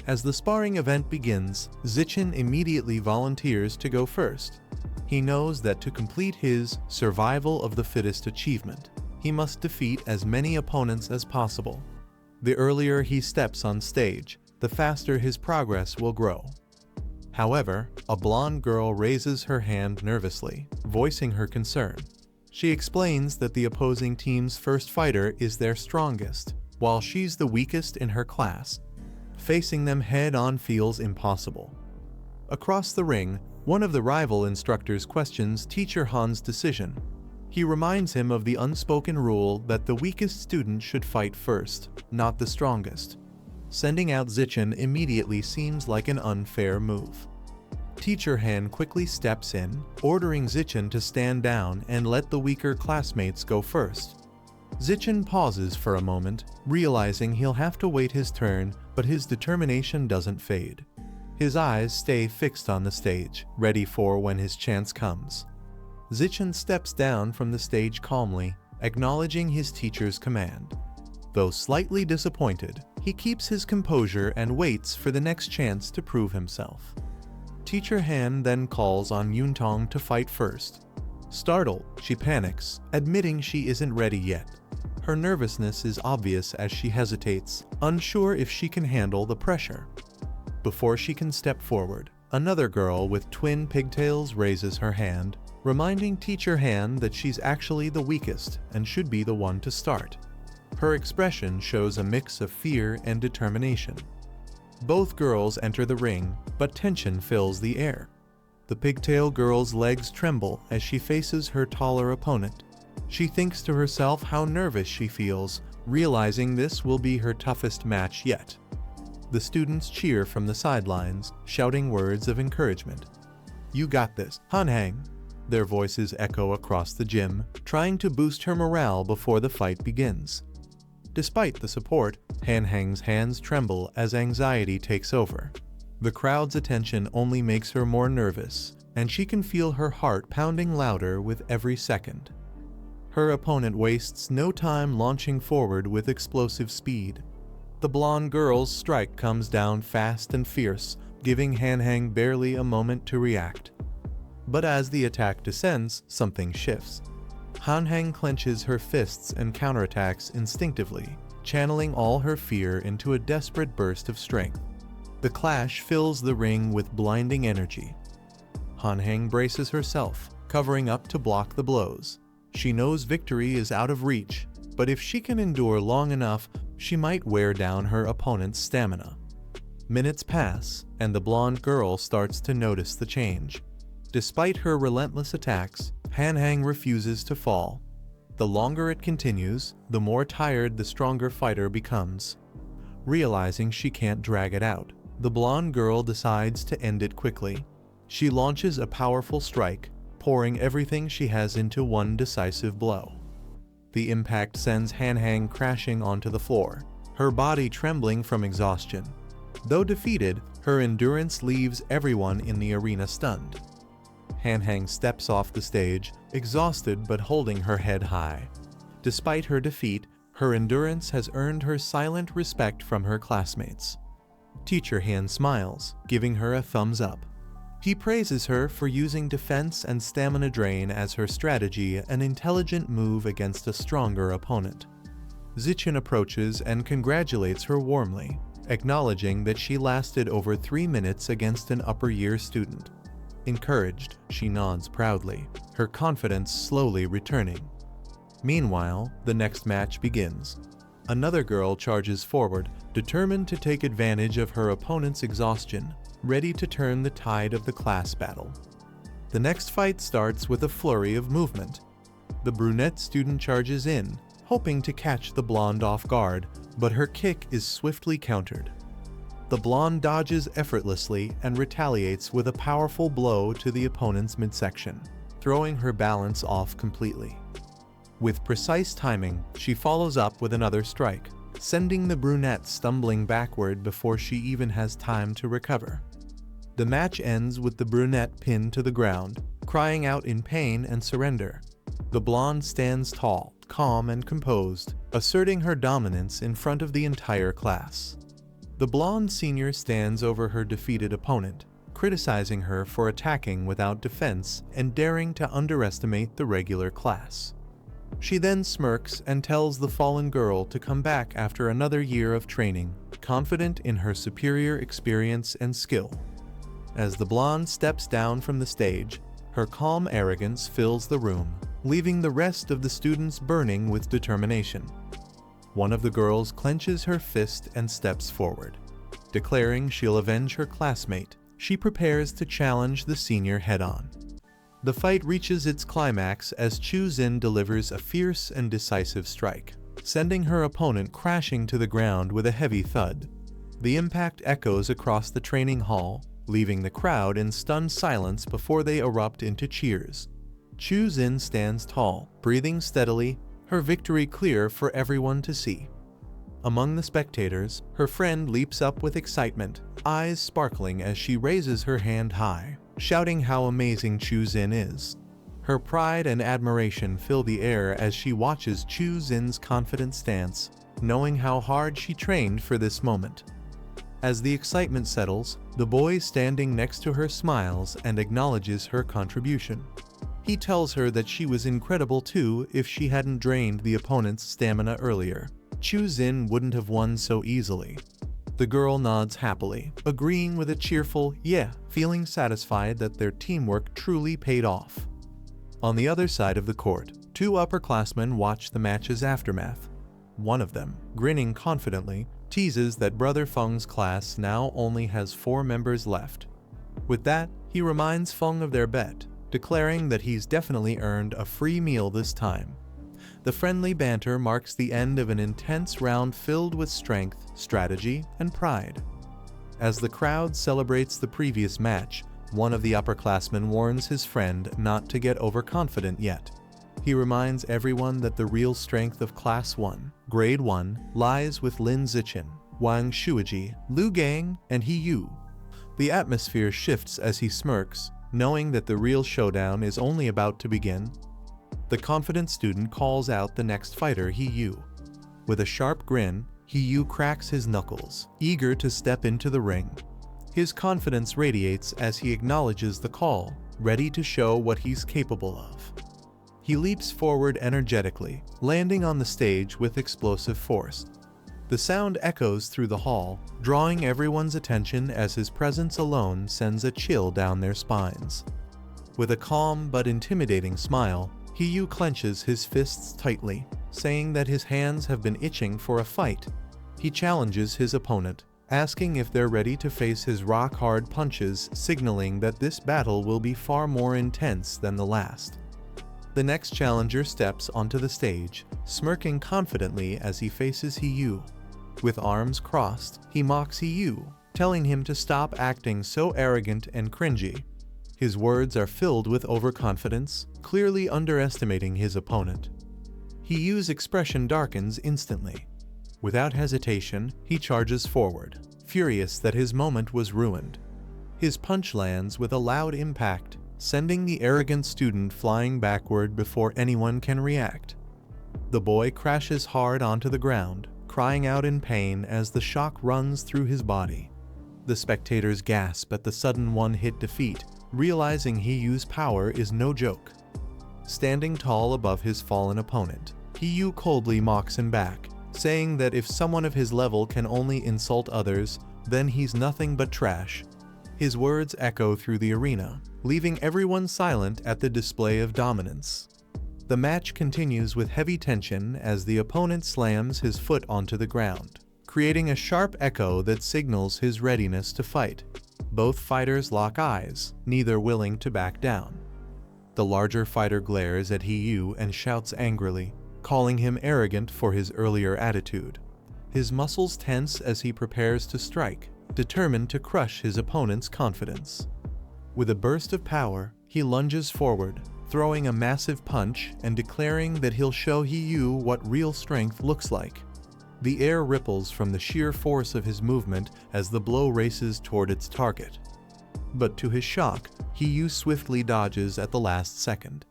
A: As the sparring event begins, Zichen immediately volunteers to go first. He knows that to complete his survival of the fittest achievement, he must defeat as many opponents as possible. The earlier he steps on stage, the faster his progress will grow. However, a blonde girl raises her hand nervously, voicing her concern. She explains that the opposing team's first fighter is their strongest, while she's the weakest in her class. Facing them head-on feels impossible. Across the ring, one of the rival instructors questions Teacher Han's decision. He reminds him of the unspoken rule that the weakest student should fight first, not the strongest. Sending out Zichen immediately seems like an unfair move. Teacher Han quickly steps in, ordering Zichen to stand down and let the weaker classmates go first. Zichen pauses for a moment, realizing he'll have to wait his turn, but his determination doesn't fade. His eyes stay fixed on the stage, ready for when his chance comes. Zichen steps down from the stage calmly, acknowledging his teacher's command. Though slightly disappointed, he keeps his composure and waits for the next chance to prove himself. Teacher Han then calls on Yuntong to fight first. Startled, she panics, admitting she isn't ready yet. Her nervousness is obvious as she hesitates, unsure if she can handle the pressure. Before she can step forward, another girl with twin pigtails raises her hand, reminding Teacher Han that she's actually the weakest and should be the one to start. Her expression shows a mix of fear and determination. Both girls enter the ring, but tension fills the air. The pigtail girl's legs tremble as she faces her taller opponent. She thinks to herself how nervous she feels, realizing this will be her toughest match yet. The students cheer from the sidelines, shouting words of encouragement. "You got this, Hanhang." Their voices echo across the gym, trying to boost her morale before the fight begins. Despite the support, Hanhang's hands tremble as anxiety takes over. The crowd's attention only makes her more nervous, and she can feel her heart pounding louder with every second. Her opponent wastes no time launching forward with explosive speed. The blonde girl's strike comes down fast and fierce, giving Hanhang barely a moment to react. But as the attack descends, something shifts. Hanhang clenches her fists and counterattacks instinctively, channeling all her fear into a desperate burst of strength. The clash fills the ring with blinding energy. Hanhang braces herself, covering up to block the blows. She knows victory is out of reach, but if she can endure long enough, she might wear down her opponent's stamina. Minutes pass, and the blonde girl starts to notice the change. Despite her relentless attacks, Hanhang refuses to fall. The longer it continues, the more tired the stronger fighter becomes. Realizing she can't drag it out, the blonde girl decides to end it quickly. She launches a powerful strike, pouring everything she has into one decisive blow. The impact sends Hanhang crashing onto the floor, her body trembling from exhaustion. Though defeated, her endurance leaves everyone in the arena stunned. Hanhang steps off the stage, exhausted but holding her head high. Despite her defeat, her endurance has earned her silent respect from her classmates. Teacher Han smiles, giving her a thumbs up. He praises her for using defense and stamina drain as her strategy, an intelligent move against a stronger opponent. Zichen approaches and congratulates her warmly, acknowledging that she lasted over 3 minutes against an upper-year student. Encouraged, she nods proudly, her confidence slowly returning. Meanwhile, the next match begins. Another girl charges forward, determined to take advantage of her opponent's exhaustion, ready to turn the tide of the class battle. The next fight starts with a flurry of movement. The brunette student charges in, hoping to catch the blonde off guard, but her kick is swiftly countered. The blonde dodges effortlessly and retaliates with a powerful blow to the opponent's midsection, throwing her balance off completely. With precise timing, she follows up with another strike, sending the brunette stumbling backward before she even has time to recover. The match ends with the brunette pinned to the ground, crying out in pain and surrender. The blonde stands tall, calm and composed, asserting her dominance in front of the entire class. The blonde senior stands over her defeated opponent, criticizing her for attacking without defense and daring to underestimate the regular class. She then smirks and tells the fallen girl to come back after another year of training, confident in her superior experience and skill. As the blonde steps down from the stage, her calm arrogance fills the room, leaving the rest of the students burning with determination. One of the girls clenches her fist and steps forward. Declaring she'll avenge her classmate, she prepares to challenge the senior head-on. The fight reaches its climax as Chu-Zin delivers a fierce and decisive strike, sending her opponent crashing to the ground with a heavy thud. The impact echoes across the training hall, leaving the crowd in stunned silence before they erupt into cheers. Chu-Zin stands tall, breathing steadily, her victory clear for everyone to see. Among the spectators, her friend leaps up with excitement, eyes sparkling as she raises her hand high, shouting how amazing Chu-Zin is. Her pride and admiration fill the air as she watches Chu-Zin's confident stance, knowing how hard she trained for this moment. As the excitement settles, the boy standing next to her smiles and acknowledges her contribution. He tells her that she was incredible too if she hadn't drained the opponent's stamina earlier. Chu-Zin wouldn't have won so easily. The girl nods happily, agreeing with a cheerful "yeah," feeling satisfied that their teamwork truly paid off. On the other side of the court, two upperclassmen watch the match's aftermath. One of them, grinning confidently, teases that Brother Feng's class now only has 4 members left. With that, he reminds Feng of their bet, declaring that he's definitely earned a free meal this time. The friendly banter marks the end of an intense round filled with strength, strategy, and pride. As the crowd celebrates the previous match, one of the upperclassmen warns his friend not to get overconfident yet. He reminds everyone that the real strength of Class 1, Grade 1, lies with Lin Zichen, Wang Shuiji, Lu Gang, and He Yu. The atmosphere shifts as he smirks, knowing that the real showdown is only about to begin. The confident student calls out the next fighter, He Yu. With a sharp grin, He Yu cracks his knuckles, eager to step into the ring. His confidence radiates as he acknowledges the call, ready to show what he's capable of. He leaps forward energetically, landing on the stage with explosive force. The sound echoes through the hall, drawing everyone's attention as his presence alone sends a chill down their spines. With a calm but intimidating smile, He Yu clenches his fists tightly, saying that his hands have been itching for a fight. He challenges his opponent, asking if they're ready to face his rock-hard punches, signaling that this battle will be far more intense than the last. The next challenger steps onto the stage, smirking confidently as he faces He Yu. With arms crossed, he mocks He Yu, telling him to stop acting so arrogant and cringy. His words are filled with overconfidence, clearly underestimating his opponent. He Yu's expression darkens instantly. Without hesitation, he charges forward, furious that his moment was ruined. His punch lands with a loud impact, sending the arrogant student flying backward before anyone can react. The boy crashes hard onto the ground, crying out in pain as the shock runs through his body. The spectators gasp at the sudden one-hit defeat, realizing He Yu's power is no joke. Standing tall above his fallen opponent, He Yu coldly mocks him back, saying that if someone of his level can only insult others, then he's nothing but trash. His words echo through the arena, leaving everyone silent at the display of dominance. The match continues with heavy tension as the opponent slams his foot onto the ground, creating a sharp echo that signals his readiness to fight. Both fighters lock eyes, neither willing to back down. The larger fighter glares at Hiyu and shouts angrily, calling him arrogant for his earlier attitude. His muscles tense as he prepares to strike, determined to crush his opponent's confidence. With a burst of power, he lunges forward, throwing a massive punch and declaring that he'll show Hiyu what real strength looks like. The air ripples from the sheer force of his movement as the blow races toward its target. But to his shock, Hiyu swiftly dodges at the last second.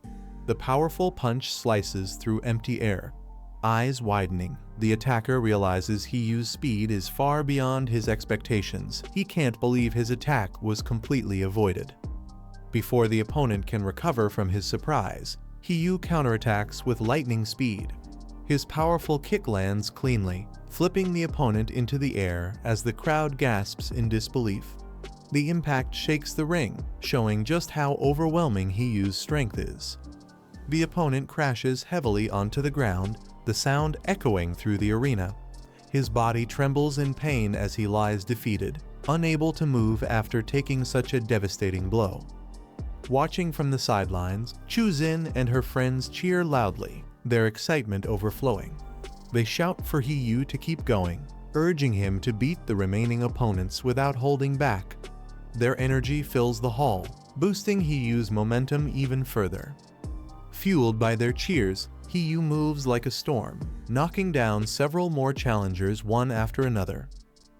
A: The powerful punch slices through empty air. Eyes widening, the attacker realizes Hiyu's speed is far beyond his expectations. He can't believe his attack was completely avoided. Before the opponent can recover from his surprise, Hiyu counterattacks with lightning speed. His powerful kick lands cleanly, flipping the opponent into the air as the crowd gasps in disbelief. The impact shakes the ring, showing just how overwhelming Hiyu's strength is. The opponent crashes heavily onto the ground, the sound echoing through the arena. His body trembles in pain as he lies defeated, unable to move after taking such a devastating blow. Watching from the sidelines, Chuzin and her friends cheer loudly, their excitement overflowing. They shout for Hiyu to keep going, urging him to beat the remaining opponents without holding back. Their energy fills the hall, boosting Hiyu's momentum even further. Fueled by their cheers, Hiyu moves like a storm, knocking down several more challengers one after another.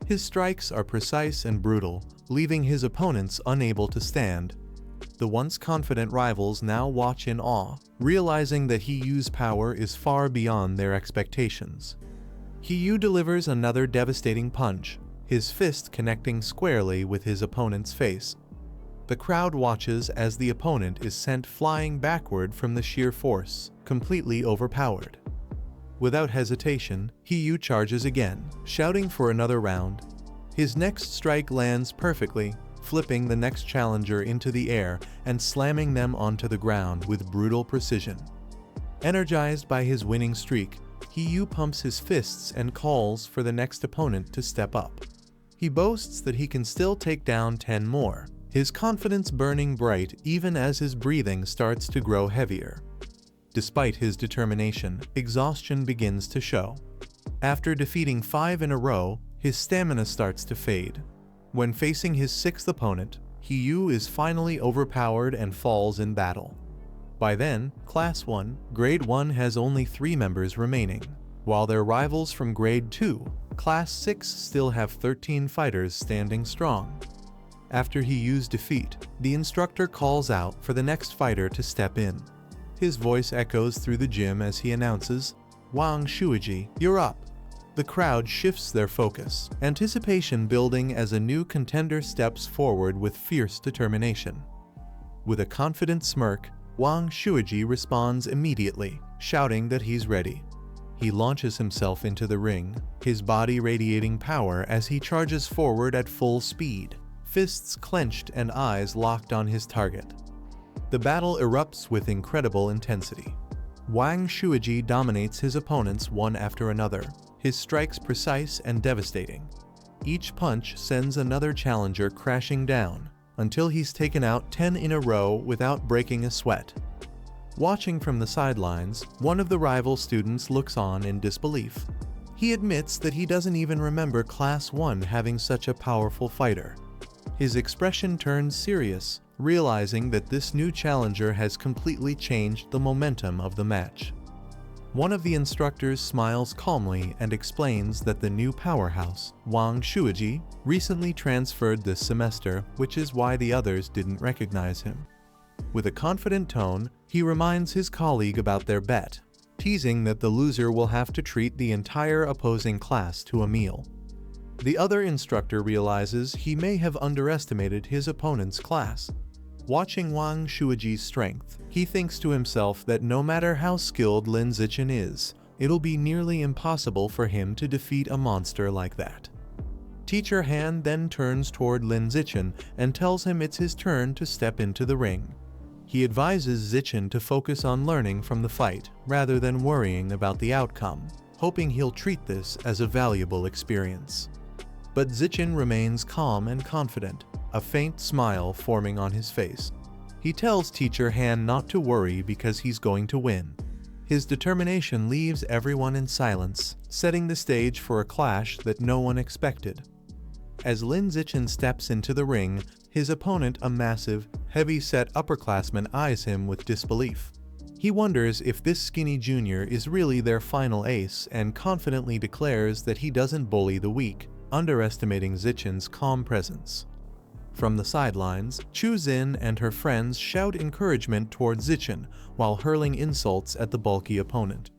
A: His strikes are precise and brutal, leaving his opponents unable to stand. The once confident rivals now watch in awe, realizing that Hiyu's power is far beyond their expectations. Hiyu delivers another devastating punch, his fist connecting squarely with his opponent's face. The crowd watches as the opponent is sent flying backward from the sheer force, completely overpowered. Without hesitation, Hiyu charges again, shouting for another round. His next strike lands perfectly, flipping the next challenger into the air and slamming them onto the ground with brutal precision. Energized by his winning streak, Hiyu pumps his fists and calls for the next opponent to step up. He boasts that he can still take down 10 more, his confidence burning bright even as his breathing starts to grow heavier. Despite his determination, exhaustion begins to show. After defeating 5 in a row, his stamina starts to fade. When facing his 6th opponent, Hiyu is finally overpowered and falls in battle. By then, Class 1, Grade 1 has only 3 members remaining, while their rivals from Grade 2, Class 6 still have 13 fighters standing strong. After Hiyu's defeat, the instructor calls out for the next fighter to step in. His voice echoes through the gym as he announces, "Wang Shuiji, you're up." The crowd shifts their focus, anticipation building as a new contender steps forward with fierce determination. With a confident smirk, Wang Shuiji responds immediately, shouting that he's ready. He launches himself into the ring, his body radiating power as he charges forward at full speed, fists clenched and eyes locked on his target. The battle erupts with incredible intensity. Wang Shuiji dominates his opponents one after another, his strikes precise and devastating. Each punch sends another challenger crashing down, until he's taken out 10 in a row without breaking a sweat. Watching from the sidelines, one of the rival students looks on in disbelief. He admits that he doesn't even remember Class 1 having such a powerful fighter. His expression turns serious, realizing that this new challenger has completely changed the momentum of the match. One of the instructors smiles calmly and explains that the new powerhouse, Wang Shuiji, recently transferred this semester, which is why the others didn't recognize him. With a confident tone, he reminds his colleague about their bet, teasing that the loser will have to treat the entire opposing class to a meal. The other instructor realizes he may have underestimated his opponent's class. Watching Wang Shuiji's strength, he thinks to himself that no matter how skilled Lin Zichen is, it'll be nearly impossible for him to defeat a monster like that. Teacher Han then turns toward Lin Zichen and tells him it's his turn to step into the ring. He advises Zichen to focus on learning from the fight rather than worrying about the outcome, hoping he'll treat this as a valuable experience. But Zichen remains calm and confident, a faint smile forming on his face. He tells Teacher Han not to worry because he's going to win. His determination leaves everyone in silence, setting the stage for a clash that no one expected. As Lin Zichen steps into the ring, his opponent, a massive, heavy-set upperclassman, eyes him with disbelief. He wonders if this skinny junior is really their final ace and confidently declares that he doesn't bully the weak, underestimating Zichen's calm presence. From the sidelines, Chu Xin and her friends shout encouragement toward Zichen while hurling insults at the bulky opponent.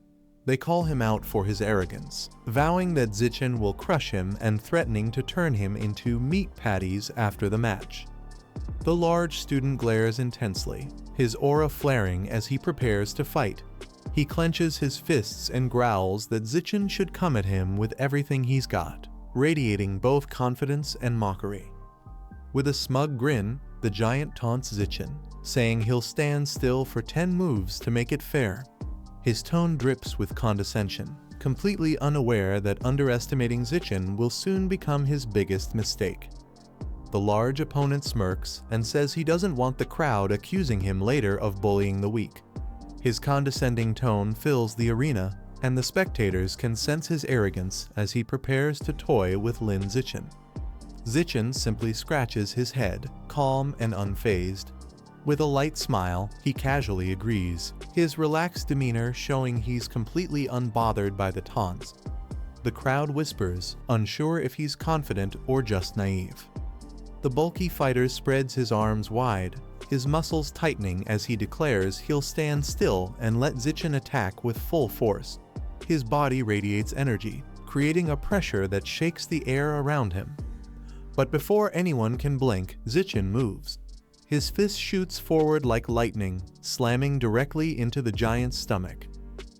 A: They call him out for his arrogance, vowing that Zichen will crush him and threatening to turn him into meat patties after the match. The large student glares intensely, his aura flaring as he prepares to fight. He clenches his fists and growls that Zichen should come at him with everything he's got, radiating both confidence and mockery. With a smug grin, the giant taunts Zichen, saying he'll stand still for 10 moves to make it fair. His tone drips with condescension, completely unaware that underestimating Zichen will soon become his biggest mistake. The large opponent smirks and says he doesn't want the crowd accusing him later of bullying the weak. His condescending tone fills the arena, and the spectators can sense his arrogance as he prepares to toy with Lin Zichen. Zichen simply scratches his head, calm and unfazed. With a light smile, he casually agrees, his relaxed demeanor showing he's completely unbothered by the taunts. The crowd whispers, unsure if he's confident or just naive. The bulky fighter spreads his arms wide, his muscles tightening as he declares he'll stand still and let Zichen attack with full force. His body radiates energy, creating a pressure that shakes the air around him. But before anyone can blink, Zichen moves. His fist shoots forward like lightning, slamming directly into the giant's stomach.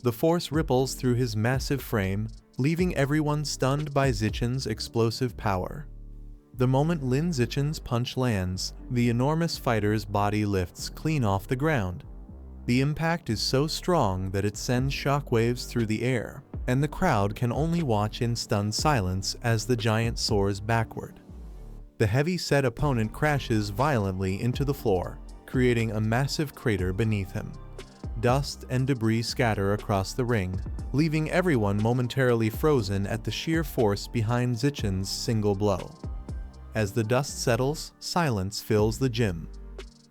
A: The force ripples through his massive frame, leaving everyone stunned by Zichen's explosive power. The moment Lin Zichen's punch lands, the enormous fighter's body lifts clean off the ground. The impact is so strong that it sends shockwaves through the air, and the crowd can only watch in stunned silence as the giant soars backward. The heavy-set opponent crashes violently into the floor, creating a massive crater beneath him. Dust and debris scatter across the ring, leaving everyone momentarily frozen at the sheer force behind Zichen's single blow. As the dust settles, silence fills the gym.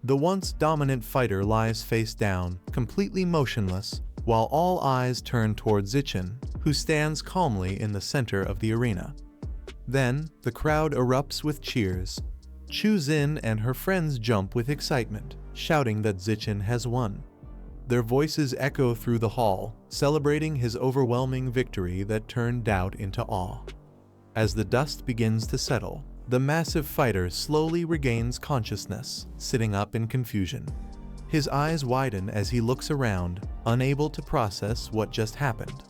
A: The once dominant fighter lies face down, completely motionless, while all eyes turn toward Zichen, who stands calmly in the center of the arena. Then, the crowd erupts with cheers. Chu Xin and her friends jump with excitement, shouting that Zichen has won. Their voices echo through the hall, celebrating his overwhelming victory that turned doubt into awe. As the dust begins to settle, the massive fighter slowly regains consciousness, sitting up in confusion. His eyes widen as he looks around, unable to process what just happened.